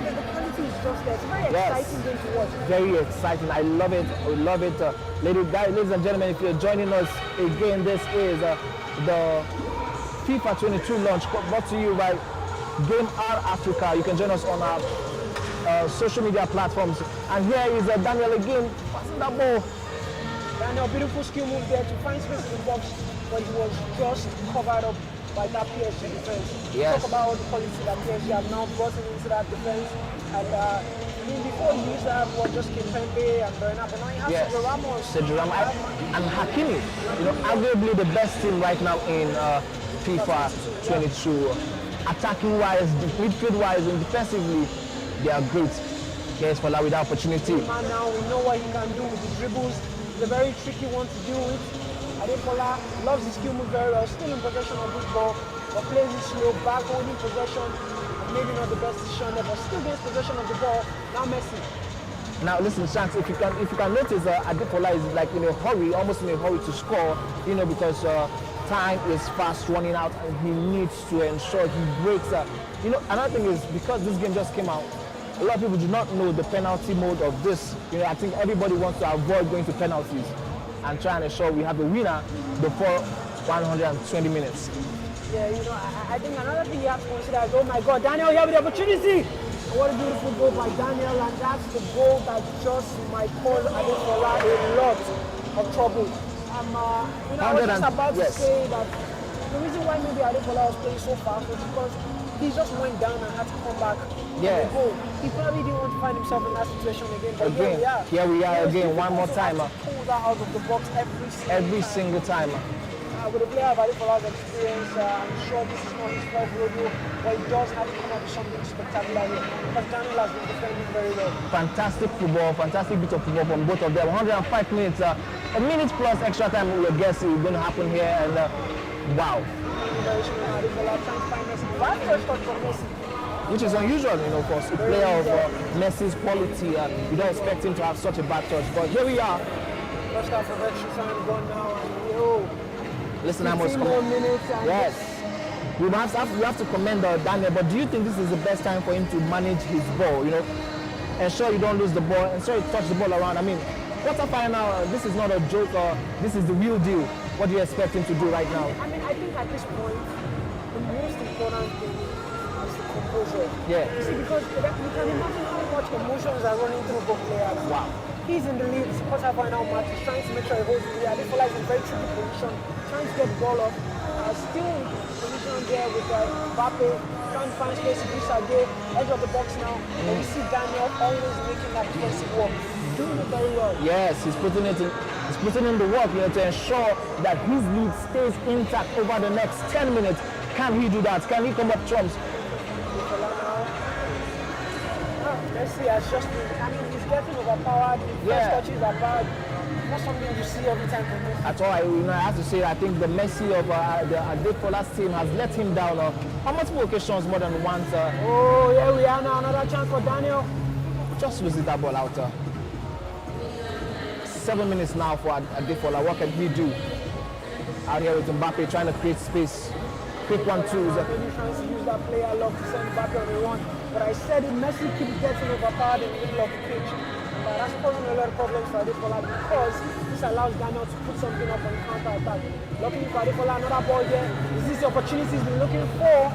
the quality is just there. It's very exciting game to watch. Very exciting. I love it. We love it. Ladies and gentlemen, if you're joining us again, this is the FIFA 22 launch brought to you by GAMR Africa. You can join us on our social media platforms. And here is Daniel again, passing that ball. Daniel, beautiful skill move there to find space in the box, but he was just covered up by that PSG defense. Yes. Talk about all the quality that PSG have now brought into that defense. And I mean, before you used to have just Kimpembe and Bernat, but now you have Sergio Ramos. Sergio Ramos and Hakimi. You know, arguably the best team right now in FIFA 22. Attacking wise, midfield wise, and defensively, they are great. Here's Fola with that opportunity. Man, now we know what he can do with the dribbles. It's a very tricky one to deal with. Adefola loves his skill move very well, still in possession of this ball, but plays it slow, back holding possession. Maybe not the best decision there, but still gets possession of the ball. Now Messi. Now listen, Shanks, if you can notice, Adefola is like in a hurry, almost in a hurry to score, you know, because time is fast running out and he needs to ensure he breaks. You know, another thing is because this game just came out, a lot of people do not know the penalty mode of this. You know, I think everybody wants to avoid going to penalties and try and ensure we have a winner before 120 minutes. Yeah, you know, I think another thing you have to consider is, oh my God, Daniel here with the opportunity. And what a beautiful goal by Daniel, and that's the goal that just might cause Adefola a lot of trouble. You know, I was just about to say that the reason why maybe Adefola was playing so fast was because he just went down and had to come back. Yeah. Goal. He probably didn't want to find himself in that situation again. But here we are again, one more time. Pull that out of the box every single time. With a player of Adefola's experience, I'm sure this is not his first rodeo, but he does have to come up with something spectacular here because Daniel has been defending very well. Fantastic football, fantastic bit of football from both of them. 105 minutes, a minute plus extra time we were guessing is going to happen here, and wow. Very soon, Adefola trying to find Messi. Right first touch from Messi. Which is unusual, you know, for a player of Messi's quality. You don't expect him to have such a bad touch, but here we are. First half of extra time gone now, and Listen, I must 15 more minutes. And yes. We have to commend Daniel, but do you think this is the best time for him to manage his ball? You know, ensure you don't lose the ball, ensure you touch the ball around. I mean, quarterfinal, this is not a joke, this is the real deal. What do you expect him to do right now? I mean, I think at this point, the most important thing is the composure. Yeah. You see, because you can imagine how much emotions are running through both players. Wow. He's in the lead, it's quarterfinal match, he's trying to make sure he holds the lead. Adefola is in a very tricky position, trying to get the ball up. Still in position there with Mbappe, trying to find space to Busage, edge of the box now. And we see Daniel always making that defensive work. Doing it very well. Yes, he's putting in the work, you know, to ensure that his lead stays intact over the next 10 minutes. Can he do that? Can he come up trumps? Messi has just been, I mean, he's getting overpowered. The first touches are bad. Not something you see every time from Messi. At all, I have to say, I think the Messi of the Adefola's team has let him down on multiple occasions more than once. Oh, here we are now, another chance for Daniel. Just losing that ball out. 7 minutes now for Adefola. What can he do? Out here with Mbappe trying to create space. Quick 1-2s. Maybe trying to use that player love to send Mbappe on the run. But I said it, Messi keeps getting overpowered in the middle of the pitch. But that's causing a lot of problems for Adefola because this allows Daniel to put something up on counter-attack. Luckily for Adefola, another ball here. Is this the opportunity he's been looking for?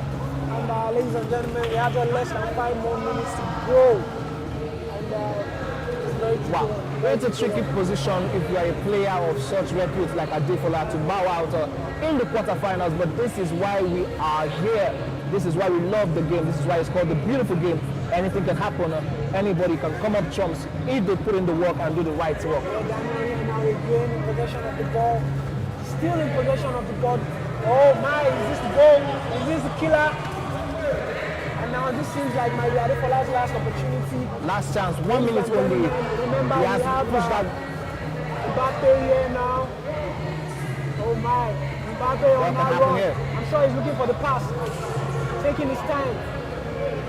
And ladies and gentlemen, we have less than 5 more minutes to go. And it's very tricky. Wow. It's a tricky position if you are a player of such repute like Adefola to bow out in the quarterfinals, but this is why we are here. This is why we love the game. This is why it's called the beautiful game. Anything can happen. Anybody can come up trumps if they put in the work and do the right work. Daniel now again in possession of the ball. Still in possession of the ball. Oh my, is this the goal? Is this the killer? And now this seems like my Adefola's last opportunity. Last chance, 1 minute only. Remember, he has we have pushed that. Mbappe here now. Oh my, Mbappe on that run. I'm sure he's looking for the pass. Taking his time.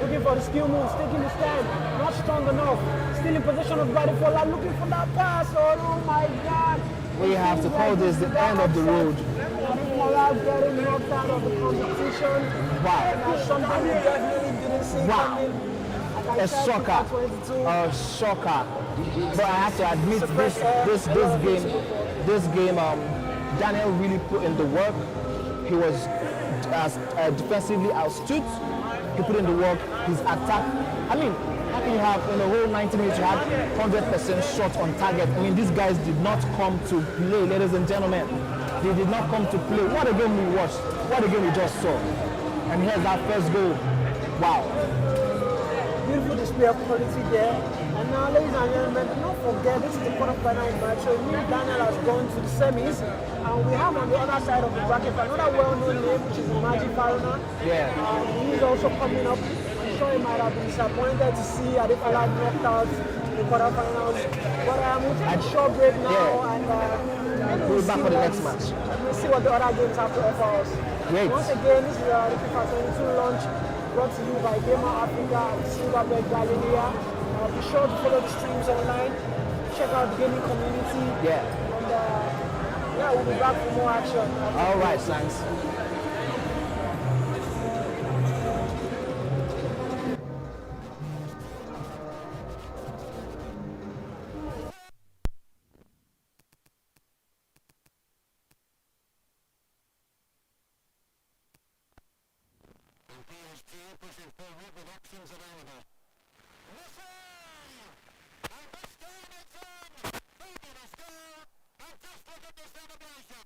Looking for the skill moves, taking his time. Not strong enough. Still in possession of Adefola, looking for that pass. Oh my God. We have to call this the end of the road. Adefola getting knocked out of the competition. Wow. And something we definitely didn't see coming. A shocker. A shocker. But I have to admit, this game, Daniel really put in the work. He was defensively astute. He put in the work. His attack. I mean, how can you have in the whole 90 minutes you had 100% shot on target? I mean, these guys did not come to play, ladies and gentlemen. They did not come to play. What a game we watched. What a game we just saw. And here's our first goal. Wow. Beautiful display of quality there. And now, ladies and gentlemen, do not forget, this is the quarterfinal match. So Daniel has gone to the semis. And we have on the other side of the bracket another well-known name, which is Magic Faruna. Yeah. He's also coming up. I'm sure he might have been disappointed to see Adefola knocked out in the quarterfinals. But we'll take a short break now and we'll be back for the next match. We'll see what the other games have to offer us. Great. Once again, this is the FIFA22 launch brought to you by GAMR Africa and Silverbird Galleria. Be sure to follow the streams online. Check out the gaming community. Yeah. And yeah, we'll be back for more action. All right, thanks. Pushing forward with options available. And just look at the celebration.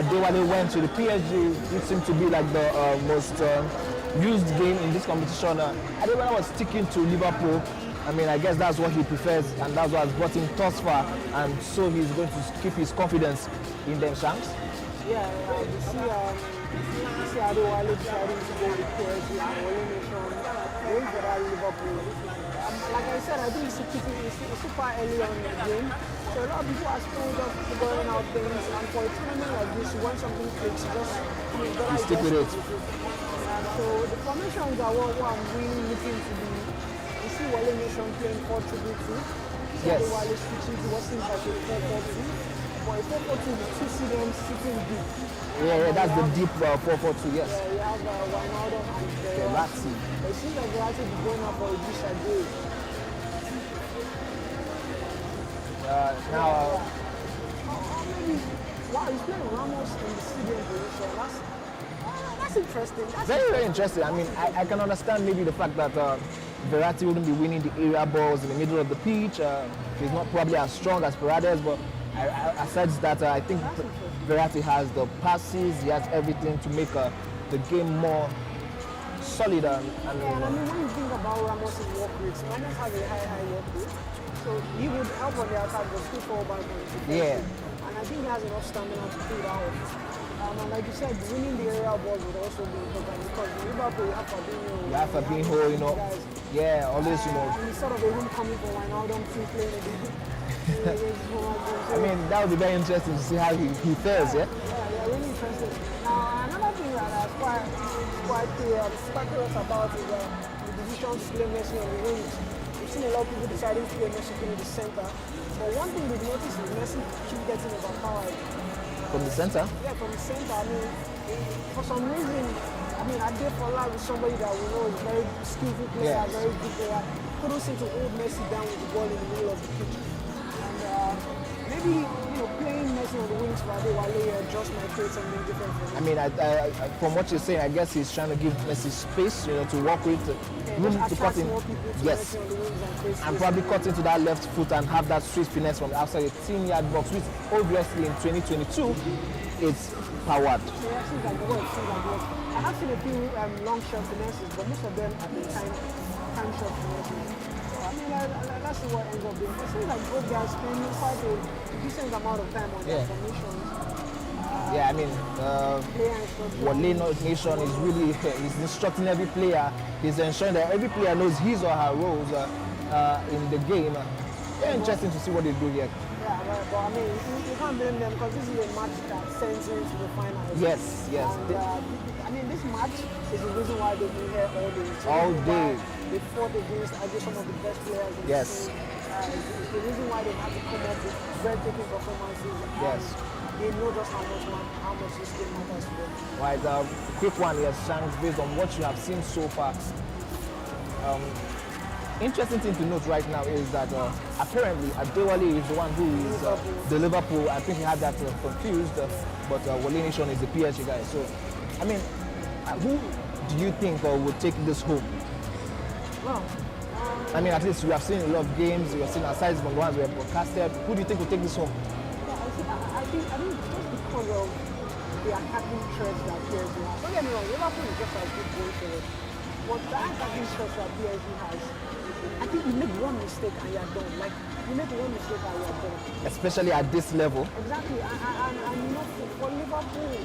Adewale went to the PSG, which seemed to be like the most used game in this competition. Adewale was sticking to Liverpool. I mean, I guess that's what he prefers, and that's what has brought him thus far, and so he's going to keep his confidence in them, Shanks. Yeah, you see Adewale deciding to go with PSG and Nation, going for that Liverpool. Like I said, I think it's super early on in the game, so a lot of people are still just figuring out things, and for a tournament like this, when something clicks, just stick with it. So the formations are what I'm really looking to be. You see Wale Nation playing 4-2-2. Yes. Wale switching to what seems like a 4-4-2. But a 4-4-2 with two CDMs sitting deep. Yeah, that's the deep 4-4-2, yes. Yeah, you have Wijnaldum and Verratti. It seems like Verratti is going up for a dish Now, maybe, wow, he's playing Ramos in the CDM position. That's interesting. Very interesting. I mean, I can understand maybe the fact that Verratti wouldn't be winning the area balls in the middle of the pitch. He's not probably as strong as Paredes, but aside that, I think Verratti has the passes, he has everything to make the game more solid. And I mean, when you think about Ramos' work rates, Ramos has a high work rate, so he would help on the attack, but still fall back on the yeah. And I think he has enough stamina to pull that off. And like you said, winning the area balls would also be important because in Liverpool you have Fabinho. You have Fabinho, you know. Guys. Yeah, always, you know. And it's sort of a homecoming for Wijnaldum to play in I mean, that would be very interesting to see how he fares, yeah? Yeah, really interesting. Now, another thing that is quite speculative about is the decision to play Messi on the wings. We've seen a lot of people deciding to play Messi in the center. But one thing we've noticed is Messi keeps getting overpowered. From the center? Yeah, from the center. I mean, for some reason, Adefola is somebody that we know is very skillful player, very good player. Couldn't seem to hold Messi down with the ball in the middle of the pitch. And maybe, playing Messi on the wings for Adewale just might create something different for him. I mean, from what you're saying, I guess he's trying to give Messi space, to work with, room to cut in. Yes. And probably cut into that left foot and have that sweet finesse from outside the 10-yard box, which obviously in 2022 it's powered. Yeah, it seems like work. I have seen a few long shot finesses, but most of them have been time shot finesses. So I mean, let's see what ends up being. It seems like both guys spending quite a decent amount of time on their formations. Yeah, I mean, Wale Nation is really he's instructing every player. He's ensuring that every player knows his or her roles in the game. Very interesting to see what they do here. Yeah, but I mean, you can't blame them because this is a match that sends you to the finals. Yes. And, I mean, this match is the reason why they've been here all day. All day. They fought against some of the best players in the team. It's the reason why they have to come up with breathtaking performances. Yes. They know just how much this game matters to them. Right, quick one here, Shanks, based on what you have seen so far. Interesting thing to note right now is that apparently Adewale is the one who is the Liverpool. I think he had that confused, but Wale Nation is the PSG guy. So, I mean, who do you think would take this home? Well, I mean, at least we have seen a lot of games. We have seen aside from the ones we have broadcasted. Who do you think will take this home? I think just because of the attacking threats that PSG has. Don't get me wrong, Liverpool is just as good going forward. But the attacking threats that PSG has, I think you make one mistake and you're done. Like, you make one mistake and you're done. Especially at this level. Exactly. And for Liverpool,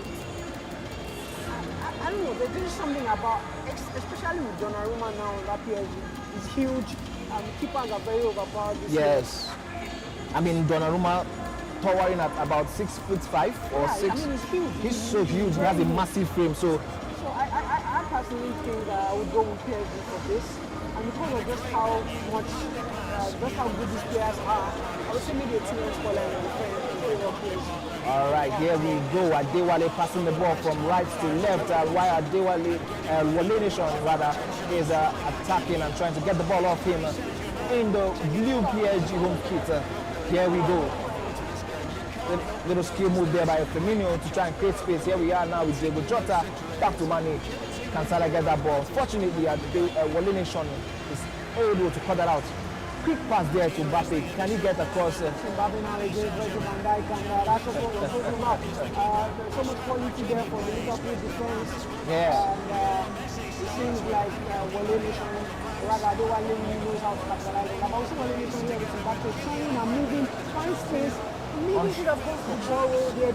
I don't know, there's just something about, especially with Donnarumma now on that PSG, it's huge. Keepers are very overpowered this year. I mean, Donnarumma towering at about 6'5" or 6. I mean, he's huge. He's so huge. He has a massive frame. So I personally think that I would go with PSG for this. And because of just how good these players are, I would say maybe a 2-1 scoreline in favor of PSG. All right, here we go. Adewale passing the ball from right to left, while Wale Nation rather is attacking and trying to get the ball off him in the blue PSG home kit. Here we go. Little skill move there by Firmino to try and create space. Here we are now with Diego Jota. Back to Mane. Can Salah get that ball? Fortunately, Wale Nation is able to cut that out. Quick pass there to Mbappe. Can he get across? Mbappe now against Virgil van Dijk, and that's what we're talking about. There's so much quality there for the Liverpool defense. Yeah. And it seems like Wale Nation, rather Adewale knows how to capitalize on that. But also Wale Nation here with Mbappe trying and moving, find space. Maybe should have gone to the ball there,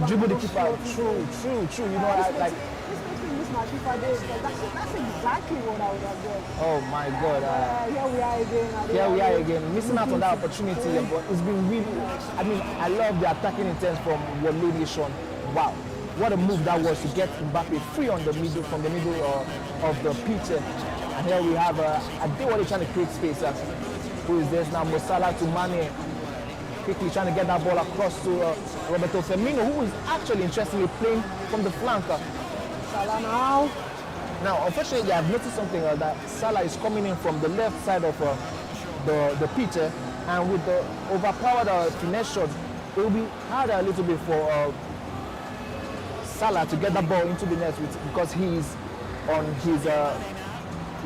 dribble the keeper. True. You know, like. This makes me miss my FIFA days, because that's exactly what I would have done. Oh my God. Here we are again. Here we are again, missing out on that opportunity, but it's been really, I mean, I love the attacking intent from Wale Nation. Wow, what a move that was to get Mbappe free on the middle, from the middle of the pitch. And here we have Adewale trying to create space. Who is this now? Mo Salah to Mane. Quickly trying to get that ball across to Roberto Firmino, who is actually interestingly playing from the flank. Salah now. Now, unfortunately, I've noticed something that Salah is coming in from the left side of the pitch, and with the overpowered finesse shot, it will be harder a little bit for Salah to get the ball into the net because he's on his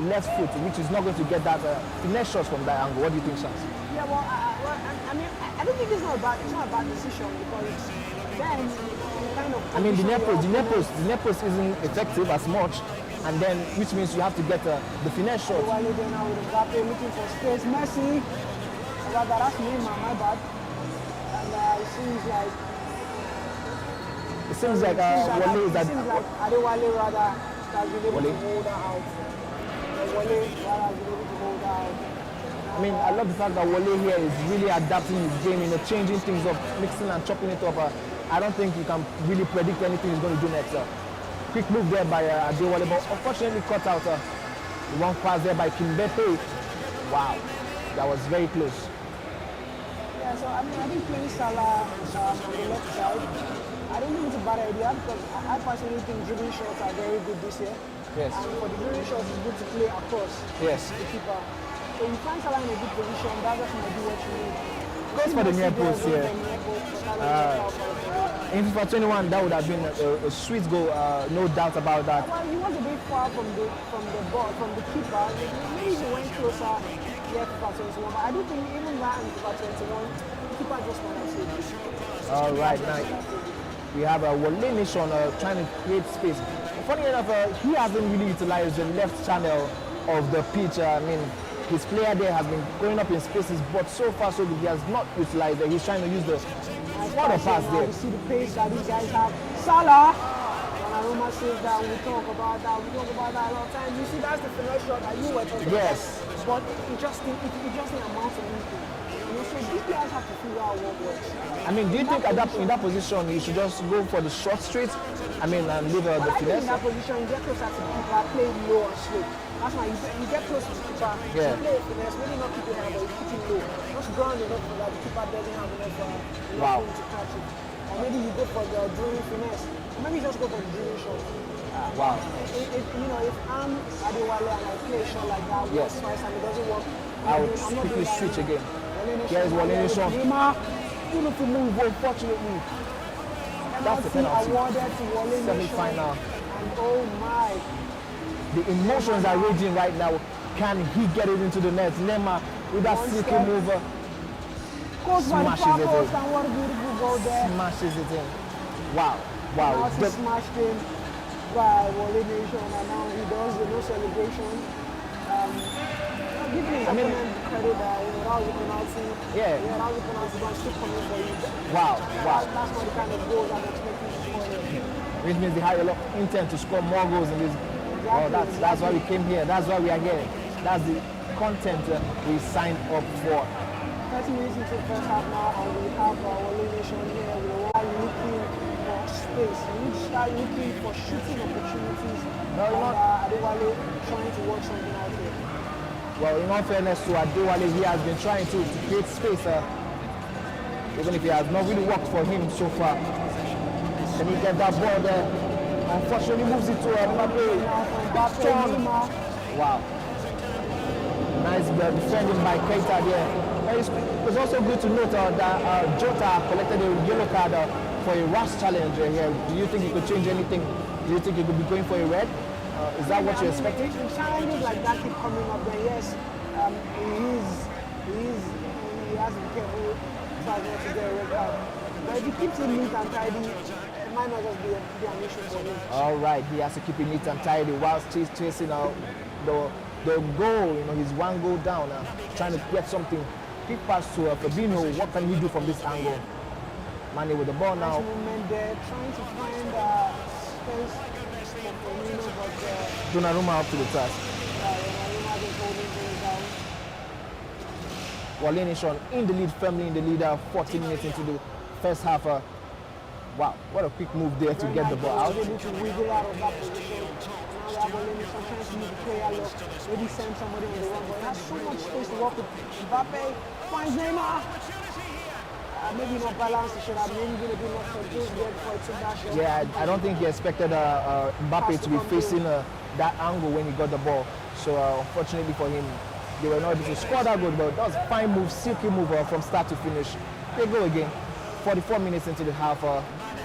left foot, which is not going to get that finesse shot from that angle. What do you think, Shams? Yeah, well, I mean, I don't think it's not a bad decision, because then you kind of. I mean, the Nepos isn't effective as much, and then which means you have to get the finesse shot. While they're now with Mbappe looking for space, Messi. That's Neymar, my bad. And it seems like. Wale is that. It seems like Adewale rather has been able to hold her out. Wale rather has been able to hold her out. I mean, I love the fact that Wale here is really adapting his game, changing things up, mixing and chopping it up. I don't think you can really predict anything he's going to do next. Quick move there by Adewale, but unfortunately cut out the wrong pass there by Kimbepe. Wow, that was very close. Yeah, so I mean, I think playing Salah on the left side, I don't think it's a bad idea, because I personally think dribbling shots are very good this year. Yes. And for the dribbling shots, it's good to play across the keeper. So you find Salah in a good position, that just might be what you need. Goes for the near post here. In FIFA 21, that would have been a sweet goal, no doubt about that. Well, he was a bit far from the ball, from the keeper. Maybe he went closer here FIFA 21, but I do think even that in FIFA 21, the keeper just went and saved it. All right, now we have a Wale Nation trying to create space. Funny enough, he hasn't really utilized the left channel of the pitch. I mean, his player there has been going up in spaces, but so far so good, he has not utilized it. He's trying to use the water pass there. You see the pace that these guys have. Salah! And Aroma says that we talk about that a lot of times. You see, that's the finesse shot that you were talking about. But it just amounts to anything. So these players have to figure out what works. I mean, do you think in that position you should just go for the short straight? I mean, and leave the finesse? In that position, you get closer to the keeper, play low and slow. That's why you get close to the keeper, you play a finesse, maybe not keep it high, but you keep it low. Just ground enough so that the keeper doesn't have enough room to catch it. Or maybe you go for the drilling finesse. Or maybe you just go for the drilling shot. Wow. If I'm Adewale and I play a shot like that once, twice, and it doesn't work, I would quickly switch again. Here's Wale Nation. Beautiful move, unfortunately. That's the penalty. Awarded to Wale Nation. Semi-final. And oh my. The emotions are raging right now. Can he get it into the net? Neymar with that silky move. Smashes it in. And what a beautiful goal there. Smashes it in. Wow. Now he smashed in by Wale Nation, and now he does the no celebration. Give his opponent credit that that was a penalty. Yeah, that was a penalty, but still coming for you. Wow. That's not the kind of goals I'm expecting to score here. Which means they have a lot of intent to score more goals in this. Exactly, that's why we came here. That's why we are here. That's the content we signed up for. 30 minutes into the first half now, and we have Wale Nation here. We are looking for space. We need to start looking for shooting opportunities. Adewale trying to work something out here. Well, in all fairness to Adewale, he has been trying to create space, even if it has not really worked for him so far. Can he get that ball there? Unfortunately, moves it to Mbappe. Wow. Nice defending by Keita there. It's also good to note that Jota collected a yellow card for a rash challenge here. Do you think he could change anything? Do you think he could be going for a red? Is that what you're expecting? Challenges like that keep coming up, then yes, so as not to get a red card. But if he keeps it neat and tidy, it might not just be an issue for him. All right, he has to keep it neat and tidy whilst he's chasing out the goal. You know, he's one goal down, trying to get something. Quick pass to Fabinho. What can he do from this angle? Mane with the ball now. Nice movement there, trying to find space for Firmino, but Donnarumma up to the task. Donnarumma just holding things down. Wale Nation in the lead, firmly in the lead, 14 minutes into the first half. Wow, what a quick move there to get the ball out. Able to wiggle out of that position. Now they have Wale Nation trying to move the player look, maybe send somebody on the run, but he has so much space to work with. Mbappe finds Neymar. Maybe not balanced, he should have maybe been a bit more controlled there before he took that shot. Yeah, I don't think he expected Mbappe to be facing that angle when he got the ball. So unfortunately for him, they were not able to score that goal, but that was a fine move, silky move from start to finish. They go again. 44 minutes into the half,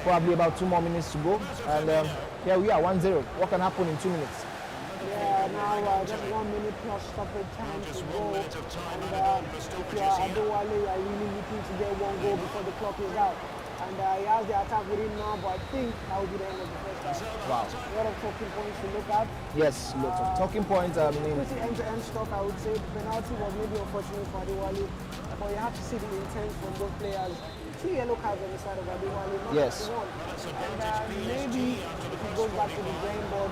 probably about 2 more minutes to go. And here we are, 1-0. What can happen in 2 minutes? Yeah, now just 1 minute plus stoppage time to go. And if you are Adewale, you are really looking to get 1 goal before the clock is out. And he has the attack with him now, but I think that will be the end of the first half. Wow. A lot of talking points to look at. Yes, lots of talking points. I mean, pretty end-to-end stuff, I would say. The penalty was maybe unfortunate for Adewale, but you have to see the intent from both players. 2 yellow cards on the side of Adewale, not yes. just 1. And maybe if he goes back to the drawing board,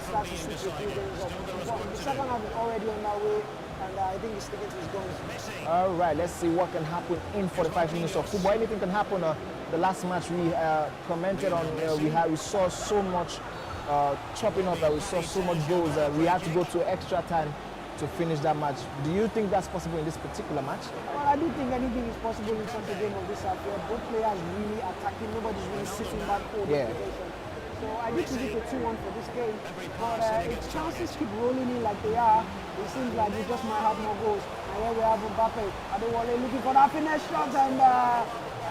start to switch a few things up. But the second half is already on that way, and I think he's sticking to his guns. All right, let's see what can happen in 45 minutes of football. Anything can happen. The last match we commented on, we saw so much chopping up, that we saw so much goals. We had to go to extra time to finish that match. Do you think that's possible in this particular match? Well, I do think anything is possible in such a game of this affair. Both players really attacking, nobody's really sitting back holding possession. So I do think it's a 2-1 for this game. But if chances keep rolling in like they are, it seems like we just might have more goals. And here we have Mbappe. Adewale looking for that finish shot, and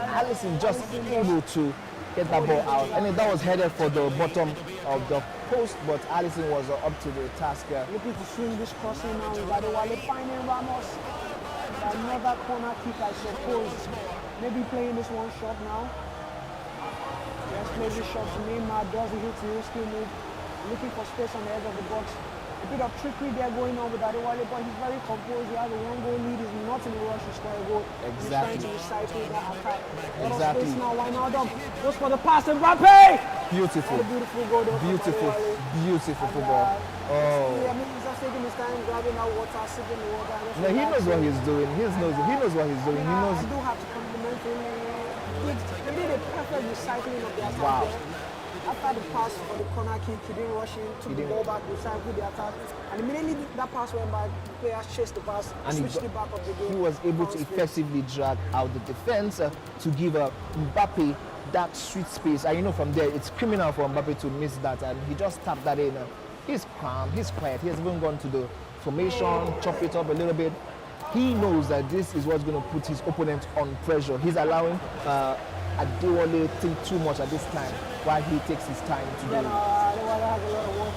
Alisson just able to get that ball out. And that was headed for the bottom of the post, but Alisson was up to the task. Looking to swing this crossing now with Adewale finding Ramos. Another corner kick, I suppose. Maybe playing this one shot now. Let's play this shot to Neymar, does the hit to skill move. Looking for space on the edge of the box. A bit of trickery there going on with Adewale, but he's very composed. He has a 1-goal lead. He's not in a rush to score a goal. Exactly. He's trying to recycle that attack. Exactly. A lot of space now. Wijnaldum goes for the pass. Mbappe! Beautiful. What a beautiful goal there. Beautiful. Beautiful football. I mean, he's just taking his time, grabbing out water, sipping the water. No, he knows what he's doing. He knows what he's doing. He knows. I do have to compliment him. He did a perfect recycling of the attack. Wow. After the pass for the corner kick, he didn't rush in, took the ball back, recycled the attack, and immediately that pass went back, the players chased the pass, and switched it back up the game. He was able to effectively drag out the defense to give Mbappe that sweet space. And you know, from there, it's criminal for Mbappe to miss that, and he just tapped that in. He's calm, he's quiet, he has even gone to the formation, chop it up a little bit. He knows that this is what's going to put his opponent on pressure. He's allowing Adewale to think too much at this time, while he takes his time to do it. Adewale has a lot of work.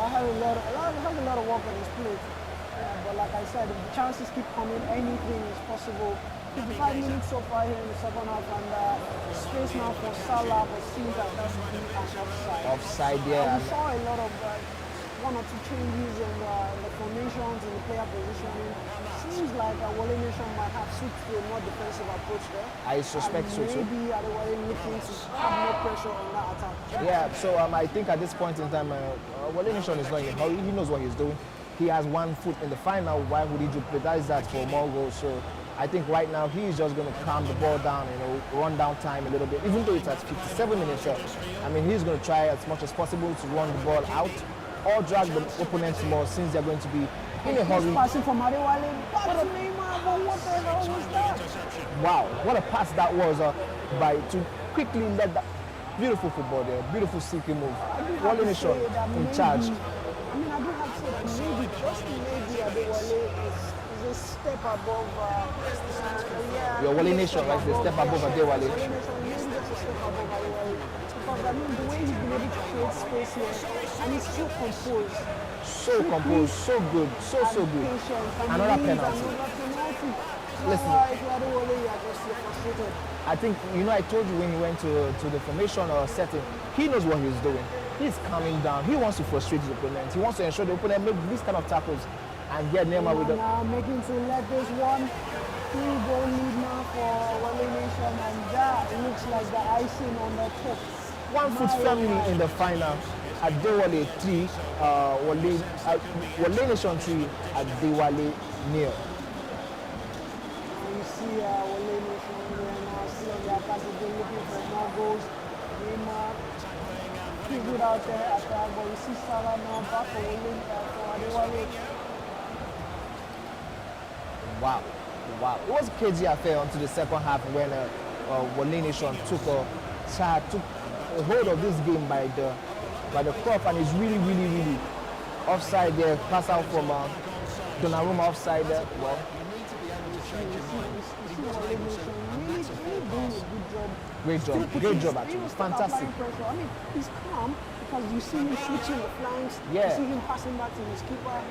Has a lot of work on his plate. But like I said, if the chances keep coming, anything is possible. 55 minutes so far here in the second half, and space now for Salah, but seems that that's an offside. Offside, yeah. We saw a lot of 1 or 2 changes in the formations and the player positioning. Seems like Wale Nation might have switched to a more defensive approach there. I suspect so too. Maybe Adewale looking to have more pressure on that attack. Yeah, so I think at this point in time, Wale Nation is not in a hurry. He knows what he's doing. He has 1 foot in the final. Why would he jeopardize that for more goals? So I think right now he's just going to calm the ball down, run down time a little bit. Even though it's at 57 minutes, I mean, he's going to try as much as possible to run the ball out or drag the opponents more, since they're going to be in a hurry. Passing from Adewale back to Neymar, but what the hell was that? Wow, what a pass that was to quickly let that beautiful football there, beautiful silky move. Wale Nation in charge. I mean, I do have to say that maybe, just maybe Adewale is a step above. Your Wale Nation, right? The step above Adewale. Wale Nation, maybe just a step above Adewale. Because I mean, the way he's been able to create space here, and he's so composed. So composed, so good, so good. Patient, Another penalty. Another penalty. Listen. If you are the Wale, you are just frustrated. I think, you know, I told you when he went to the formation or setting, he knows what he's doing. He's calming down. He wants to frustrate his opponent. He wants to ensure the opponent make these kind of tackles and get Neymar with them. Now making to let this one 3-goal lead now for Wale Nation, and that looks like the icing on the top. 1 foot firmly in the final. Adewale 3, Wale Nation 3, Adewale nil. You see Wale Nation here now, still on the attack again, looking for more goals. Neymar, pretty good out there attack, but you see Salah now back for Adewale. Wow. It was a crazy affair until the second half when Wale Nation took a hold of this game by the crop, and it's really offside there. Pass out from Donnarumma offside there. Well, great job actually. Fantastic. I mean, he's calm because you see him switching the flanks. Yeah. You see him passing back to his keeper,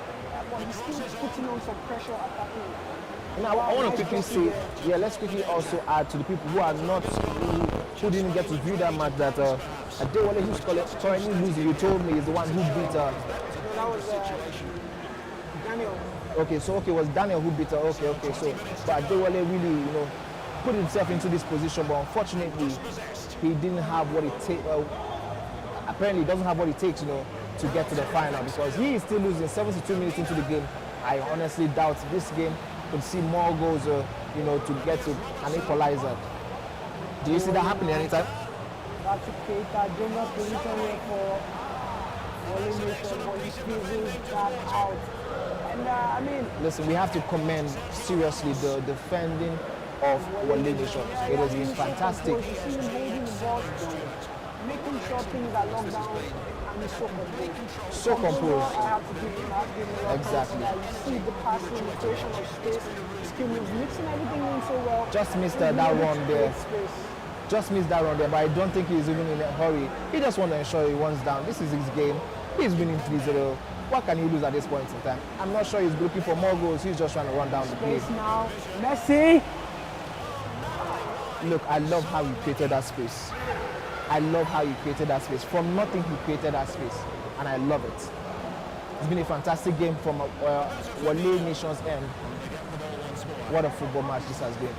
but he's still putting on some pressure attacking. Now, I want to quickly say, let's quickly also add to the people who are not, who didn't get to view that match, that Adewale, who's currently losing, you told me, is the one who beat that was Daniel. Okay, it was Daniel who beat her. Okay. So, but Adewale really, put himself into this position, but unfortunately, he didn't have what it takes. Apparently, he doesn't have what it takes, to get to the final, because he is still losing 72 minutes into the game. I honestly doubt this game could see more goals, to get to an equalizer. Do you see that happening anytime? Back to Keita, dangerous position here for Wale Nation, but he squeezes that out. And listen, we have to commend seriously the defending of Wale Nation. It has been fantastic. You see him holding the ball still, making sure things are locked down, and he's so composed. So composed. I have to give him Exactly. You see the passing, the creation of space, skill moves, mixing everything in so well. Just missed that run there. But I don't think he's even in a hurry. He just wants to ensure he wants down. This is his game. He's winning 3-0. What can he lose at this point in time? I'm not sure he's looking for more goals. He's just trying to run down the Space play. now. Messi. Look, I love how he created that space. From nothing, he created that space. And I love it. It's been a fantastic game from Wale Nation's end. What a football match this has been.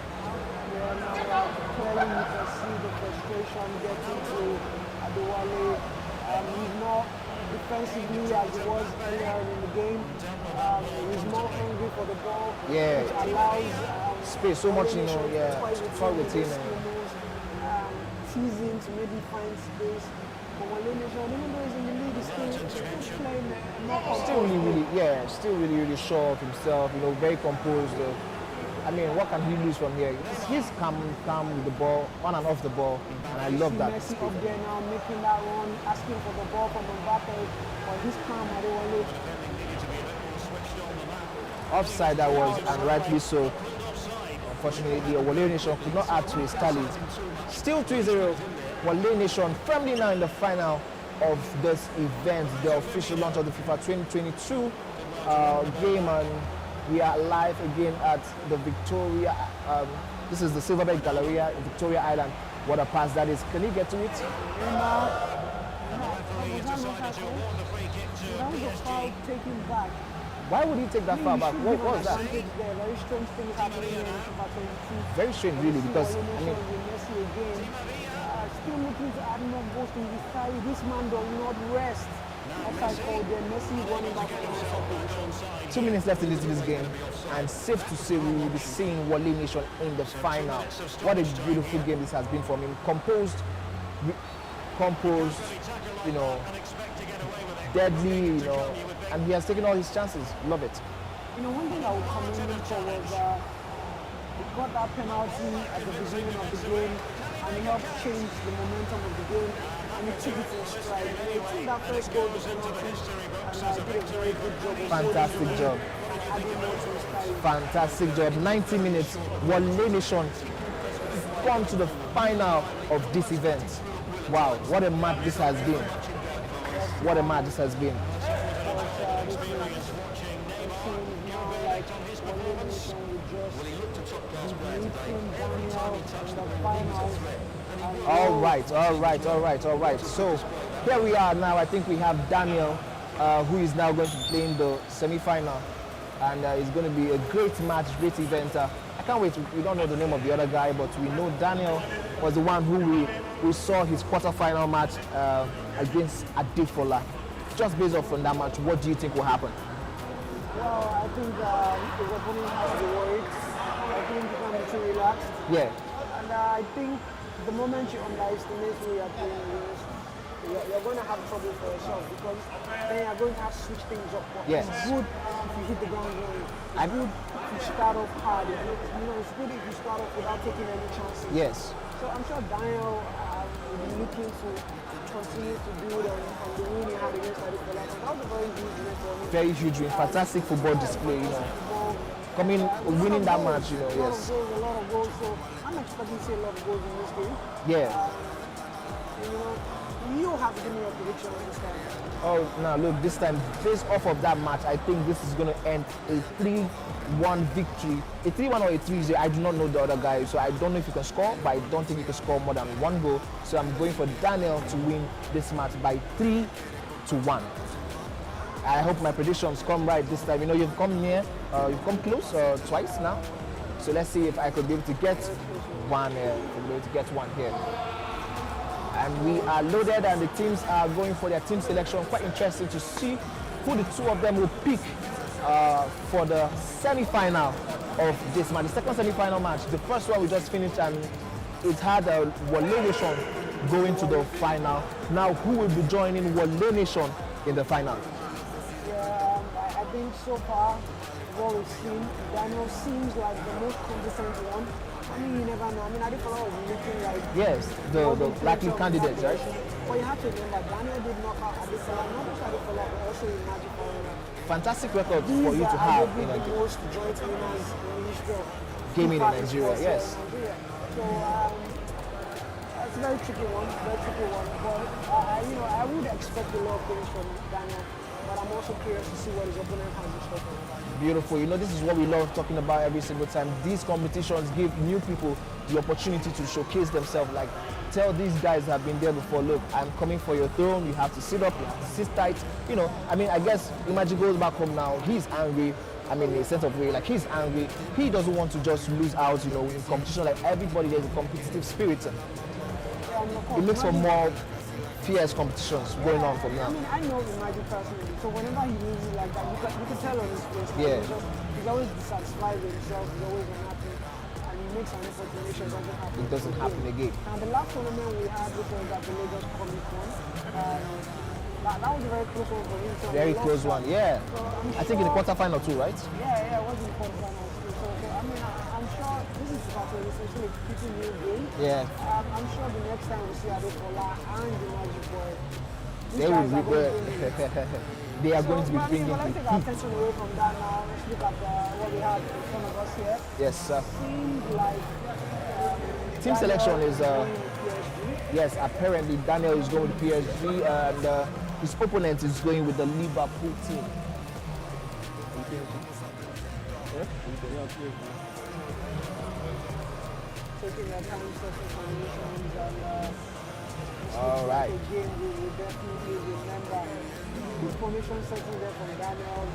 Clearly you can see the frustration getting to Adewale. He's not defensively as he was earlier in the game. He's more hungry for the ball, Yeah. which allows Space, so much, toy with him, him. teasing to maybe find space. But Wale Nation, even though he's in the league, he's still playing more composed. Still really sure of himself, very composed. What can he lose from here? He's calm with the ball, on and off the ball, and I love that. Messi up there now, making that run, asking for the ball from Mbappe, but he's calm, Adewale. Offside that was, and rightly so. Unfortunately, Wale Nation could not add to his tally. Still 3-0. Wale Nation firmly now in the final of this event, the official launch of the FIFA 2022 game, and we are live again at the Victoria. This is the Silverbird Galleria in Victoria Island. What a pass that is! Can he get to it? Taking back. Why would he take that far back? What was that? Very strange things happening here in FIFA 22. Very strange, really, because Messi again, still looking to add more goals to his side. This man does not rest. Offside called there. Messi running back from the position. 2 minutes left in this game, and safe to say we will be seeing Wale Nation in the final. What a beautiful game this has been for him. Composed, deadly, and he has taken all his chances. Love it. One thing I would commend him for was he got that penalty at the beginning of the game, and he helped change the momentum of the game, and he took it in stride. And he took that first goal, the penalty, and did a very good job. Fantastic job. Adding more to his style. Fantastic job. 90 minutes. Wale Nation gone to the final of this event. Wow, what a match this has been. What a match this has been. seen Daniel in the final. All right. So here we are now. I think we have Daniel, who is now going to play in the semi-final, and it's going to be a great match, great event. I can't wait. We don't know the name of the other guy, but we know Daniel was the one who we saw his quarter-final match against Adefola. Just based off on that match, what do you think will happen? Well, I think his opponent has to be worried. I think he can be too relaxed. Yeah. And I think the moment you underestimate who you're playing against, you're going to have trouble for yourself because then you're going to have to switch things up. But Yes. It's good if you hit the ground running. It's good if you start off hard. It's good if you start off without taking any chances. Yes. So I'm sure Daniel will be looking to continue to build on the win he had against Adefola. That was a very huge win for him. Very huge win. Fantastic football display, Coming, winning that match, yes. A lot of goals, so I'm expecting to see a lot of goals in this game. Yeah. You have to give me your prediction on this time. Oh, now look, this time, based off of that match, I think this is going to end a 3-1 victory. A 3-1 or a 3-0, I do not know the other guy, so I don't know if he can score, but I don't think he can score more than one goal. So I'm going for Daniel to win this match by 3-1. I hope my predictions come right this time. You've come near, you've come close twice now. So let's see if I could be able to get one here. And we are loaded and the teams are going for their team selection. Quite interesting to see who the two of them will pick for the semi-final of this match. The second semi-final match. The first one we just finished and it had Wale Nation going to the final. Now who will be joining Wale Nation in the final? I think so far, what we've seen, Daniel seems like the most consistent one. I mean, you never know. I mean, Adefola was looking like... Yes, the likely candidates, right? But you have to remember, Daniel did knock out Adefola, not just Adefola, but also in Magic Arena. Fantastic record for you to have in the most joint winners in the history of gaming in Nigeria, yes. So, it's a very tricky one, But, I would expect a lot of things from Daniel. But I'm also curious to see what his opponent has in store for him. Beautiful. This is what we love talking about every single time. These competitions give new people the opportunity to showcase themselves. Like, tell these guys that have been there before, look, I'm coming for your throne. You have to sit up, you have to sit tight. I guess Imagine goes back home now. He's angry. In a sense of way, like he's angry. He doesn't want to just lose out, in competition. Like everybody, there's a competitive spirit. It makes for more fierce competitions going on from now. I know Imagine personally, so whenever he loses like that, you can tell on his face. Yeah. He's always dissatisfied with himself, he's always unhappy, and he makes an effort to make sure it doesn't happen. It doesn't happen again. Now the last tournament we had, which was at the Lagos Comic Con, that was a very close one for him. So very close one, yeah. So I think in the quarterfinal too, right? Yeah, it was in the quarterfinal too. So I'm sure this is essentially a pretty new game. Yeah. I'm sure the next time we see Adefola and the Magic Boy, they will be good. They are going to be bringing let's take our attention away from that now. Let's look at what we have in front of us here. Yes, sir. Seems like team selection is yes, apparently Daniel is going with PSG and his opponent is going with the Liverpool team. Taking their time, social combinations, and all right. Again, we will definitely remember the formation setting there from Daniel.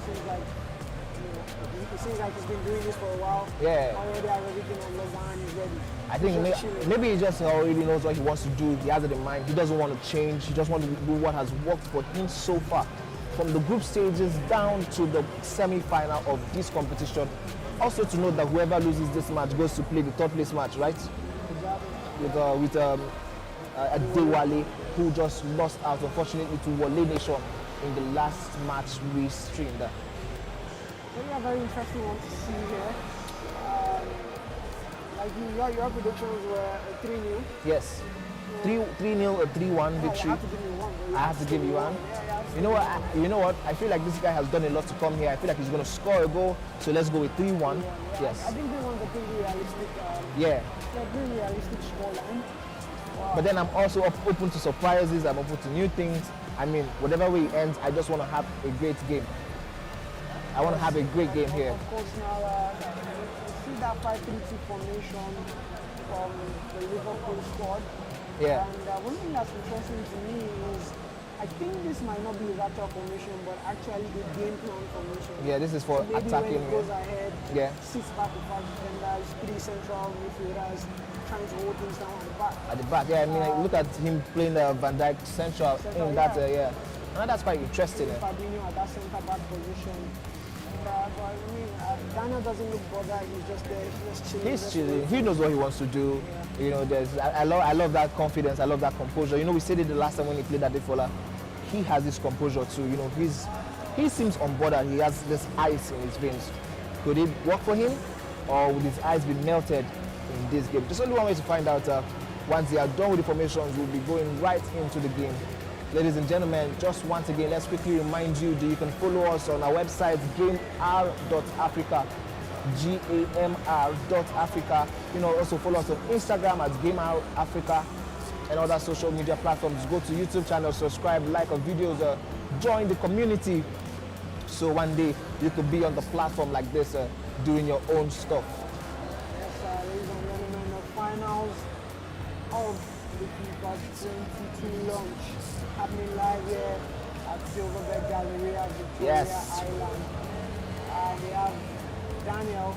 It seems like he's been doing this for a while. Yeah. Already has everything on lockdown, he's ready. I think maybe he just already knows what he wants to do. He has it in mind. He doesn't want to change. He just wants to do what has worked for him so far. From the group stages down to the semi-final of this competition. Also to note that whoever loses this match goes to play the third place match, right? Exactly. With Adewale, who just lost out, unfortunately, to Wale Nation in the last match we streamed. Really a very interesting one to see here. Like your predictions were 3-0. Yes. 3-0 or 3-1 victory. I have to give you one. You know what? I feel like this guy has done a lot to come here. I feel like he's going to score a goal. So let's go with 3-1. Yes. I think 3-1 is a pretty realistic. Yeah. A pretty realistic scoreline. Wow. But then I'm also open to surprises. I'm open to new things. Whatever way it ends, I just want to have a great game. I want to have a great game here. Of course, now you see that 5-3-2 formation from the Liverpool squad. Yeah. And one thing that's interesting to me is I think this might not be his actual formation, but actually the game plan formation. Yeah, this is for so maybe attacking. when he goes ahead, Yeah. sits back with 5 defenders, 3 central midfielders, trying to hold things down at the back. At the back, yeah. I mean, like, look at him playing Van Dijk central in that, yeah. And that's quite interesting. Fabinho at that centre back position. But I mean, Daniel doesn't look bothered. He's just there. He's just chilling. He's chilling. He knows what he wants to do. Yeah. You know, I love that confidence. I love that composure. You know, we said it the last time when he played at Defola. He has this composure too. You know, he seems unbothered. He has this ice in his veins. Could it work for him, or would his ice be melted in this game? There's only one way to find out. Once they are done with the formations, we'll be going right into the game. Ladies and gentlemen, just once again, let's quickly remind you that you can follow us on our website, GAMR.Africa, GAMR.Africa. You know, also follow us on Instagram at GAMR Africa and other social media platforms. Go to YouTube channel, subscribe, like our videos, join the community. So one day you could be on the platform like this, doing your own stuff. Yes, ladies and gentlemen, the finals of the FIFA22 launch happening live here at Silverbird Galleria, Victoria Island. We have Daniel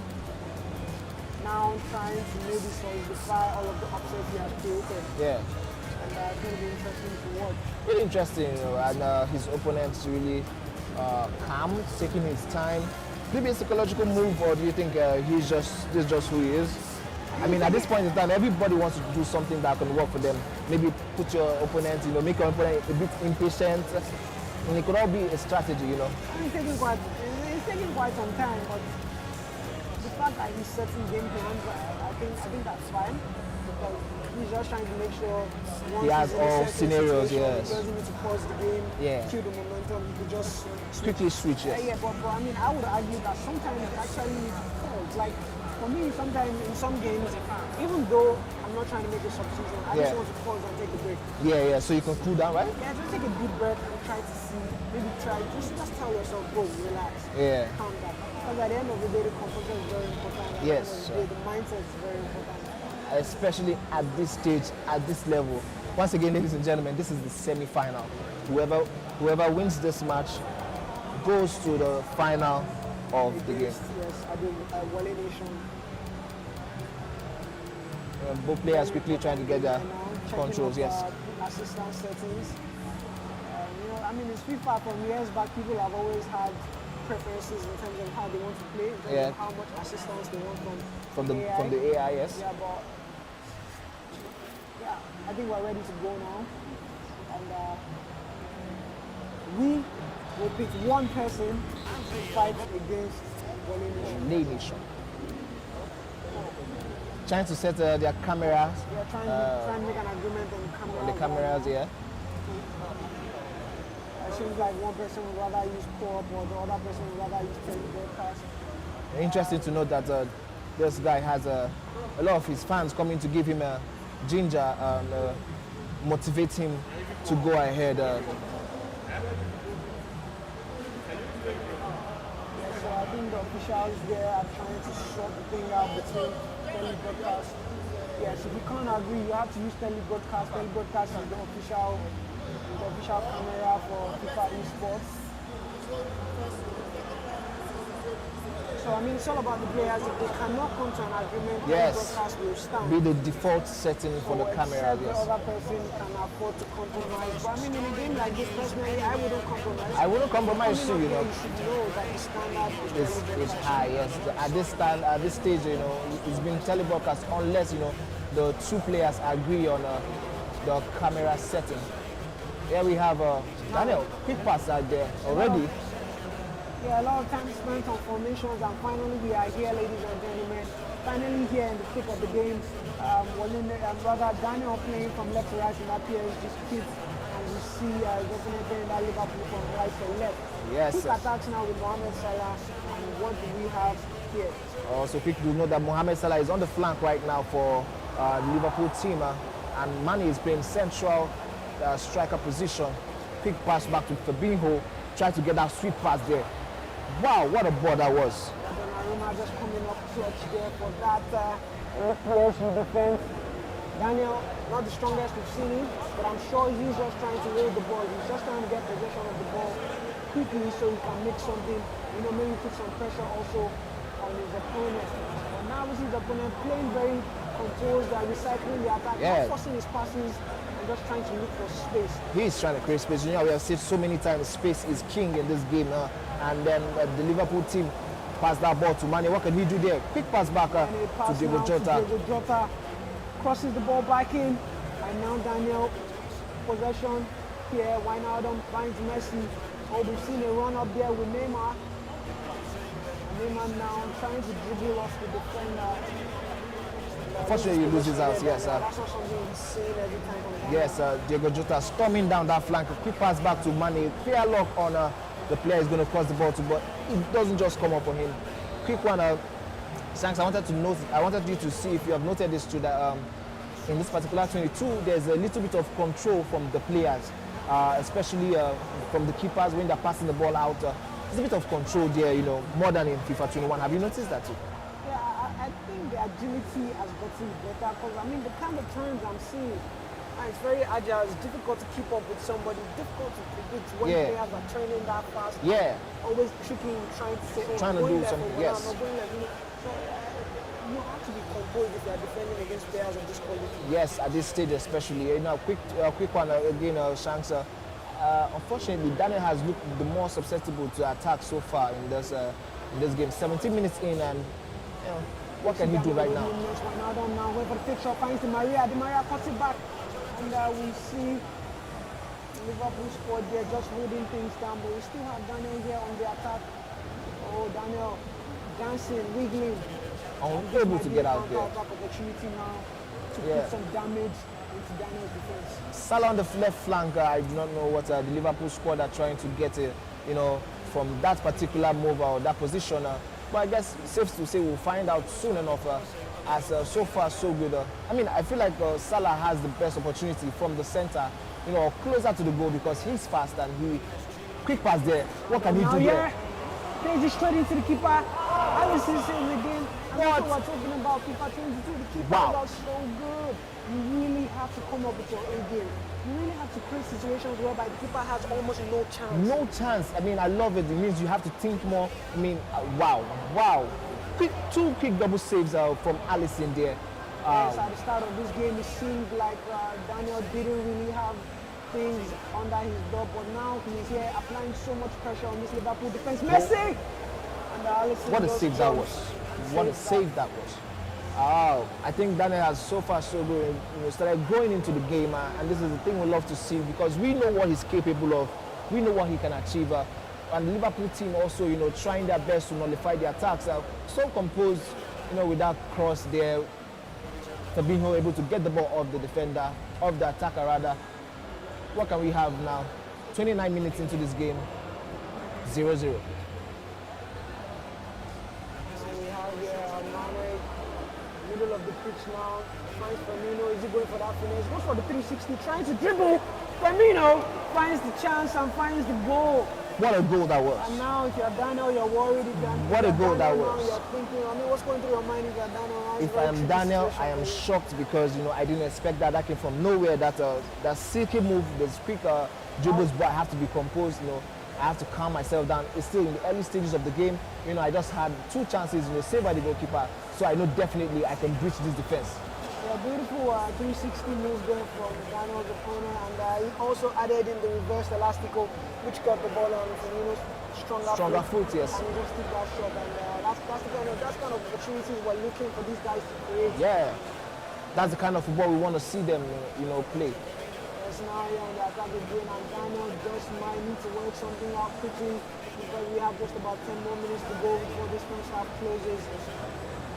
now trying to maybe solidify all of the upsets he has created. Yeah. And it's going to be interesting to watch. Really interesting, you know, and his opponent's really calm, taking his time. Maybe a psychological move, or do you think this is just who he is? I mean, at this point in time, everybody wants to do something that can work for them. Maybe put your opponent, you know, make your opponent a bit impatient. And it could all be a strategy, you know. It's taking quite some time, but the fact that he's setting game plans, I think that's fine, because he's just trying to make sure he has all scenarios, yes. He doesn't need to pause the game, kill the momentum. He could just quickly switch, yes. Yeah, but I mean, I would argue that sometimes you actually need to pause. Like for me, sometimes in some games, even though I'm not trying to make a substitution, I just want to pause and take a break. Yeah, so you can cool down, right? Yeah, just take a deep breath and try to see. Maybe just tell yourself, go, relax, calm down. Because at the end of the day, the composure is very important. At the end of the day, the mindset is very important. Especially at this stage, at this level. Once again, ladies and gentlemen, this is the semi-final. Whoever wins this match goes to the final of the game. Yes, at the Wale Nation. Both players quickly trying to get their controls, yes. Assistant settings. You know, I mean, it's FIFA from years back. People have always had preferences in terms of how they want to play, in terms of how much assistance they want from the AI, yes. Yeah, but I think we're ready to go now, and we will pick one person to fight against Wale Nation. Trying to set their cameras. Yeah, trying to make an agreement on the cameras. Yeah. It seems like one person would rather use co-op, or the other person would rather use telebroadcast. Interesting to note that this guy has a lot of his fans coming to give him a ginger and motivate him to go ahead. So I think the officials there are trying to sort the thing out between telebroadcast. Yes, if you can't agree, you have to use telebroadcast. Telebroadcast is the official camera for FIFA esports. So I mean, it's all about the players. If they cannot come to an agreement, telebroadcast will stand. Be the default setting for the camera. The other person can afford to compromise. But I mean, in a game like this, personally, I wouldn't compromise. I wouldn't compromise too, you know. You should know that the standard is high, yes. At this stage, you know, it's been telebroadcast unless, you know, the two players agree on the camera setting. Here we have Daniel, quick pass out there already. Yeah, a lot of time spent on formations, and finally we are here, ladies and gentlemen. Finally here in the thick of the game. Daniel playing from left to right in that PSG split, and we see definitely that Liverpool from right to left. Yes. Quick attacks now with Mohamed Salah, and what do we have here? Also quick to know that Mohamed Salah is on the flank right now for the Liverpool team, and Mane is playing central striker position. Quick pass back to Fabinho, try to get that sweet pass there. Wow, what a ball that was. Donnarumma just coming up clutch there for that PSU defense. Daniel, not the strongest we've seen him, but I'm sure he's just trying to hold the ball. He's just trying to get possession of the ball quickly so he can make something, maybe put some pressure also on his opponent. But now we see his opponent playing very composed, recycling the attack, not forcing his passes, and just trying to look for space. He's trying to create space. We have said so many times space is king in this game. And then the Liverpool team passed that ball to Mane. What can he do there? Quick pass back to Diego Jota. Diego Jota crosses the ball back in. And now Daniel, possession here. Wijnaldum finds Messi. Oh, we've seen a run up there with Neymar. And Neymar now trying to dribble off the defender. Unfortunately, he loses out. Yes, that's not something insane every time from Daniel. yes. Diego Jota storming down that flank. A quick pass back to Mane. Clear lock on the player is going to cross the ball to, but it doesn't just come up on him. Quick one, Shanks. I wanted you to see if you have noted this too, that in this particular 22, there's a little bit of control from the players, especially from the keepers when they're passing the ball out. There's a bit of control there, more than in FIFA 21. Have you noticed that too? Yeah, I think the agility has gotten better because the kind of turns I'm seeing, it's very agile. It's difficult to keep up with somebody. Difficult to predict when players are turning that fast. Yeah. Always tricky, trying to say, trying to do something. Yes. So you have to be composed if you are defending against players of this quality. Yes, at this stage especially. Quick one again, Shanks. Unfortunately, Daniel has looked the more susceptible to attack so far in this game. 17 minutes in, and what can he do right now? Now wait for the picture, finds Di Maria. Di Maria cuts it back, and we see Liverpool squad there just holding things down, but we still have Daniel here on the attack. Oh, Daniel dancing, wiggling. Unable to get out there. Opportunity now to put some damage into Daniel's defense. Salah on the left flank. I do not know what the Liverpool squad are trying to get, from that particular move or that position. But I guess it's safe to say we'll find out soon enough. As so far so good. I feel like Salah has the best opportunity from the center, closer to the goal because he's fast and he quick pass there. What can he do there? Plays it straight into the keeper. Alisson saves again. What? We're talking about FIFA 22. The keeper are so good. You really have to come up with your A game. You really have to create situations whereby the keeper has almost no chance. No chance. I love it. It means you have to think more. Wow. Two quick double saves from Alisson there. Yes, at the start of this game, it seemed like Daniel didn't really have things under his belt, but now he's here applying so much pressure on this Liverpool defense. Messi! And Alisson what a save that was. What a save that was. I think Daniel has so far so good, started growing into the game, and this is the thing we love to see because we know what he's capable of. We know what he can achieve. And the Liverpool team also, trying their best to nullify the attacks. So composed, with that cross there. Fabinho able to get the ball off the defender, off the attacker rather. What can we have now? 29 minutes into this game, 0-0. Middle of the pitch now, finds Firmino. Is he going for that finish? Goes for the 360, trying to dribble. Firmino finds the chance and finds the goal. What a goal that was. And now if you're Daniel, you're worried. What a goal that was. Now you're thinking, what's going through your mind if you're Daniel? If I am Daniel, I am shocked because, I didn't expect that. That came from nowhere. That silky move, this quick dribbles, but I have to be composed, I have to calm myself down. It's still in the early stages of the game. I just had two chances, saved by the goalkeeper. So I know definitely I can breach this defense. Yeah, beautiful 360 move there from Daniel's opponent, and he also added in the reverse elastico, which got the ball on Firmino's stronger foot, yes. And he just took that shot, and that's kind of opportunities we're looking for these guys to create. Yeah, that's the kind of football we want to see them, play. Yes, now here on the attack again, and Daniel just might need to work something out quickly because we have just about 10 more minutes to go before this first half closes.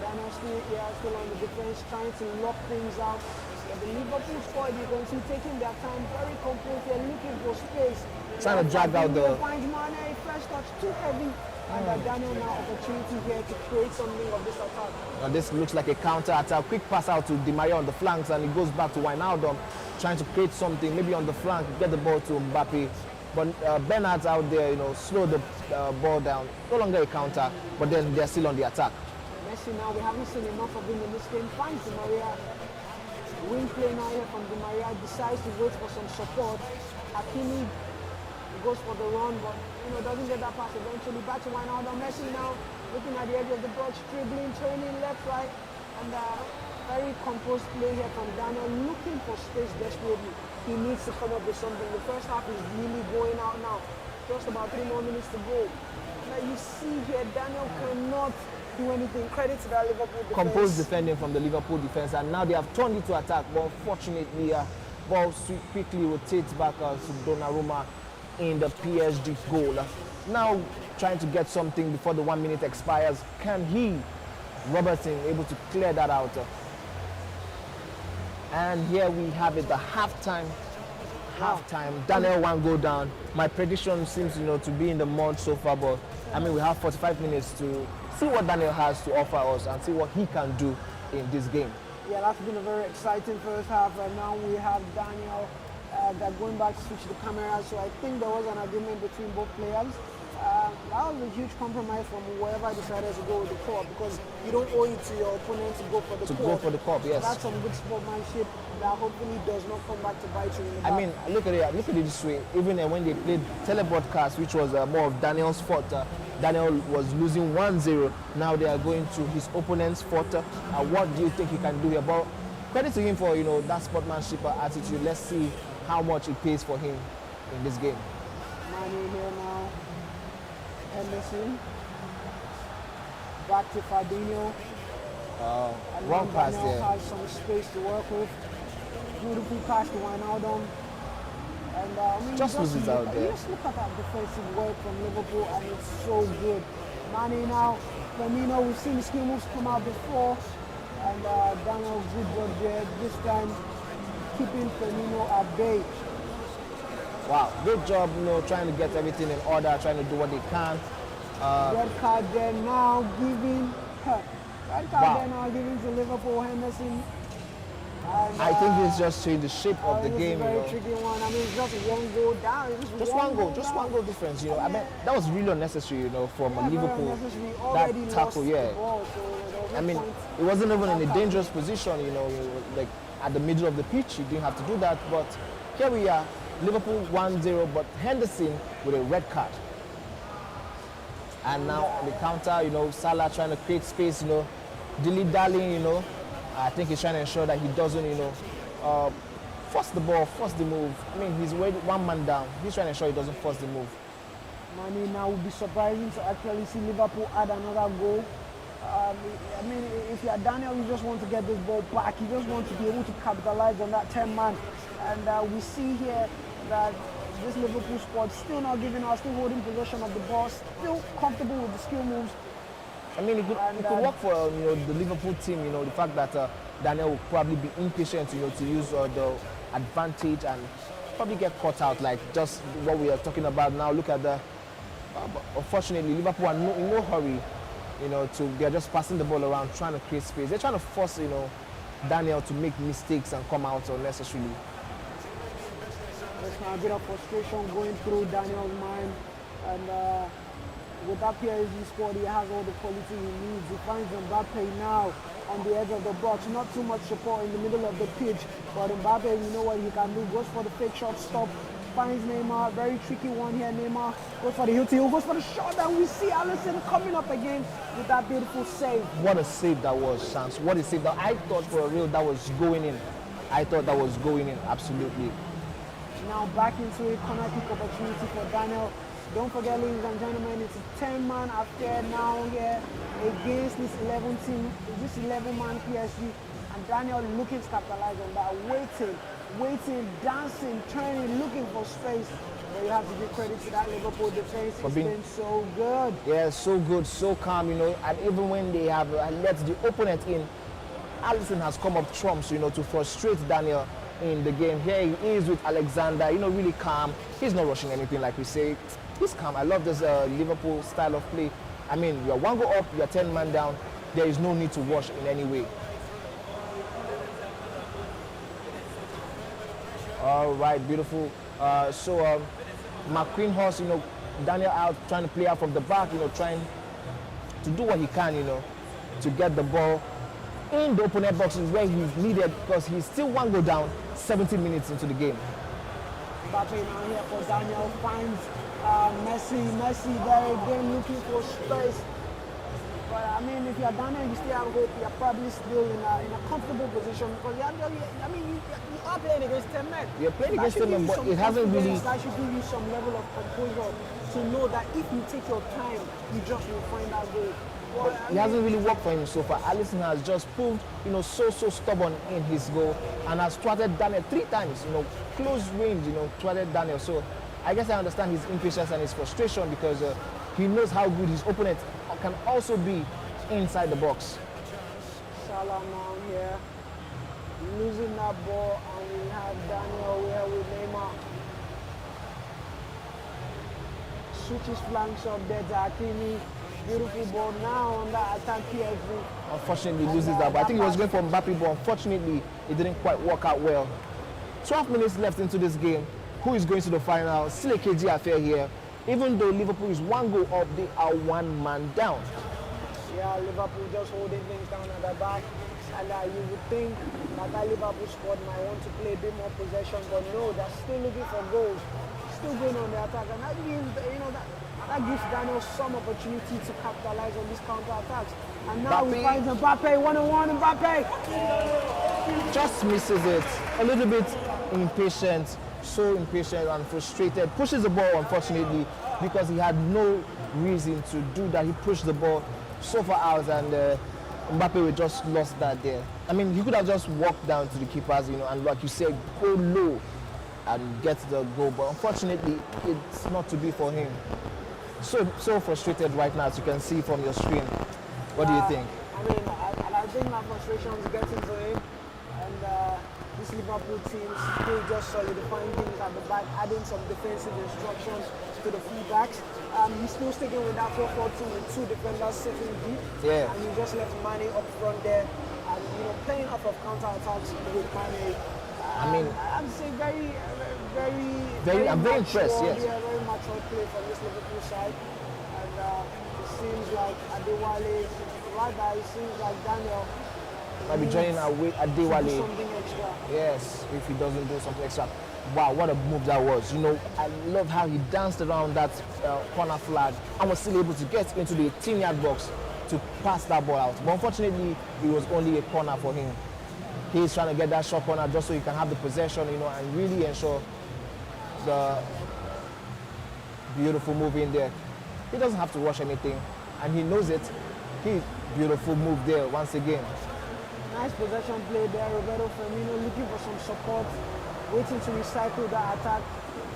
Daniel still on the defense, trying to lock things out. But the Liverpool squad, you can see, taking their time, very composed. They're looking for space. Trying to drag out the... Finds Mane, first touch, too heavy. And Daniel now opportunity here to create something of this attack. Now this looks like a counter attack. Quick pass out to Di Maria on the flanks, and it goes back to Wijnaldum, trying to create something, maybe on the flank, get the ball to Mbappe. But Bernard's out there, slow the ball down. No longer a counter, but then they're still on the attack. Messi now, we haven't seen enough of him in this game. Finds Di Maria. Wing play now here from Di Maria. Decides to wait for some support. Hakimi goes for the run, but doesn't get that pass eventually. Back to Wijnaldum. Messi now looking at the edge of the box, dribbling, turning left, right, and very composed play here from Daniel, looking for space desperately. He needs to come up with something. The first half is really going out now. Just about 3 more minutes to go. Now you see here, Daniel cannot do anything. Credit to that Liverpool defense. Composed defending from the Liverpool defense, and now they have turned it to attack. But unfortunately, ball quickly rotates back to Donnarumma in the PSG goal. Now trying to get something before the 1 minute expires. Can he, Robertson, able to clear that out? And here we have it, the halftime. Daniel one goal down. My prediction seems to be in the mud so far, but I mean we have 45 minutes to see what Daniel has to offer us and see what he can do in this game. Yeah, that's been a very exciting first half. And now we have Daniel they're going back to switch the camera. So I think there was an agreement between both players. That was a huge compromise from whoever decided to go with the cup, because you don't owe it to your opponent to go for the cup. Go for the cup, yes. So that's some good sportsmanship that hopefully does not come back to bite you in the back. I mean, look at it this way. Even when they played telebroadcast, which was more of Daniel's fault, Daniel was losing 1-0. Now they are going to his opponent's fault. What do you think he can do here? But credit to him for that sportsmanship attitude. Let's see how much it pays for him in this game. Mane here now. Henderson. Back to Fabinho. Wrong pass Daniel there. has some space to work with. Beautiful pass to Wijnaldum. And I mean, Just loses out there. Just look at that defensive work from Liverpool, and it's so good. Mane now, Firmino, we've seen the skill moves come out before, and Daniel good job there. This time, keeping Firmino at bay. Wow, good job, trying to get everything in order, trying to do what they can. Red card there now giving. Red card Wow. there now giving to Liverpool. Henderson. And, I think it's just changed the shape of the this game. is a very tricky one. I mean, it's just one goal down. Just one goal difference. I mean, that was really unnecessary. From Liverpool. That tackle, yeah. I mean, it wasn't even in a dangerous position. Like at the middle of the pitch, you didn't have to do that. But here we are, Liverpool 1-0, but Henderson with a red card. And now on the counter, Salah trying to create space. Dilly-dallying. I think he's trying to ensure that he doesn't, force the ball, force the move. I mean, he's already 1 man down. He's trying to ensure he doesn't force the move. Mane now would be surprising to actually see Liverpool add another goal. I mean, if you're Daniel, you just want to get this ball back. You just want to be able to capitalize on that 10-man. And we see here that this Liverpool squad still not giving us, still holding possession of the ball, still comfortable with the skill moves. I mean, it could work for the Liverpool team. The fact that Daniel will probably be impatient, to use the advantage and probably get caught out, like just what we are talking about now. Look at the. Unfortunately, Liverpool are in no hurry. They're just passing the ball around, trying to create space. They're trying to force, Daniel to make mistakes and come out unnecessarily. There's now a bit of frustration going through Daniel's mind, and. With that PSG squad, he has all the quality he needs. He finds Mbappe now on the edge of the box. Not too much support in the middle of the pitch, but Mbappe, you know what he can do. Goes for the fake shot stop, finds Neymar. Very tricky one here. Neymar goes for the heel to goes for the shot, and we see Alisson coming up again with that beautiful save. What a save that was, Shams. What a save that I thought for real that was going in. I thought that was going in, absolutely. Now back into a corner kick opportunity for Daniel. Don't forget, ladies and gentlemen, it's a 10-man affair now here against this 11-man PSG. And Daniel looking to capitalize on that, waiting, dancing, turning, looking for space. But you have to give credit to that Liverpool defense. It's been so good. Yeah, so good, so calm, and even when they have let the opponent in, Alisson has come up trumps, to frustrate Daniel in the game. Here he is with Alexander, really calm. He's not rushing anything, like we say. He's calm. I love this Liverpool style of play. I mean, you're 1 goal up, you're 10 man down. There is no need to rush in any way. All right, beautiful. So McQueen Horse, Daniel out trying to play out from the back, trying to do what he can, to get the ball in the opponent boxes where he's needed because he's still one goal down 17 minutes into the game. Mbappe now here for Daniel, finds Messi there again looking for space. But I mean, if you're Daniel, you still have hope. You're probably still in a comfortable position because you are playing against 10 men. You're playing against 10 men, but it hasn't really. That should give you some level of composure to know that if you take your time, you just will find that goal. Well, it hasn't really worked for him so far. Alisson has just proved, so stubborn in his goal and has thwarted Daniel 3 times, close range, thwarted Daniel. So I guess I understand his impatience and his frustration because he knows how good his opponent can also be inside the box. Salah now here, losing that ball, and we have Daniel here with Neymar. Switches flanks up there to Hakimi. Beautiful ball now on that attack PSV. Unfortunately loses that, but I think he was going for Mbappe, but unfortunately it didn't quite work out well. 12 minutes left into this game. Who is going to the final? Still a KG affair here. Even though Liverpool is 1 goal up, they are 1 man down. Yeah, Liverpool just holding things down at the back. And you would think that Liverpool squad might want to play a bit more possession, but no, they're still looking for goals. Still going on the attack, and that gives, that gives Daniel some opportunity to capitalize on these counter-attacks. And now we find Mbappe, 1-on-1 Mbappe! Just misses it. A little bit impatient, so impatient and frustrated. Pushes the ball, unfortunately, because he had no reason to do that. He pushed the ball so far out, and Mbappe just lost that there. I mean, he could have just walked down to the keepers, and like you said, go low and get the goal. But unfortunately, it's not to be for him. So frustrated right now, as you can see from your screen. What do you think? I mean, I think my frustration is getting to him, and this Liverpool team still just solidifying things at the back, adding some defensive instructions to the fullbacks. He's still sticking with that 4-4-2 with 2 defenders sitting deep. Yeah. And he just left Mane up front there, and playing off of counter-attacks with Mane. I mean, I'd say very I'm very impressed. Yes. Yeah, very mature play from this Liverpool side, and it seems like Adewale, rather it seems like Daniel might be joining our way Adewale. Something extra. Yes, if he doesn't do something extra. Wow, what a move that was. I love how he danced around that corner flag and was still able to get into the 18-yard box to pass that ball out. But unfortunately, it was only a corner for him. He's trying to get that short corner just so he can have the possession, and really ensure the beautiful move in there. He doesn't have to rush anything, and he knows it. Beautiful move there once again. Nice possession play there. Roberto Firmino looking for some support, waiting to recycle that attack.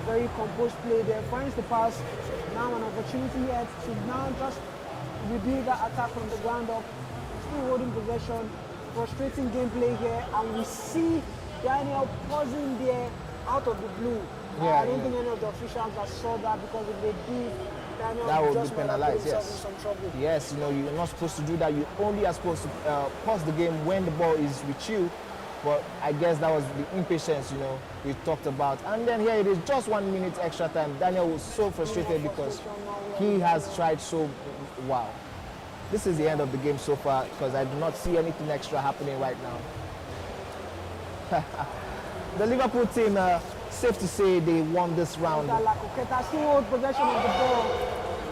Very composed play there. Finds the pass. Now an opportunity here to now just rebuild that attack from the ground up. Still holding possession. Frustrating gameplay here, and we see Daniel pausing there out of the blue. I don't think any of the officials have saw that, because if they did, Daniel that would just be penalized. Yes. In some trouble. Yes, you're not supposed to do that. You only are supposed to pause the game when the ball is with you. But I guess that was the impatience, we talked about. And then here it is, just 1 minute extra time. Daniel was so frustrated because he has tried so. Wow. This is the end of the game so far, because I do not see anything extra happening right now. The Liverpool team, safe to say, they won this round. Lakuketa still hold possession of the ball,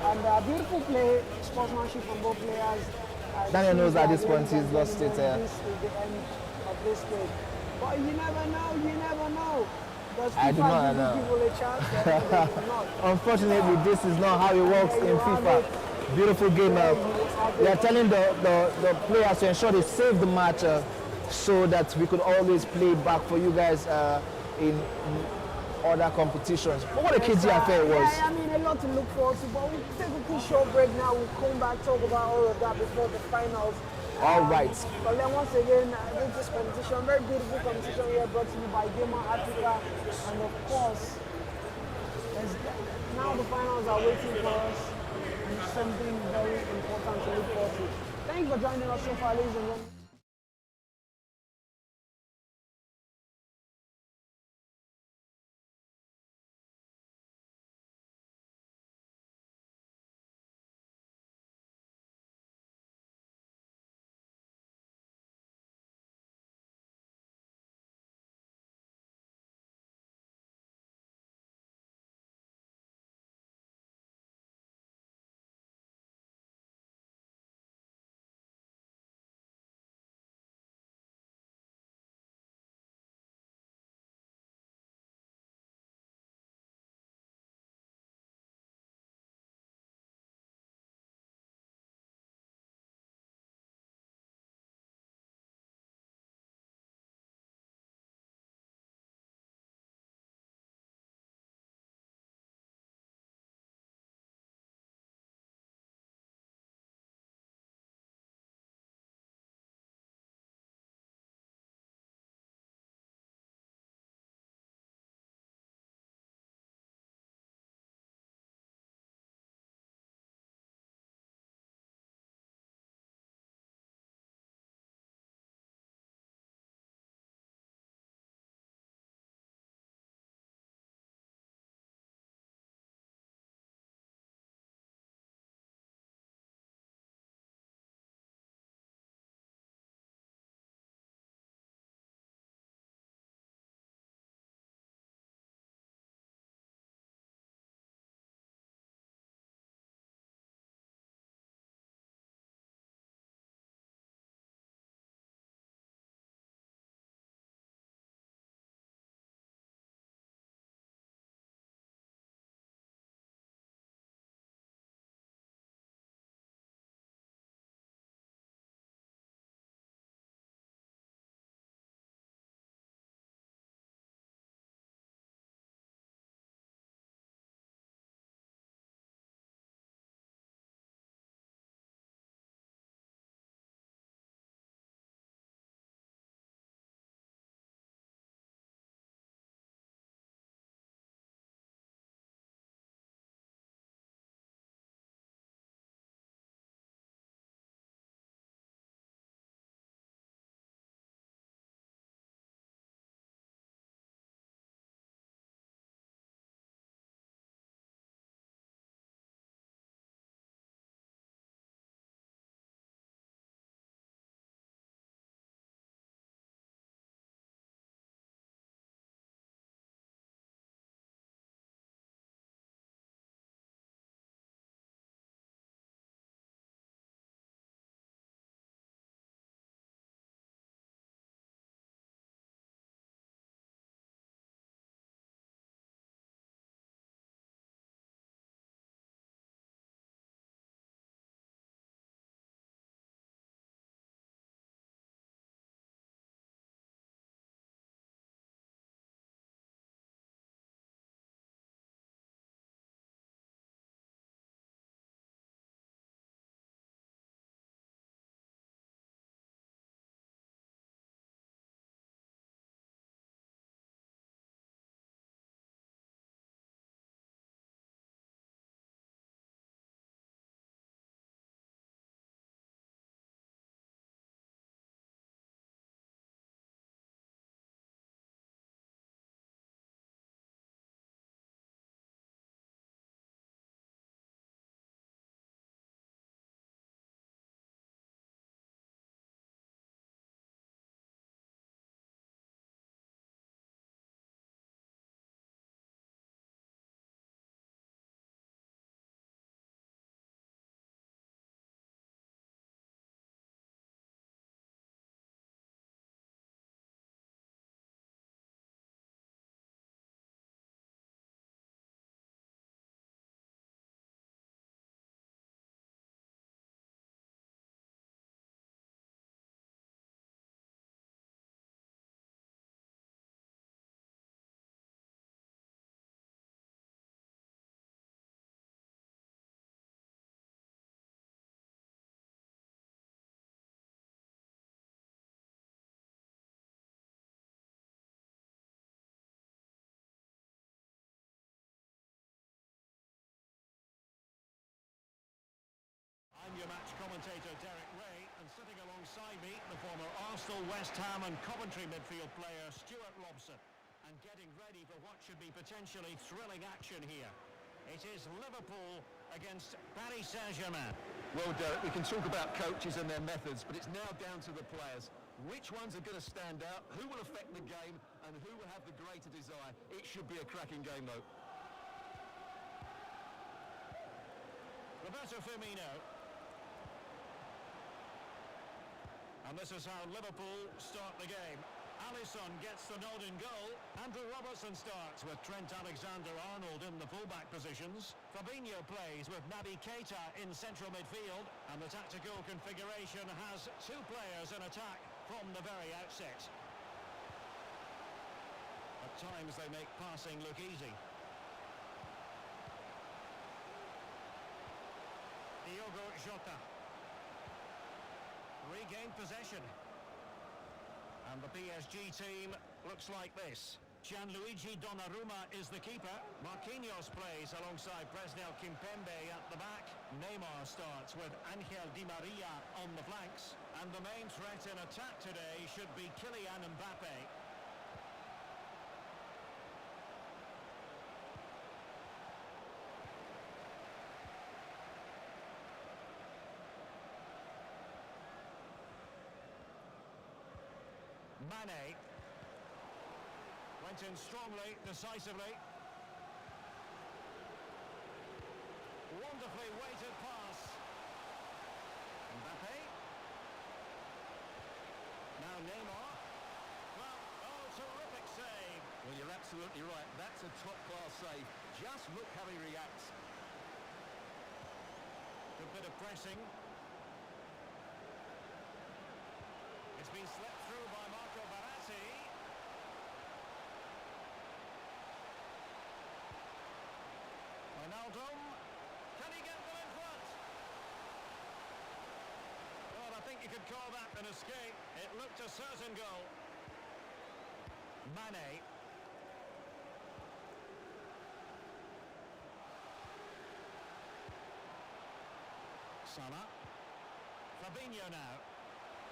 and beautiful play, sportsmanship from both players. Daniel knows at this point he's lost it. This is the end of this game. But you never know. Does I do not give know. people a chance? Unfortunately, this is not how it works in FIFA. Beautiful game. They are telling the players to ensure they save the match so that we could always play back for you guys in other competitions. But what a KG affair it was. Yeah, I mean, a lot to look forward to, but we'll take a quick short break now. We'll come back, talk about all of that before the finals. All right. But then once again, this competition, very beautiful competition here, brought to you by GAMR Africa. And of course, now the finals are waiting for us. And something very important to look forward to. Thank you for joining us so far, ladies and gentlemen. your match commentator Derek Ray, and sitting alongside me, the former Arsenal, West Ham and Coventry midfield player Stuart Robson. And getting ready for what should be potentially thrilling action here. It is Liverpool against Paris Saint-Germain. Well, Derek, we can talk about coaches and their methods, but it's now down to the players. Which ones are going to stand out, who will affect the game, and who will have the greater desire? It should be a cracking game, though. Roberto Firmino. And this is how Liverpool start the game. Alisson gets the nod in goal. Andrew Robertson starts with Trent Alexander-Arnold in the fullback positions. Fabinho plays with Naby Keita in central midfield. And the tactical configuration has two players in attack from the very outset. At times they make passing look easy. Diogo Jota. Regained possession. And the PSG team looks like this. Gianluigi Donnarumma is the keeper. Marquinhos plays alongside Presnel Kimpembe at the back. Neymar starts with Angel Di Maria on the flanks. And the main threat in attack today should be Kylian Mbappe. Mane went in strongly, decisively. Wonderfully weighted pass. Mbappe. Now Neymar. Well, oh, terrific save. Well, you're absolutely right. That's a top-class save. Just look how he reacts. Good bit of pressing. It's been slipped through by Marco Verratti. Wijnaldum. Can he get them in front? Well, I think you could call that an escape. It looked a certain goal. Mane. Salah. Fabinho now.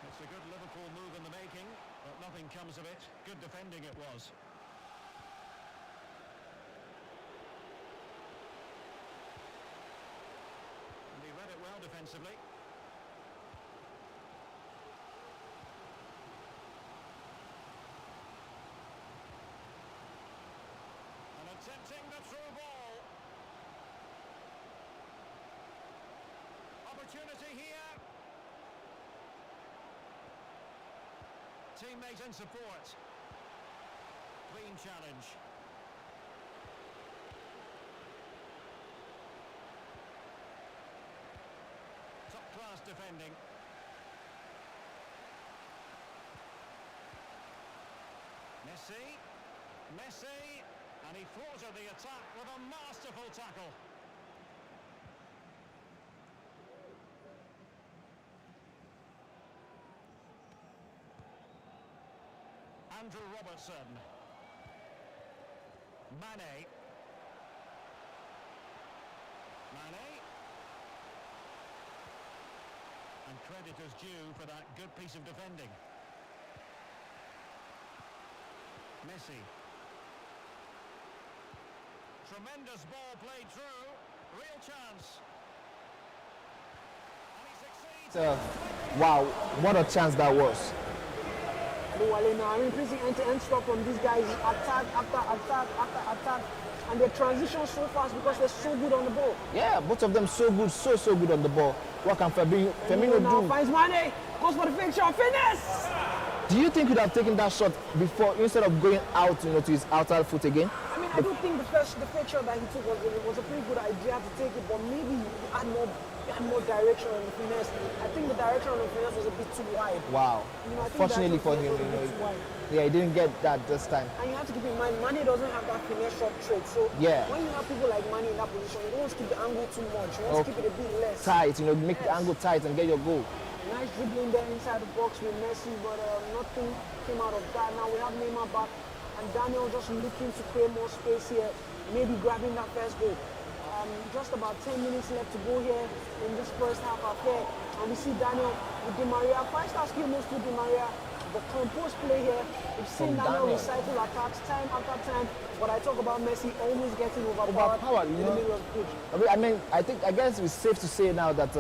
It's a good Liverpool move in the making, but nothing comes of it. Good defending it was. And he read it well defensively. And attempting the through ball. Opportunity here. Teammate in support. Clean challenge. Top class defending. Messi, and he thwarted the attack with a masterful tackle. Andrew Robertson. Mane. And credit is due for that good piece of defending. Messi. Tremendous ball played through. Real chance. And he succeeds. Wow, what a chance that was. I mean, pretty end-to-end stuff from these guys, attack after attack after attack, and they transition so fast because they're so good on the ball. Yeah, both of them so good, so good on the ball. What can Firmino do? Finds Mane, goes for the fake shot, finesse! Do you think he'd have taken that shot before, instead of going out, to his outer foot again? I mean, I do think the fake shot that he took was a pretty good idea to take it, but maybe he had more direction on the finesse. I think the direction on the finesse was a bit too wide. Wow. Fortunately for him, he didn't get that this time. And you have to keep in mind, Mane doesn't have that finesse shot trait. So when you have people like Mane in that position, you don't want to keep the angle too much. You want to keep it a bit less. Tight, make the angle tight and get your goal. Nice dribbling there inside the box with Messi, but nothing came out of that. Now we have Neymar back, and Daniel just looking to create more space here, maybe grabbing that first goal. just about 10 minutes left to go here in this first half affair. And we see Daniel with Di Maria. 5-star skill moves to Di Maria. The composed play here. We've seen Daniel recycle attacks time after time. But I talk about Messi always getting overpowered in the middle of the pitch. I guess it's safe to say now that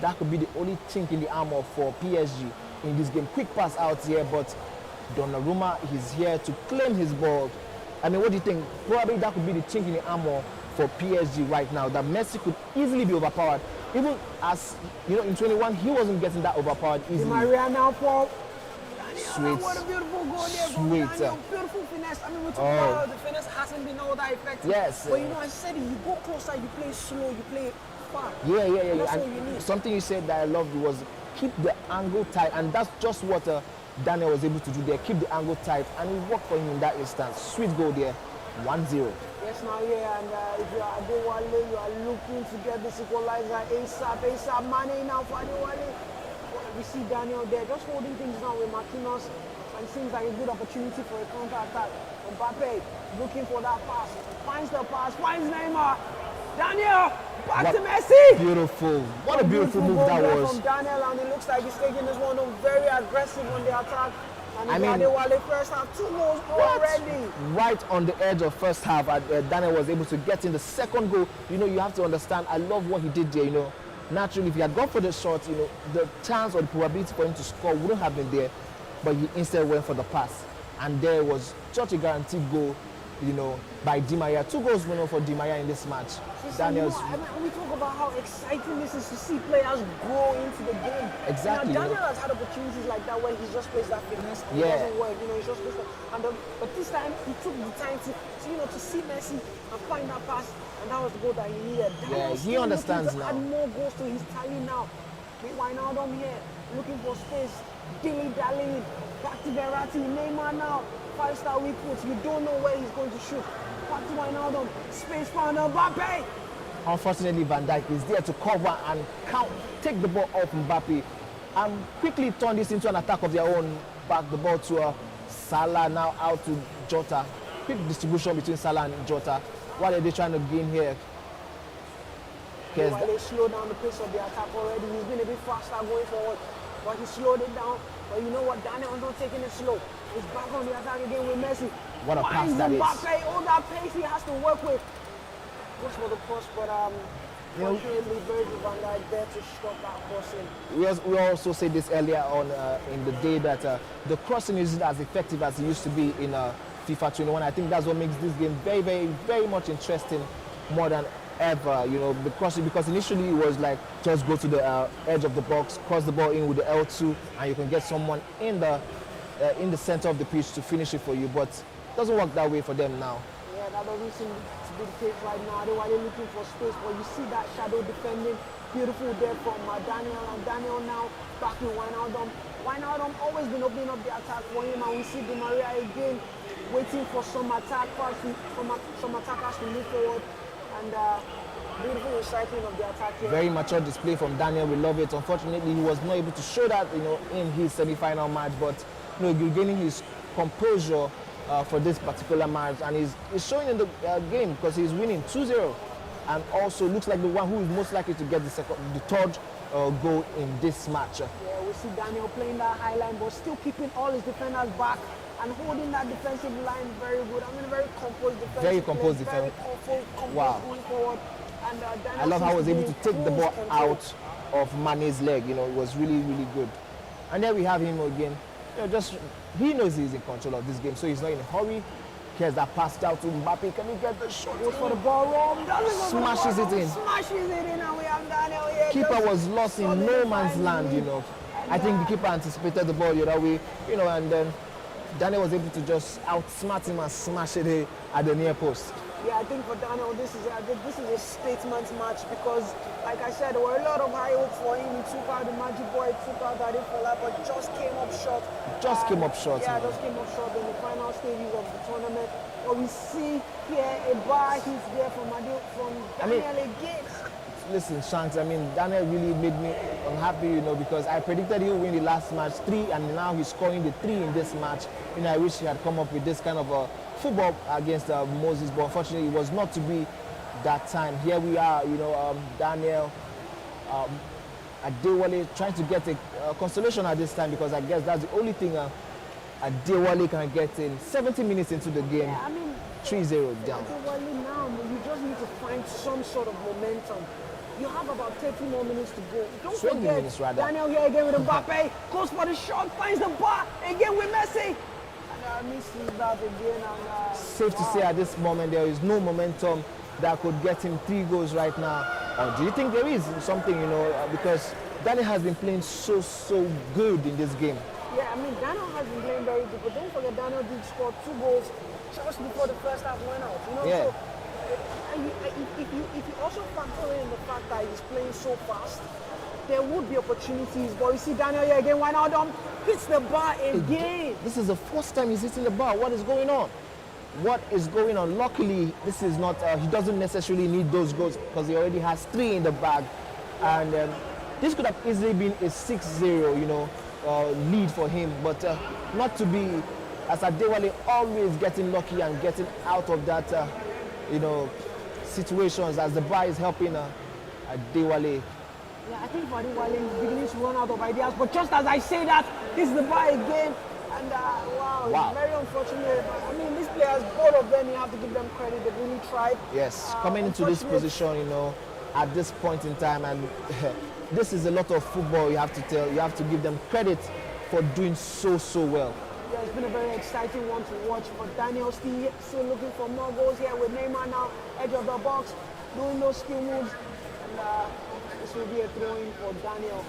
that could be the only chink in the armor for PSG in this game. Quick pass out here, but Donnarumma is here to claim his ball. I mean, what do you think? Probably that could be the chink in the armor for PSG right now, that Messi could easily be overpowered. Even as, you know, in 21, he wasn't getting that overpowered easily. Di Maria now for Sweet. What a beautiful goal there from Daniel. Beautiful finesse. I mean, we're talking about how the finesse hasn't been all that effective. Yes. But you know, I said it, you go closer, you play slow, you play far. Yeah. That's what you And need. something you said that I loved was keep the angle tight, and that's just what Daniel was able to do there. Keep the angle tight, and it worked for him in that instance. Sweet goal there, 1-0. Yes, now, yeah, and if you are Adewale, you are looking to get this equalizer ASAP. Mane now for Adewale. We see Daniel there just holding things down with Marquinhos, and seems like a good opportunity for a counter-attack. Mbappe looking for that pass, finds the pass, finds Neymar. Daniel, back to Messi. Beautiful. What a beautiful move that was. From Daniel, and it looks like he's taking this one on very aggressive on the attack. And I mean, Adewale first half, 2 goals already. Right on the edge of first half, Daniel was able to get in the second goal. You know, you have to understand, I love what he did there, you know. Naturally, if he had gone for the shot, you know, the chance or the probability for him to score wouldn't have been there, but he instead went for the pass. And there was such a guaranteed goal, you know, by Di Maria. 2 goals for Di Maria in this match. Daniel's... You know, we talk about how exciting this is to see players grow into the game. Exactly. You know, Daniel has had opportunities like that where he just plays that finesse and it doesn't work. You know, he just plays that. But this time he took the time to see Messi and find that pass, and that was the goal that he needed. Yeah, he understands now. Add more goals to his tally now. Wijnaldum here looking for space, dilly-dallying. Back to Verratti, Neymar now. 5-star weak foot. You don't know where he's going to shoot. Back to Wijnaldum. Space found Mbappe. Unfortunately, Van Dijk is there to cover and take the ball off Mbappe and quickly turn this into an attack of their own. Back the ball to Salah, now out to Jota. Quick distribution between Salah and Jota. What are they trying to gain here? While they slow down the pace of the attack already, he's been a bit faster going forward, but he slowed it down. But you know what? Daniel is not taking it slow. He's back on the attack again with Messi. What a pass that is. Mbappe, all that pace he has to work with. Goes for the cross, but fortunately, Virgil van Dijk there to stop that crossing. We also said this earlier on in the day that the crossing isn't as effective as it used to be in FIFA 21. I think that's what makes this game very, very, very much interesting more than ever, you know, the crossing, because initially it was like just go to the edge of the box, cross the ball in with the L2, and you can get someone in the center of the pitch to finish it for you, but it doesn't work that way for them now. Yeah, that doesn't seem to be the case right now. They were looking for space, but you see that shadow defending. Beautiful there from Daniel, and Daniel now back in Wijnaldum. Wijnaldum always been opening up the attack for him, and we see Di Maria again waiting for some attackers to move forward. And beautiful recycling of the attack here. Very mature display from Daniel. We love it. Unfortunately, he was not able to show that, you know, in his semi-final match. But you know, regaining his composure for this particular match, and he's showing in the game because he's winning 2-0, and also looks like the one who is most likely to get the third goal in this match. Yeah, we see Daniel playing that high line, but still keeping all his defenders back and holding that defensive line very good. I mean, very composed defense. Very composed defense. Wow. Going forward. And, I love how he was able to take the ball out of Mane's leg. You know, it was really, really good. And then we have him again. You know, he knows he's in control of this game, so he's not in a hurry. Here's that pass out to Mbappe. Can he get the shot? Goes for the ball wrong. Smashes it in. Smashes it in, and we have Daniel here. Keeper was lost in no man's land, you know. I think the keeper anticipated the ball the other way, you know, and then Daniel was able to just outsmart him and smash it at the near post. Yeah, I think for Daniel, this is a statement match because, like I said, there were a lot of high hopes for him. He took out the Magic Boy, took out Adefola, but just came up short. Came up short. Yeah, just came up short in the final stages of the tournament. But we see here a bar hit there from Daniel again. Listen, Shanks, I mean, Daniel really made me unhappy, you know, because I predicted he would win the last match 3, and now he's scoring the 3 in this match. You know, I wish he had come up with this kind of football against Moses, but unfortunately it was not to be. that time. Here we are, Daniel Adewale trying to get a consolation at this time, because I guess that's the only thing Adewale can get in 70 minutes into the game. Yeah, I mean, 3-0 down. Adewale now, you just need to find some sort of momentum. You have about 30 more minutes to go. Don't 20 forget, minutes rather. Daniel here again with Mbappe, goes for the shot, finds the bar, again with Messi. And misses that again. And, Safe to say at this moment there is no momentum that could get him 3 goals right now. Or do you think there is something, because Daniel has been playing so good in this game? Yeah, I mean, Daniel has been playing very good, but don't forget Daniel did score 2 goals just before the first half went out. Yeah. So, if you also factor in the fact that he's playing so fast, there would be opportunities. But you see Daniel here again, Wijnaldum hits the bar again. This is the first time he's hitting the bar. What is going on? What is going on? Luckily, this is not, he doesn't necessarily need those goals because he already has 3 in the bag. And this could have easily been a 6-0, lead for him. But not to be, as Adewale always getting lucky and getting out of that, situations as the bar is helping Adewale. Yeah, I think for Adewale is beginning to run out of ideas. But just as I say that, this is the bar again. And wow, it's very unfortunate. I mean, these players, both of them, you have to give them credit. They really tried. Yes, coming into this position, at this point in time, and this is a lot of football. You have to give them credit for doing so well. Yeah, it's been a very exciting one to watch. But Daniel still looking for more goals here with Neymar now, edge of the box, doing those skill moves. And this will be a throw-in for Daniel.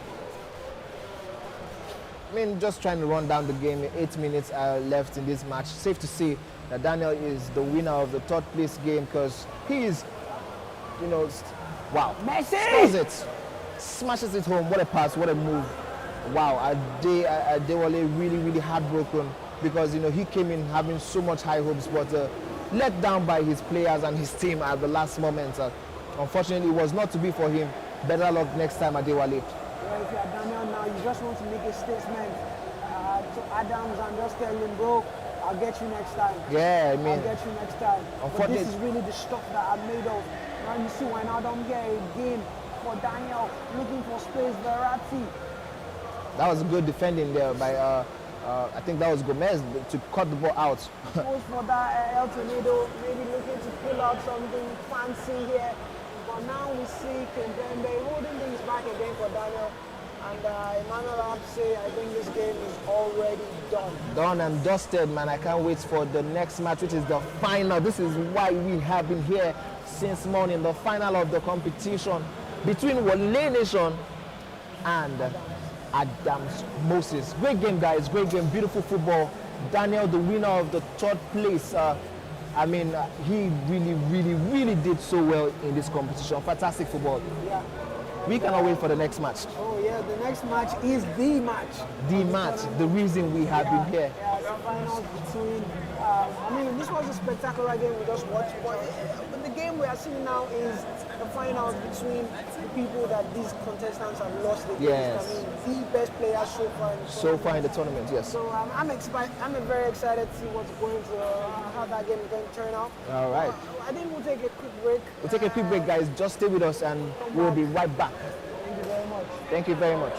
I mean, just trying to run down the game. 8 minutes left in this match. Safe to say that Daniel is the winner of the 3rd place game, because he is, wow. Messi! Scores it. Smashes it home. What a pass, what a move. Wow, Adewale really heartbroken, because, he came in having so much high hopes, but let down by his players and his team at the last moment. Unfortunately, it was not to be for him. Better luck next time, Adewale. Yeah, if you're Daniel now, you just want to make a statement to Adams and just tell him, bro, I'll get you next time. Yeah, I mean, I'll get you next time. But this is really the stuff that I'm made of. Now you see Wijnaldum here again for Daniel, looking for space, Verratti. That was good defending there by, I think that was Gomez to cut the ball out. Goes for that El Tornado, maybe looking to pull out something fancy here. But now we see Kimpembe holding things back again for Daniel. And Emmanuel, I have to say, I think this game is already done. Done and dusted, man. I can't wait for the next match, which is the final. This is why we have been here since morning. The final of the competition between Wale Nation and Adams Moses. Great game, guys. Great game. Beautiful football. Daniel, the winner of the 3rd place. I mean, he really did so well in this competition. Fantastic football. Yeah. We cannot wait for the next match. Oh yeah, the next match is the match. The match, the reason we have been here. Yeah, the finals between, this was a spectacular game we just watched, but the game we are seeing now is the finals between the people that these contestants have lost against. Yes. I mean, the best players so far in the tournament. Yes. So I'm very excited to see what's going to, how that game is going to turn out. All right. I think we'll take a quick break. We'll take a quick break, guys. Just stay with us and we'll be right back. Thank you very much. Thank you very much.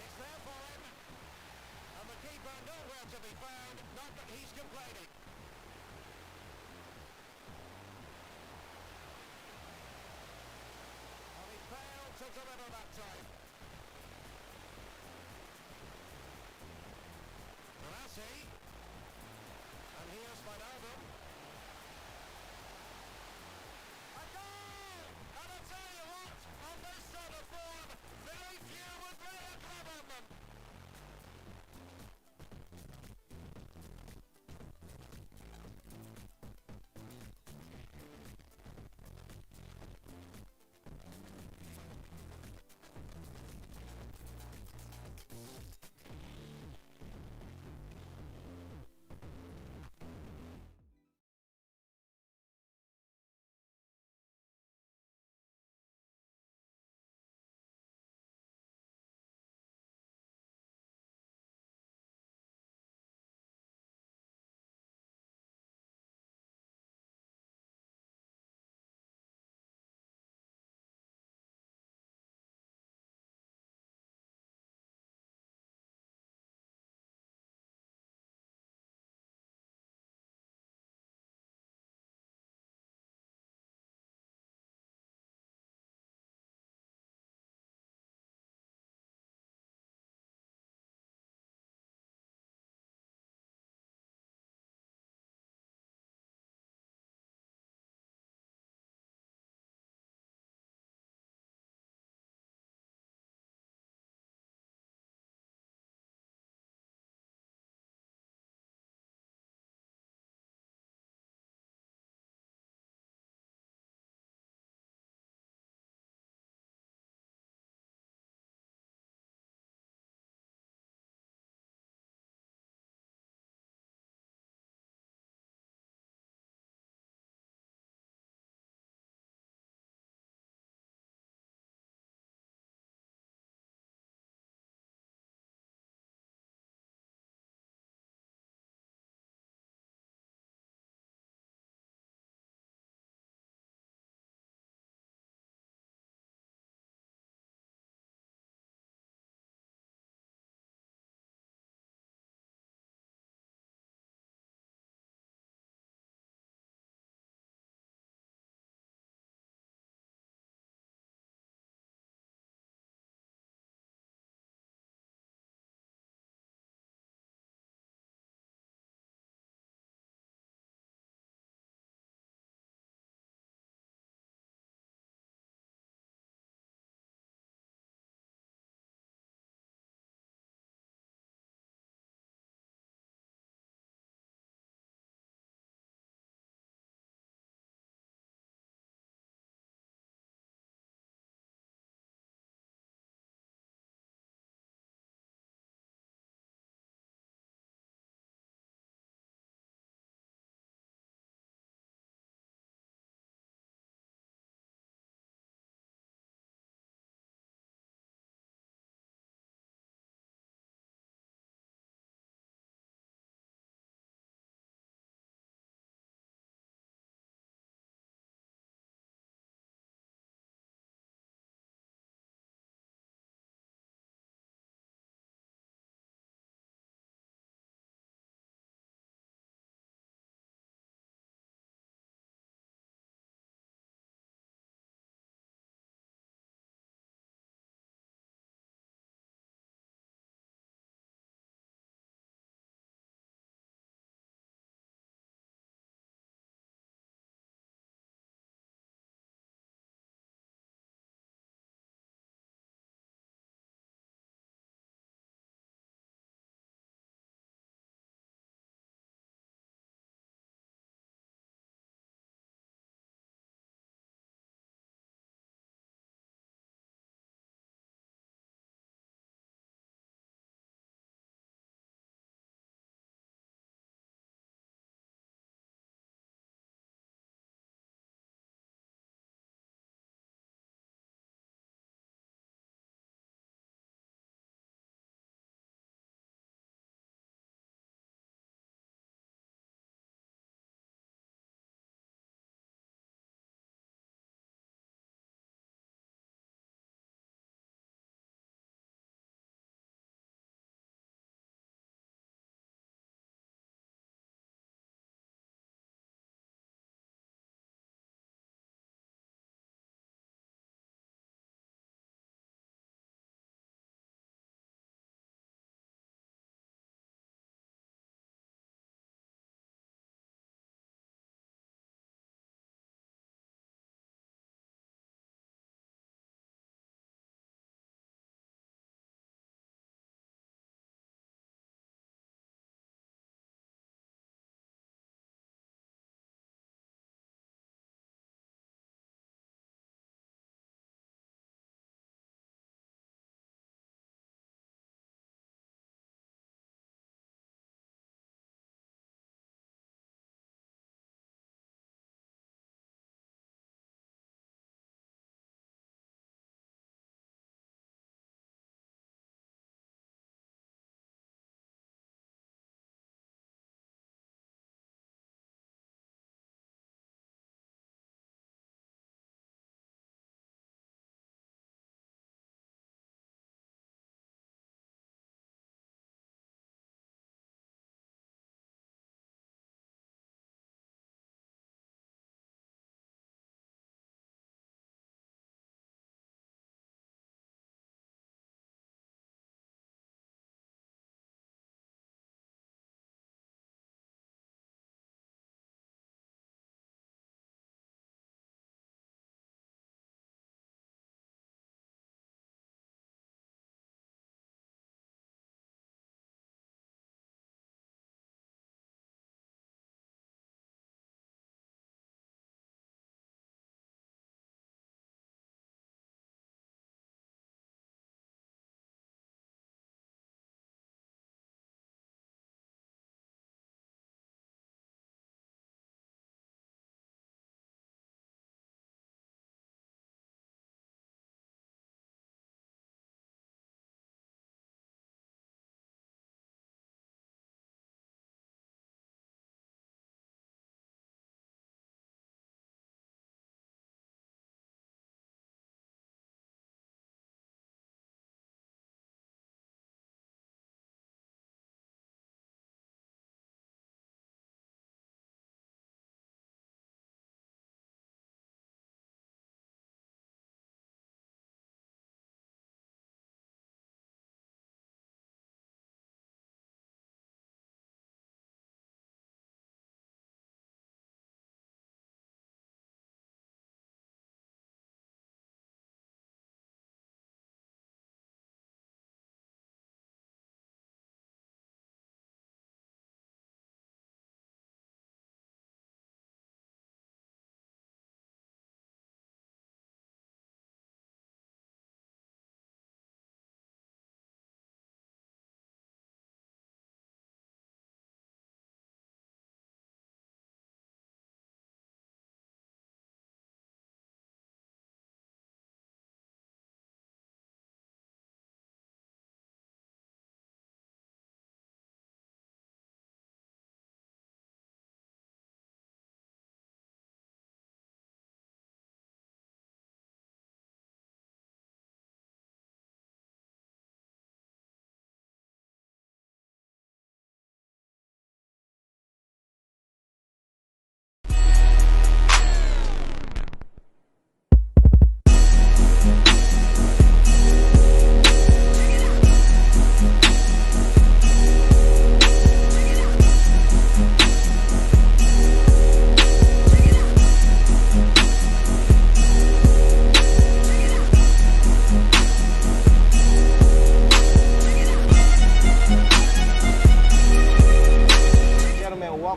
It's there for him. And the keeper nowhere to be found. Not that he's complaining. And he failed to deliver that time. Verratti. And here's Wijnaldum.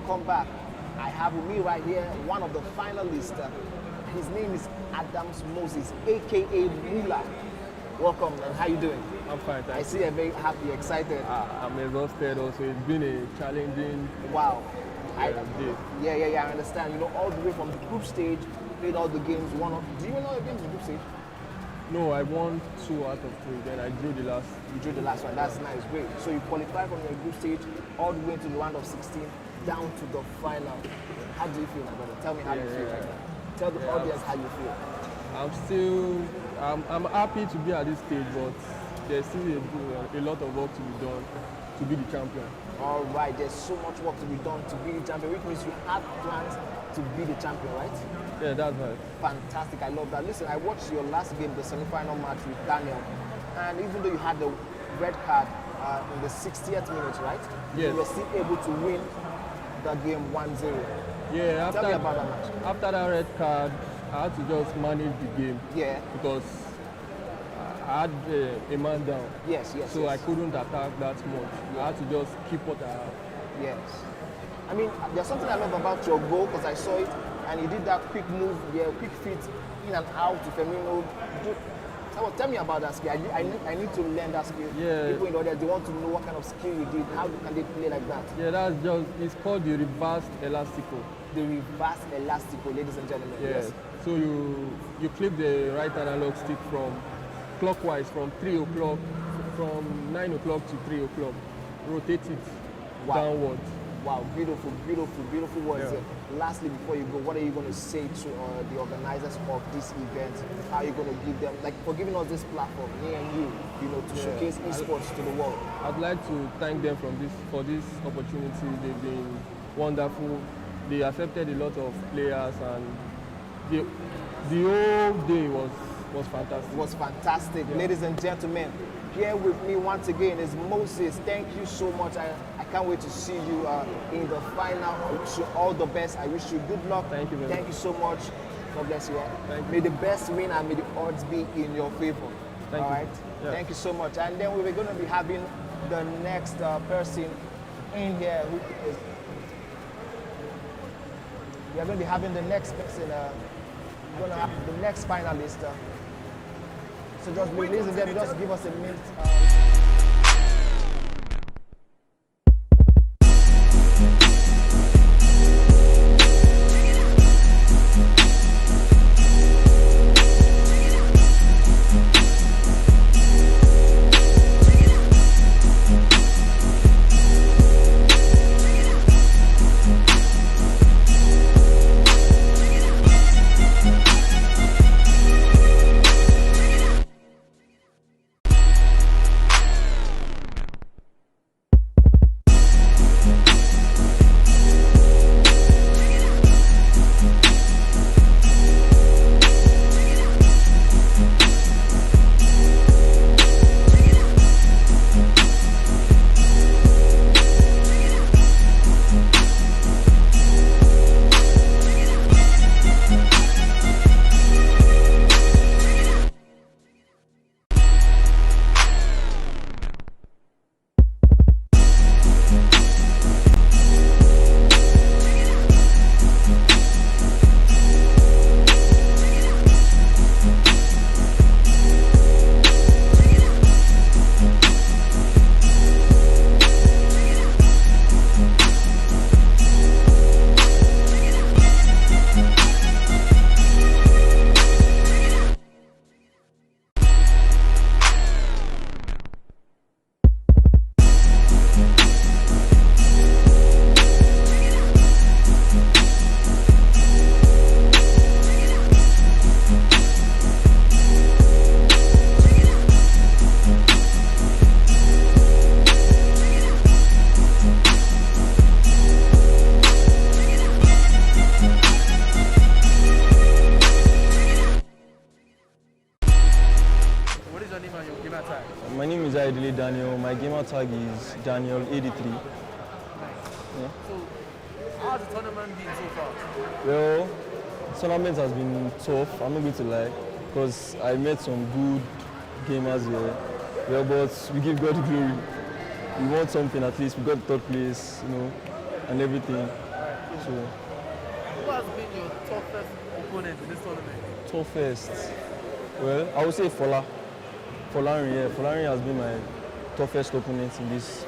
welcome back. I have with me right here one of the finalists. His name is Adams Moses, aka Mula. Welcome, and how you doing? I'm fine, I thanks. see you're very happy, excited. I'm exhausted also. It's been a challenging Wow. day. I understand. You know, all the way from the group stage, played all the games. Do you know your games in the group stage? No, I won 2 out of 3, then I drew the last. You drew the last one. That's nice, great. So you qualified from your group stage all the way to the round of 16, down to the final. How do you feel, my brother? Tell me how you feel right now. Tell the audience how you feel. I'm happy to be at this stage, but there's still a lot of work to be done to be the champion. All right, there's so much work to be done to be the champion, which means you have plans to be the champion, right? Yeah, that's right. Fantastic, I love that. Listen, I watched your last game, the semi-final match with Daniel, and even though you had the red card in the 60th minute, right? Yes. You were still able to win the game 1-0. Yeah, Tell me about that match. after that red card, I had to just manage the game. Yeah. Because I had a man down. Yes. So I couldn't attack that much. I had to just keep what I have. Yes. I mean, there's something I love about your goal because I saw it, and you did that quick move, quick feet in and out to Firmino. Tell me about that skill. I need to learn that skill. Yeah. People in the audience, they want to know what kind of skill you did. How can they play like that? Yeah, it's called the reversed elastico. The reverse elastico, ladies and gentlemen. Yes. So you clip the right analog stick from clockwise from 3 o'clock, from 9 o'clock to 3 o'clock. Rotate it downwards. Wow, beautiful words. Yeah. Lastly, before you go, what are you going to say to the organizers of this event? How are you going to give them, like, for giving us this platform, me and you, to showcase esports to the world? I'd like to thank them for this opportunity. They've been wonderful. They accepted a lot of players, and the whole day was fantastic. It was fantastic. Yeah. Ladies and gentlemen, here with me once again is Moses. Thank you so much. I can't wait to see you in the final. I wish you all the best. I wish you good luck. Thank you very much. Thank you so much. God bless you all. Thank you. May the best win and may the odds be in your favor. Thank all you. right? Yeah. Thank you so much. And then we're going to be having the next person in here who is. We are going to be having the next person. We're going to have the next finalist. So just ladies and gentlemen, just give us a minute. My name is Aidele Daniel. My gamer tag is Daniel83. Yeah. So, how's the tournament been so far? Well, tournament has been tough, I'm not going to lie, because I met some good gamers here. Well, but we give God the glory. We won something at least, we got third place, and everything. So, Who has been your toughest opponent in this tournament? toughest. Well, I would say Folarin, yeah. Folarin has been my toughest opponent in this.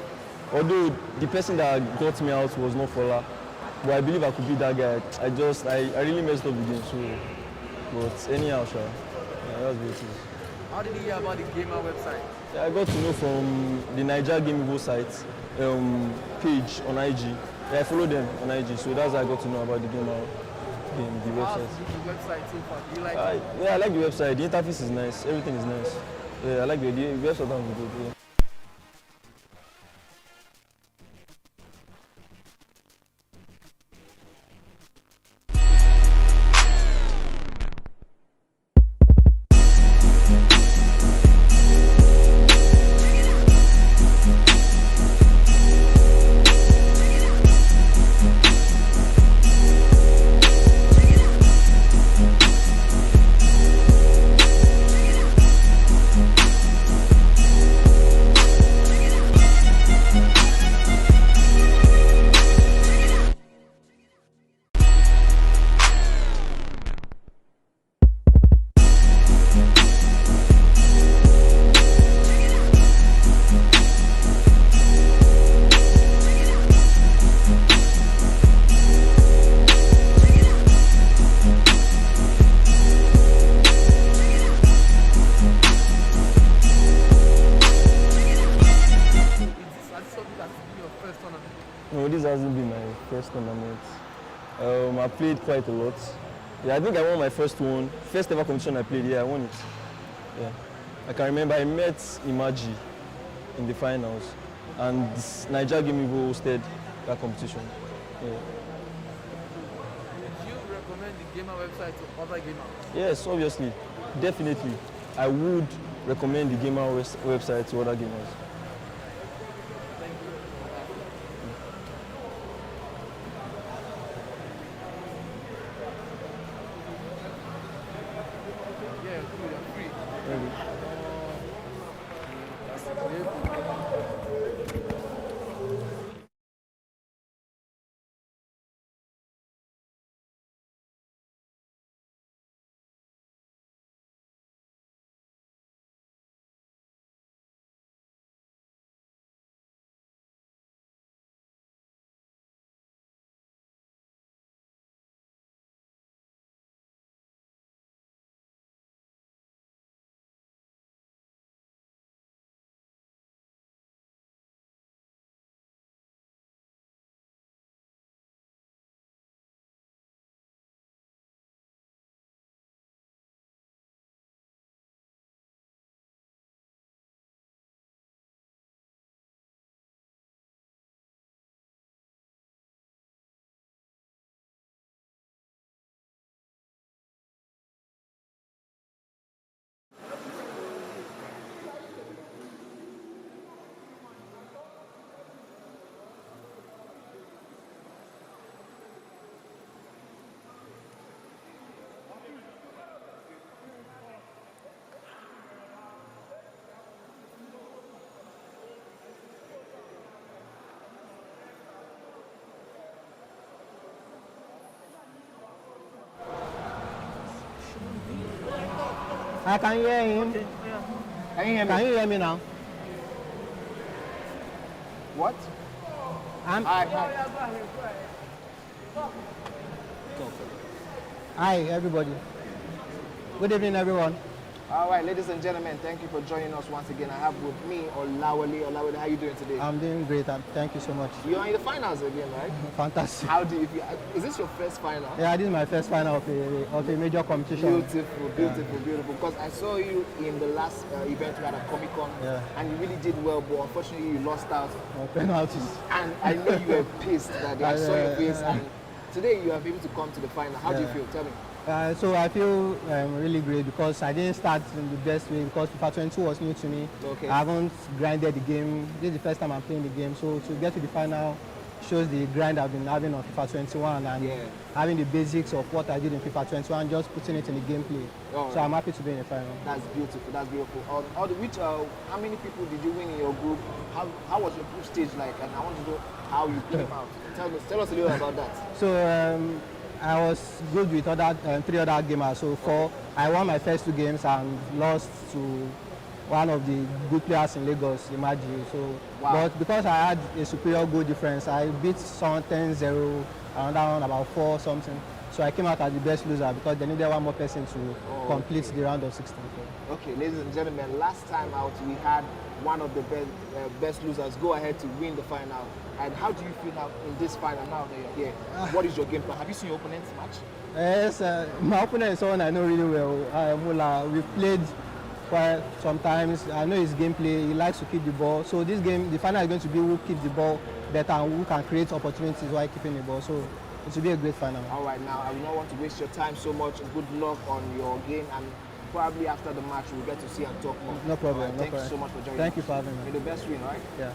Although the person that got me out was not Fola, but I believe I could beat that guy. I really messed up the game, so. But anyhow, sure. Yeah, that's what it is. How did you hear about the GAMR website? Yeah, I got to know from the Nigerian GAMR site page on IG. Yeah, I follow them on IG, so that's how I got to know about the GAMR game, the website. How's the website so far? Do you like it? Yeah, I like the website. The interface is nice. Everything is nice. Yeah, I like the website. Is good. Yeah. No, this hasn't been my first tournament. I played quite a lot. Yeah, I think I won my first one. First ever competition I played, yeah, I won it. Yeah. I can remember I met Imaji in the finals, and Nigerian GAMR hosted that competition. Yeah. Would you recommend the GAMR website to other gamers? Yes, obviously. Definitely. I would recommend the GAMR website to other gamers. Yeah, cool, I'm free. Maybe. I can hear him. Can you hear me? Can you hear me now? What? Hi, everybody. Good evening, everyone. All right, ladies and gentlemen, thank you for joining us once again. I have with me Olawale. Olawale, how are you doing today? I'm doing great, and thank you so much. You're in the finals again, right? Fantastic. How do you feel? Is this your first final? Yeah, this is my first final of a major competition. Beautiful, beautiful, beautiful. Because I saw you in the last event we had at Comic Con, and you really did well, but unfortunately you lost out. Penalties. And I know you were pissed that I saw your face. And today you are able to come to the final. How do you feel? Tell me. So I feel really great because I didn't start in the best way because FIFA22 was new to me. Okay. I haven't grinded the game. This is the first time I'm playing the game. So to get to the final shows the grind I've been having on FIFA 21 and having the basics of what I did in FIFA 21, just putting it in the gameplay. So I'm happy to be in the final. That's beautiful. That's beautiful. How many people did you win in your group? How was your group stage like? And I want to know how you came out. Tell us a little about that. So I was good with 3 other gamers. So I won my first 2 games and lost to one of the good players in Lagos, Imagine. So, but because I had a superior goal difference, I beat someone 10-0, another one about 4 something. So I came out as the best loser because they needed one more person to complete the round of 16. Okay, ladies and gentlemen, last time out we had one of the best losers go ahead to win the final. And how do you feel now in this final now that you're here? What is your game plan? Have you seen your opponent's match? Yes, my opponent is someone I know really well. Mula, we've played quite sometimes. I know his gameplay. He likes to keep the ball. So this game, the final is going to be who keeps the ball better and who can create opportunities while keeping the ball. So it will be a great final. All right, now I will not want to waste your time so much. Good luck on your game, and probably after the match we'll get to see and talk more. No problem. Right, thank you so much for joining. Thank you for having me. May the best win, right? Yeah.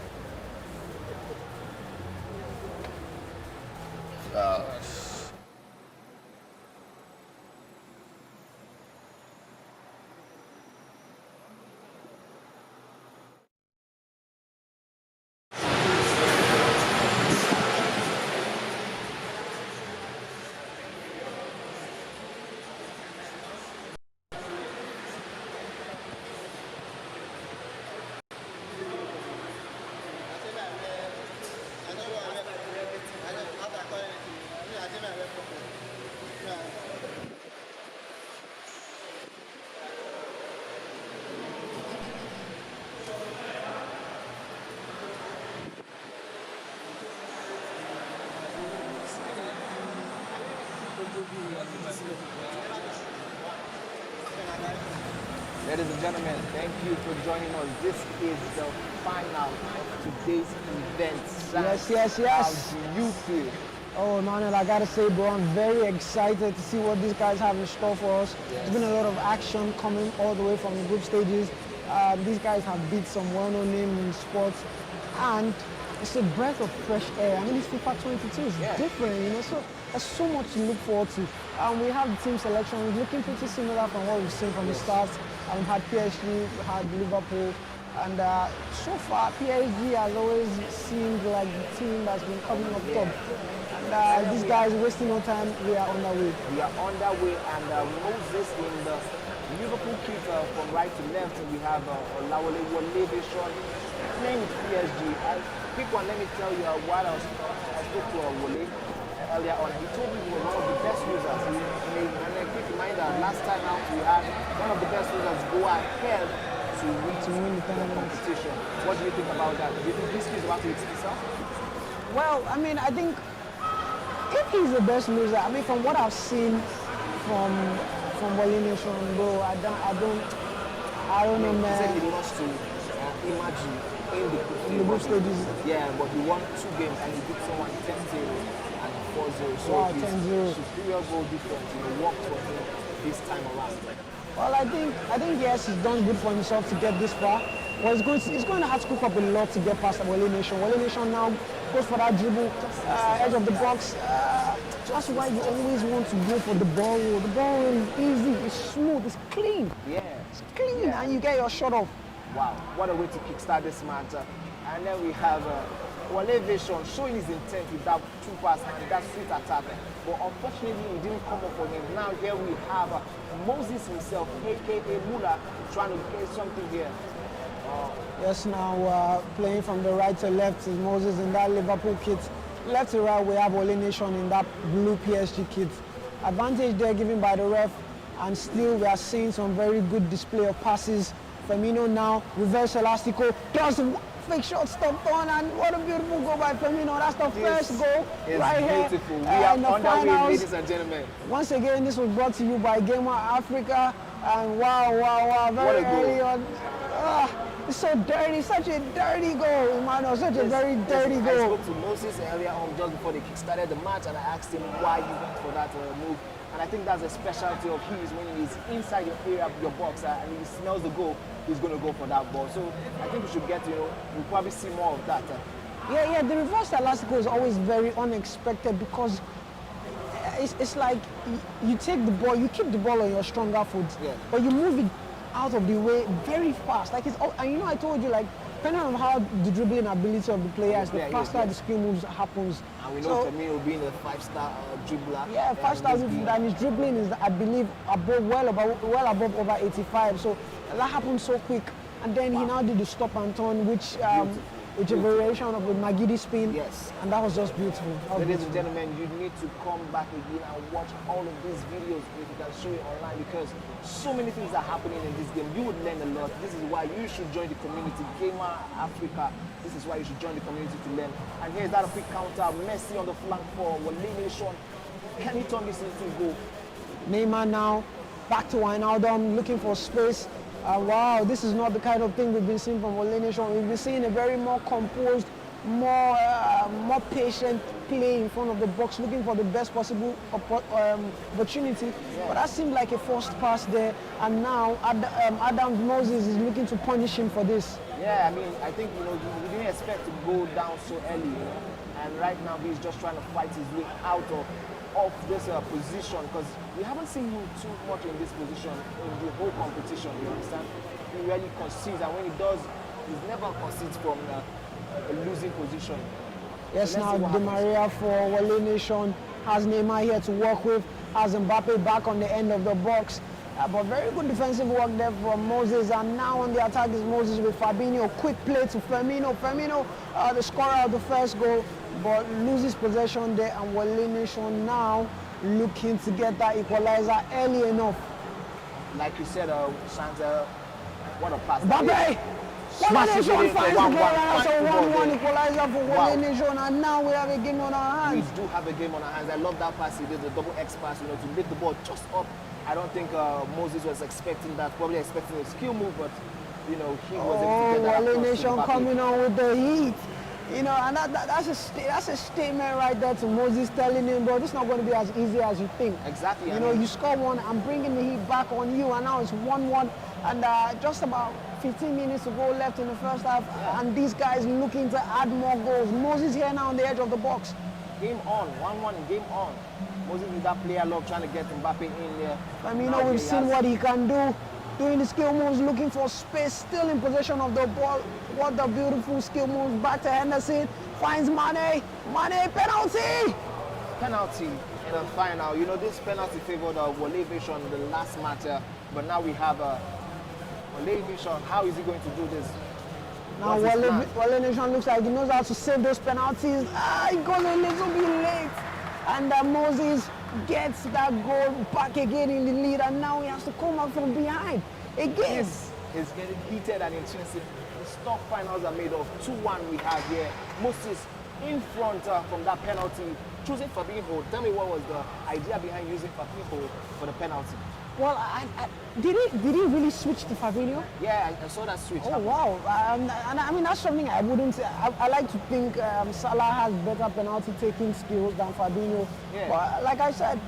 Ladies and gentlemen, thank you for joining us. This is the final of today's event. Yes. How do you feel? Oh, Manuel, I gotta say, bro, I'm very excited to see what these guys have in store for us. There's been a lot of action coming all the way from the group stages. These guys have beat some well-known names in sports, and it's a breath of fresh air. I mean, it's FIFA 22, it's different, you know, so there's so much to look forward to. We have the team selection, it's looking pretty similar from what we've seen from the start. We've had PSG, we had Liverpool, and so far PSG has always seemed like the team that's been coming up top. And these guys, wasting no time, we are on our way. We are on our way, and Moses in the Liverpool kit from right to left. We have Olawole Wole playing with PSG. Quick one, let me tell you, while I spoke to Wole earlier on, he told me he was one of the best users. And a quick reminder, last time out we had one of the best users go ahead to win the competition. What do you think about that? Do you think this is about to repeat itself? Well, I mean, I think if he's the best loser, I mean, from what I've seen from Wole Nation, bro, I don't know, man. He said he lost to Imagine in the group stages. Yeah, but he won 2 games and he beat someone 10-0 and 4-0. So wow, his 10-0. superior goal difference, worked for him this time around. Well, I think yes, he's done good for himself to get this far. Well, he's going to have to cook up a lot to get past Wole Nation. Wole Nation now goes for that dribble, edge of the box. That's why you always want to go for the ball roll. The ball roll is easy, it's smooth, it's clean. Yeah. It's clean, and you get your shot off. Wow, what a way to kickstart this match. And then we have Wole Vision showing his intent with that 2-pass and that sweet attack. But unfortunately, it didn't come up for him. Now here we have Moses himself, aka Mula, trying to get something here. Yes, now playing from the right to left is Moses in that Liverpool kit. Left to right, we have Wole Nation in that blue PSG kit. Advantage there given by the ref, and still we are seeing some very good display of passes. Firmino now, reverse elastico, does fake shot stopped on, and what a beautiful goal by Firmino. That's the first goal right here. Beautiful. We are on our way, ladies and gentlemen. Once again, this was brought to you by GAMR Africa, and wow, very early on. It's so dirty, such a dirty goal, Emmanuel, such a very dirty goal. I spoke to Moses earlier on just before they kickstarted the match, and I asked him why he went for that move. And I think that's a specialty of his. When he's inside your area, your box, and he smells the goal, he's going to go for that ball. So I think we should get, we'll probably see more of that. Yeah, the reverse elastico is always very unexpected because it's like you take the ball, you keep the ball on your stronger foot, but you move it out of the way very fast. Like and you know, I told you, like, depending on how the dribbling ability of the players, the faster the skill moves happens. And we know Firmino being a 5-star dribbler. Yeah, 5-star, and his dribbling is, I believe, well above over 85. So that happened so quick. And then he now did the stop and turn, which a variation of the Magidi spin. Yes. And that was just beautiful. Ladies and gentlemen, you need to come back again and watch all of these videos if you can show it online, because so many things are happening in this game. You would learn a lot. This is why you should join the community, GAMR Africa. This is why you should join the community to learn. And here's that quick counter. Messi on the flank for Wale Nation. Can he turn this into a goal? Neymar now back to Wijnaldum, looking for space. Wow, this is not the kind of thing we've been seeing from Wale Nation. We've been seeing a very more composed, more patient play in front of the box, looking for the best possible opportunity. Yeah. But that seemed like a forced pass there, and now Adam Moses is looking to punish him for this. Yeah, I mean, I think, you know, we didn't expect to go down so early, you know, and right now he's just trying to fight his way out of this position, because we haven't seen him too much in this position in the whole competition, you understand? He really concedes, and when he does, he never concedes from a losing position. Yes, so now Di Maria for Wale Nation has Neymar here to work with, has Mbappe back on the end of the box. But very good defensive work there from Moses, and now on the attack is Moses with Fabinho. Quick play to Firmino. Firmino, the scorer of the first goal, but loses possession there, and Wale Nation now looking to get that equalizer early enough. Like you said, Santa, what a pass. Mbappe! Wale Nation finds the ball, so 1-1 equalizer for Wale Nation, and now we have a game on our hands. We do have a game on our hands. I love that pass he did, the double X pass, you know, to lift the ball just up. I don't think Moses was expecting that, probably expecting a skill move, but, you know, he was able to get that. Wale Nation coming on with the heat. You know, and that's a statement right there to Moses, telling him, bro, this is not going to be as easy as you think. Exactly. You know, you score one, I'm bringing the heat back on you, and now it's 1-1, and just about 15 minutes to go left in the first half, and these guys looking to add more goals. Moses here now on the edge of the box. Game on, 1-1, game on. Moses with that player love, trying to get Mbappe in there. I mean, we've seen what he can do. Doing the skill moves, looking for space, still in possession of the ball. What a beautiful skill moves. Back to Henderson, finds Mane. Mane, penalty! Penalty in the final. You know, this penalty favored Wale Nation in the last match, but now we have Wale Nation. How is he going to do this? Now Wale Nation looks like he knows how to save those penalties. He got a little bit late. And Moses gets that goal back again in the lead, and now he has to come up from behind again. It's getting heated and intensive. The stock finals are made of 2-1 we have here. Moses in front from that penalty, choosing Fabinho. Tell me, what was the idea behind using Fabinho for the penalty? Well, did he really switch to Fabinho? Yeah, I saw that switch. Oh, wow. And I mean, that's something I wouldn't say. I like to think Salah has better penalty-taking skills than Fabinho. Yeah. But like I said,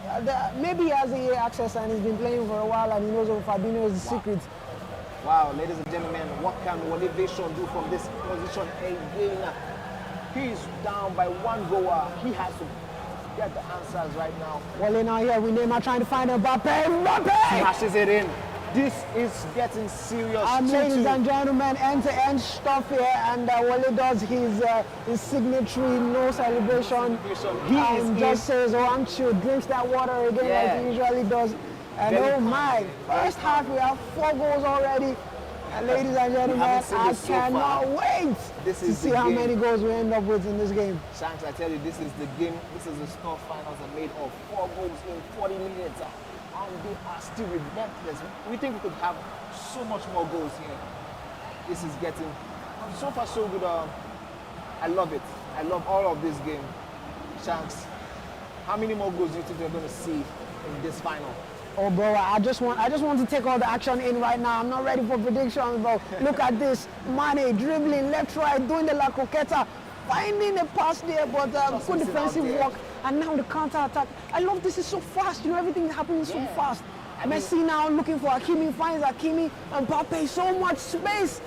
maybe he has EA access and he's been playing for a while, and he knows what Fabinho is the secret. Wow, ladies and gentlemen, what can Wale Nation do from this position again? He's down by 1 goal. He has to get the answers right now. Wale now here with Neymar trying to find Mbappe. Mbappe! Smashes it in. This is getting serious. Ladies and gentlemen, end-to-end stuff here, and Wale does his signatory no celebration. He just says, "Oh, I'm chill," drinks that water again like he usually does. And oh my, first half we have 4 goals already. And ladies and gentlemen, I cannot wait to see how many goals we end up with in this game. Shanks, I tell you, this is the game. This is the score finals are made of 4 goals in 40 minutes. And they are still relentless. We think we could have so much more goals here. This is getting so far so good. I love it. I love all of this game. Shanks, how many more goals do you think we're going to see in this final? Oh, bro, I just want to take all the action in right now. I'm not ready for predictions, bro. Look at this. Mane dribbling left, right, doing the La Coqueta, finding a pass there, but good defensive work. And now the counter-attack. I love this. It's so fast. You know, everything is happening so fast. Messi now looking for Hakimi, finds Hakimi, and Mbappe, so much space.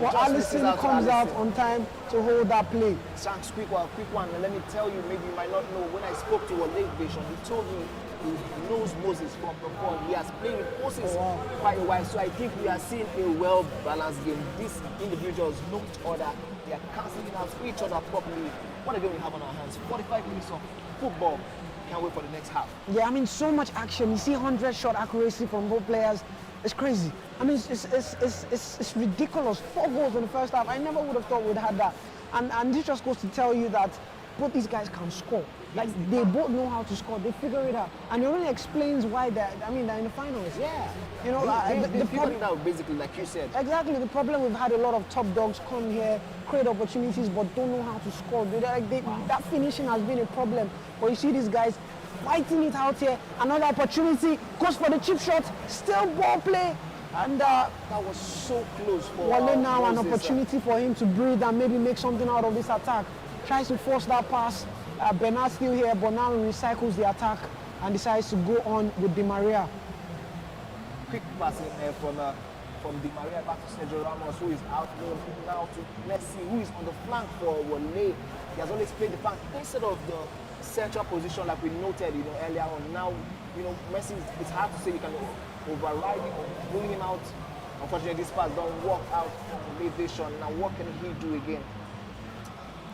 But just misses Alisson comes out Alisson. on time to hold that play. Shanks, quick one. And let me tell you, maybe you might not know. When I spoke to Wale Vision, he told me he knows Moses from before. He has played with Moses quite a while. So I think we are seeing a well-balanced game. These individuals know each other. They are cancelling out each other properly. What a game we have on our hands. 45 minutes of football. Can't wait for the next half. Yeah, I mean, so much action. You see 100 shot accuracy from both players. It's crazy. I mean, it's ridiculous. 4 goals in the first half. I never would have thought we'd had that. And this just goes to tell you that both these guys can score. Like, they both know how to score. They figure it out. And it really explains why they're in the finals. Yeah. You know, they figured it out, basically, like you said. Exactly. The problem, we've had a lot of top dogs come here, create opportunities, but don't know how to score. That finishing has been a problem. But you see these guys fighting it out here. Another opportunity, goes for the chip shot, still ball play. And that was so close for Wale now, an Moses, opportunity for him to breathe and maybe make something out of this attack. Tries to force that pass. Bernard still here, but now he recycles the attack and decides to go on with Di Maria. Quick pass in there from Di Maria back to Sergio Ramos, who is out there now to Messi, who is on the flank for Wale. He has always played the flank instead of the central position like we noted, earlier on. Now, Messi, it's hard to say you can override him or pull him out. Unfortunately, this pass don't work out from Vision. Now, what can he do again?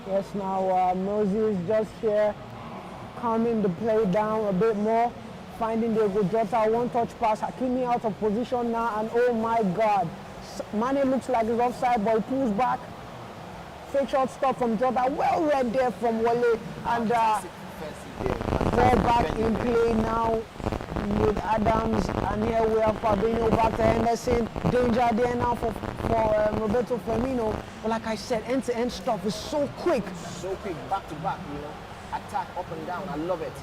Yes, now Moses just here, calming the play down a bit more, finding Diego Jota, one-touch pass, Hakimi out of position now, and oh my God, Mane looks like he's offside, but he pulls back. Fake shot stop from Jota, well read there from Wale, and ball back in play now with Adams, and here we have Fabinho back to Henderson. Danger there now for Roberto Firmino. But like I said, end-to-end stuff is so quick. So quick, back to back, attack up and down. I love it.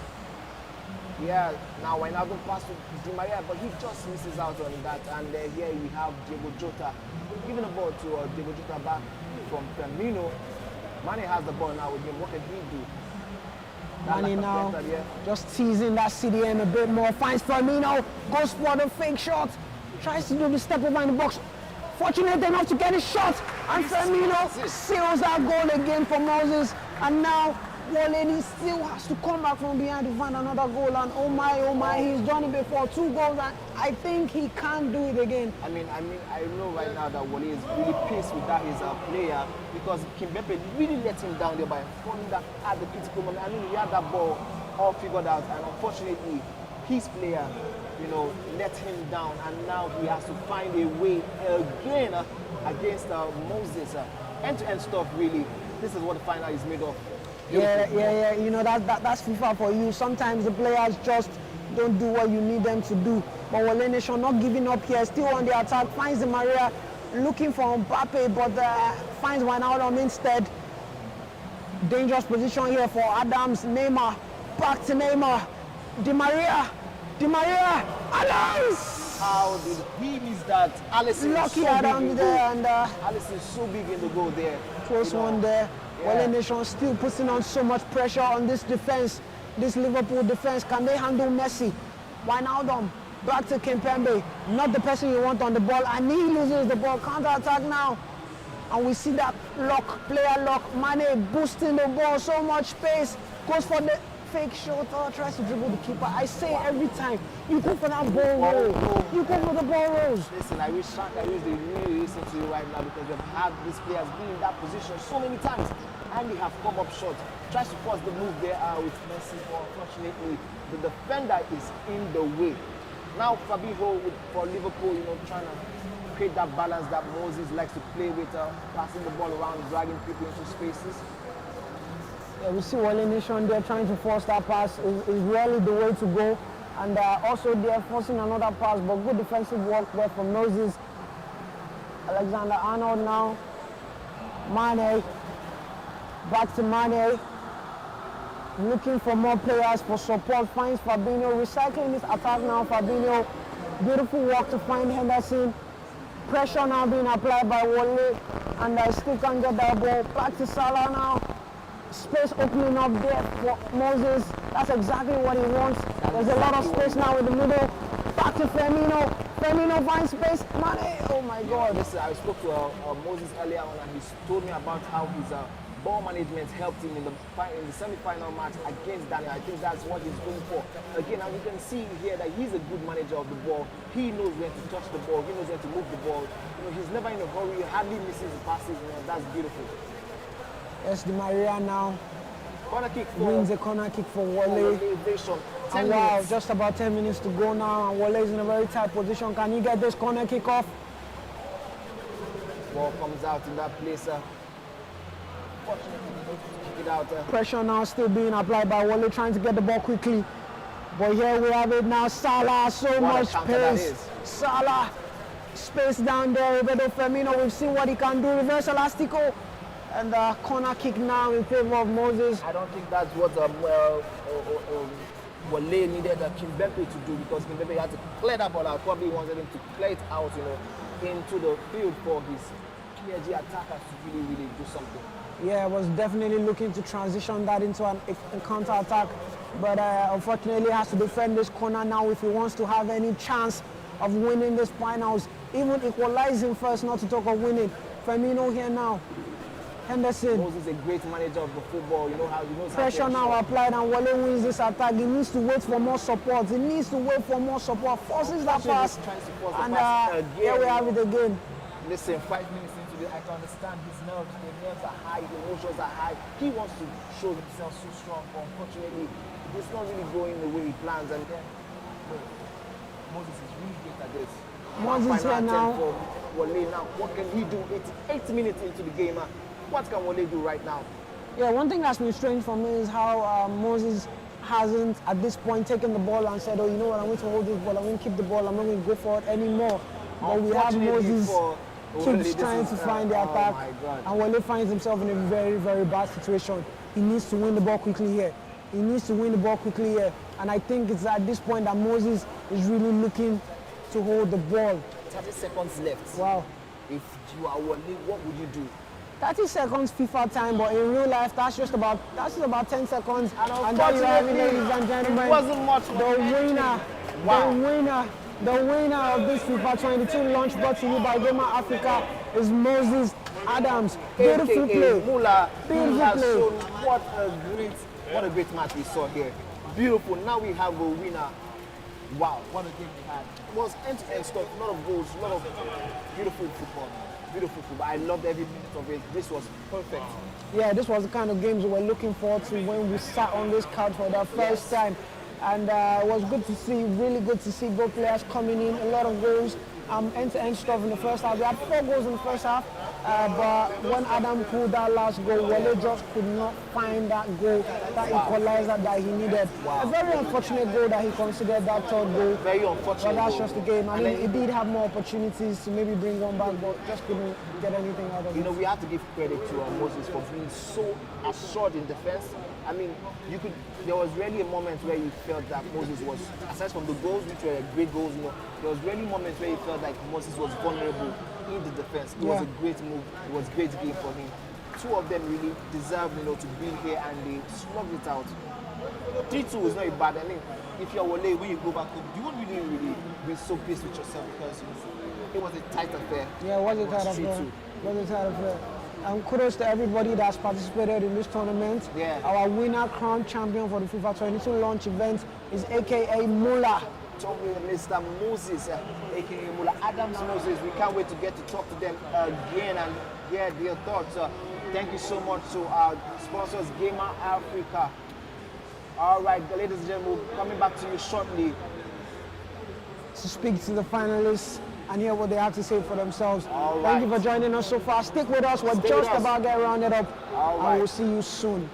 Yeah, now Wijnaldum pass to Di Maria, but he just misses out on that. And here we have Diego Jota giving the ball to Diego Jota back from Firmino. Mane has the ball now with him. What can he do? Mane now just teasing that CDM a bit more. Finds Firmino, goes for the fake shot, tries to do the step over in the box. Fortunate enough to get his shot, and Firmino seals that goal again for Moses. And now Wale still has to come back from behind to find another goal. And oh my, he's done it before. 2 goals, and I think he can't do it again. I know right now that Wale is really pissed with that his player, because Kimpembe really let him down there by falling that at the critical moment. He had that ball all figured out, and unfortunately, his player, let him down, and now he has to find a way again against Moses. End-to-end stuff, really. This is what the final is made of. Yeah. That's FIFA for you. Sometimes the players just don't do what you need them to do. But Wale Nation not giving up here, still on the attack, finds Di Maria, looking for Mbappe, but finds Wijnaldum instead. Dangerous position here for Adams. Neymar, back to Neymar. Di Maria, Adams! How did he miss that? Alisson Lucky is so Adams big in there, goal. and Alisson is so big in the goal there. Close one there. Yeah. Wale Nation still putting on so much pressure on this defense, this Liverpool defense. Can they handle Messi? Wijnaldum, back to Kimpembe. Not the person you want on the ball, and he loses the ball. Counter-attack now. And we see that player lock. Mane boosting the ball, so much space. Goes for the fake shot, tries to dribble the keeper. I say every time, you go for that ball roll. You go for the ball rolls. Listen, I wish they really listen to you right now, because they've had these players be in that position so many times, and they have come up short. Tries to force the move there with Messi, but unfortunately, the defender is in the way. Now Fabinho for Liverpool, trying to create that balance that Moses likes to play with, passing the ball around, dragging people into spaces. Yeah, we see Wale Nation there trying to force that pass. Is really the way to go. And also they're forcing another pass, but good defensive work there from Moses. Alexander-Arnold now. Mane. Back to Mane. Looking for more players for support. Finds Fabinho. Recycling this attack now. Fabinho. Beautiful work to find Henderson. Pressure now being applied by Wale. And I still can't get that ball. Back to Salah now. Space opening up there for Moses. That's exactly what he wants. There's a lot of space now in the middle. Back to Firmino. Firmino finds space. Mane, oh my God. Listen, I spoke to Moses earlier on, and he told me about how his ball management helped him in the semi-final match against Daniel. I think that's what he's going for. Again, and you can see here that he's a good manager of the ball. He knows when to touch the ball. He knows when to move the ball. You know, he's never in a hurry. He hardly misses the passes. You know, that's beautiful. Yes, Di Maria now Corner kick for wins a corner kick for Wale. And wow, just about 10 minutes to go now, and Wale is in a very tight position. Can he get this corner kick off? Ball comes out in that place. Kick it out. Pressure now still being applied by Wale, trying to get the ball quickly. But here we have it now. Salah, so much space. Salah, space down there. Roberto Firmino, we've seen what he can do. Reverse elastico. And the corner kick now in favor of Moses. I don't think that's what Wale needed Kimpembe to do, because Kimpembe had to clear that ball out. Probably wanted him to clear it out, you know, into the field for his PSG attackers to really do something. Yeah, I was definitely looking to transition that into a counter-attack, but unfortunately has to defend this corner now if he wants to have any chance of winning this finals. Even equalizing first, not to talk of winning. Firmino here now. Henderson. Moses is a great manager of the football. You know how he knows pressure how to now applied, and Wale wins this attack. He needs to wait for more support. He needs to wait for more support. Forces that pass. And here we have it again. Listen, 5 minutes into it, I can understand his nerves. The nerves are high, the emotions are high. He wants to show himself so strong, but unfortunately, it's not really going the way he plans. And then, Moses is really great at this. Moses here now. Wale now, what can he do? It's 8 minutes into the game. What can Wale do right now? Yeah, one thing that's been strange for me is how Moses hasn't, at this point, taken the ball and said, oh, you know what, I'm going to hold this ball, I'm going to keep the ball, I'm not going to go for it anymore. But we have Moses keeps trying to find the attack, and Wale finds himself in a very, very bad situation. He needs to win the ball quickly here. He needs to win the ball quickly here. And I think it's at this point that Moses is really looking to hold the ball. 30 seconds left. Wow. If you are Wale, what would you do? 30 seconds FIFA time, but in real life, that's just about 10 seconds. And then you have it, ladies and gentlemen. It wasn't much. The winner of this FIFA22 launch brought to you by GAMR Africa is Moses Adams. Beautiful play. Mula, beautiful play. So what a great match we saw here. Beautiful. Now we have a winner. Wow, what a game we had. It was end-to-end stuff, a lot of goals, a lot of beautiful football. Beautiful football. I loved every minute of it. This was perfect. Yeah, this was the kind of games we were looking forward to when we sat on this couch for the first time. And it was good to see, really good to see both players coming in, a lot of goals, end-to-end stuff in the first half. We had 4 goals in the first half, but when Adam pulled that last goal, Wale just could not find that goal, that equalizer that he needed. Wow. A very unfortunate goal that he considered that third goal. Very unfortunate. But that's just the game. I mean, he did have more opportunities to maybe bring one back, but just couldn't get anything out of it. You know, we have to give credit to Moses for being so assured in defense. I mean, there was really a moment where you felt that Moses was, aside from the goals, which were great goals, you know, there was really moments where you felt like Moses was vulnerable in the defense. It was a great move. It was a great game for him. 2 of them really deserved, you know, to be here, and they slugged it out. 3-2 is not bad. I mean, if you're Wale, when you go back home, you won't really be so pissed with yourself, because it was a tight affair. Yeah, it was a tight affair. It was a tight affair. And kudos to everybody that's participated in this tournament. Yeah. Our winner, crowned champion for the FIFA22 launch event is AKA Mula. Mr. Moses, AKA Mula. Adams Moses. We can't wait to get to talk to them again and hear their thoughts. Thank you so much to our sponsors, GAMR Africa. All right, ladies and gentlemen, we'll be coming back to you shortly to speak to the finalists and hear what they have to say for themselves. Thank you for joining us so far. Stick with us. We're just about to get rounded up. And we'll see you soon.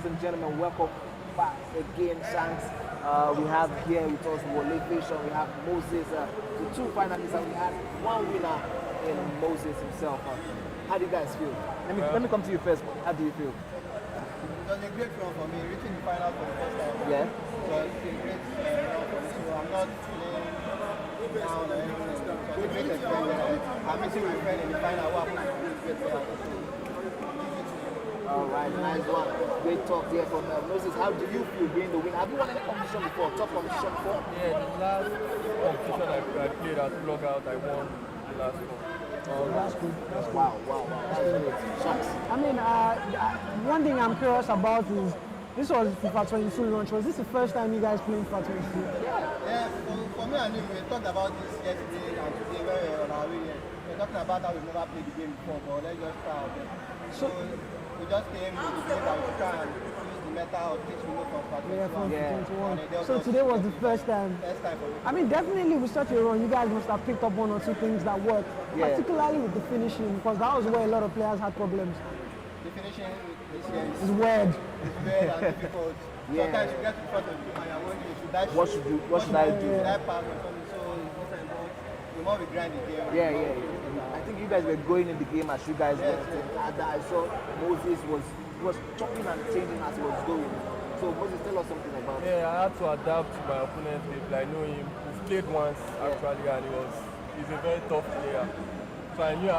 ladies and gentlemen, welcome back again, Shanks. We have here with us Wole Vision, we have Moses, the two finalists, and we had one winner in Moses himself. How do you guys feel? Let me come to you first. How do you feel? It was a great run for me, reaching the final for the first time. Yeah. It was a great run for me, so I'm not feeling down or anything. It was a great experience. I'm meeting my friend in the final. What happened to this great player? All right, nice one. Great talk there from Moses. How do you feel being the winner? Have you won any competition before? Top competition before? Yeah, the last competition I played at Blogout, I won the last one. Oh, that's good. That's good. Wow. That's great. Shanks. I mean, one thing I'm curious about is this was FIFA 22 launch. Was this the first time you guys playing FIFA 22? Yeah, for me and him, we talked about this yesterday and today when we were on our way here. We were talking about how we've never played the game before, but let's just try out there. So we just came to the game that we try and use the meta of which we know from FIFA 21. So today was the first time. First time for me. I mean, definitely with such a run, you guys must have picked up one or two things that worked, particularly with the finishing, because that was where a lot of players had problems. The finishing this year is weird. It's weird and difficult. Sometimes you get to front of the game and you're wondering, should I What should I do? Should I pass or something? So it's different, but the more we grind the game. Yeah. I think you guys were going in the game as you guys were. And I saw Moses was chopping and changing as he was going. So Moses, tell us something about it. Yeah, I had to adapt to my opponent's game. I know him. We've played once actually, and he's a very tough player. So I knew I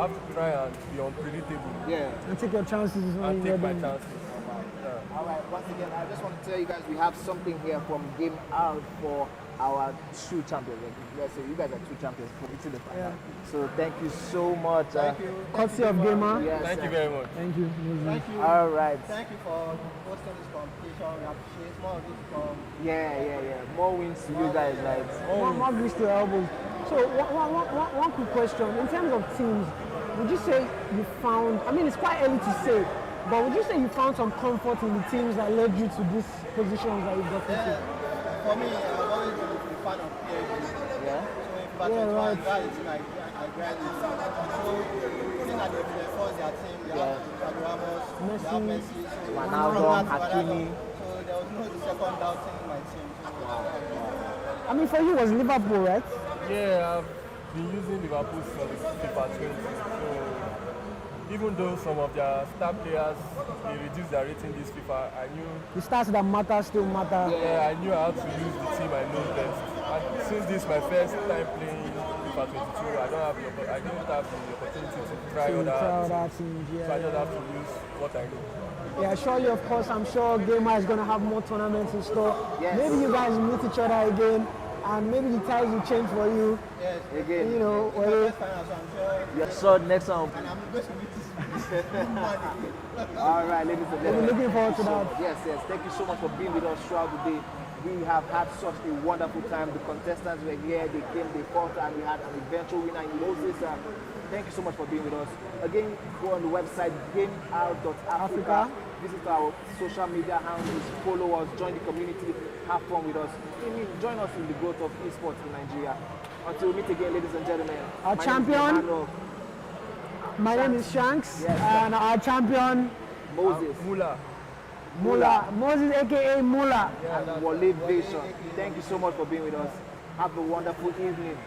have to try and be unpredictable. Yeah. And take your chances. And take my chances. All right, once again, I just want to tell you guys we have something here from GAMR for our two champions. Let's say you guys are two champions for reaching the final. So thank you so much. Thank you. Courtesy of GAMR. Yes, Thank you very much. Thank you. Thank you. All right. Thank you for hosting this competition. We appreciate more of this from. Yeah. More wins to you guys, right? More grease to your elbows. So one quick question. In terms of teams, would you say you found, I mean it's quite early to say, but would you say you found some comfort in the teams that led you to these positions that you've got into? For me, I've always been a fan of PSG. Yeah? So in fact, that is I grind it. So seeing that they reinforce their team, they have Ramos, they have Messi, Ronaldo, Hakimi. So there was no second doubting my team. I mean for you was Liverpool, right? Yeah, I've been using Liverpool since FIFA 20. So even though some of their star players they reduced their rating this FIFA, I knew the stats that matter still matter. Yeah, I knew how to use the team I know best. And since this is my first time playing FIFA 22, I don't have the opportunity to try other teams. Yeah. So I just have to use what I know. Yeah, surely, of course, I'm sure GAMR is going to have more tournaments in store. Yes. Maybe you guys meet each other again, and maybe the ties will change for you. Yes. Again. You know, you're sure next time. And I'm going to meet this. All right, ladies and gentlemen. We're looking forward to that. Yes. Thank you so much for being with us throughout the day. We have had such a wonderful time. The contestants were here, they came, they fought, and we had an eventual winner in Moses. Thank you so much for being with us. Again, go on the website GAMR.Africa. Visit our social media handles, follow us, join the community, have fun with us. Join us in the growth of esports in Nigeria. Until we meet again, ladies and gentlemen. Our champion. My name is Shanks, and our champion Moses. Mula. Moses, aka Mula. And Wole Vision. Thank you so much for being with us. Have a wonderful evening.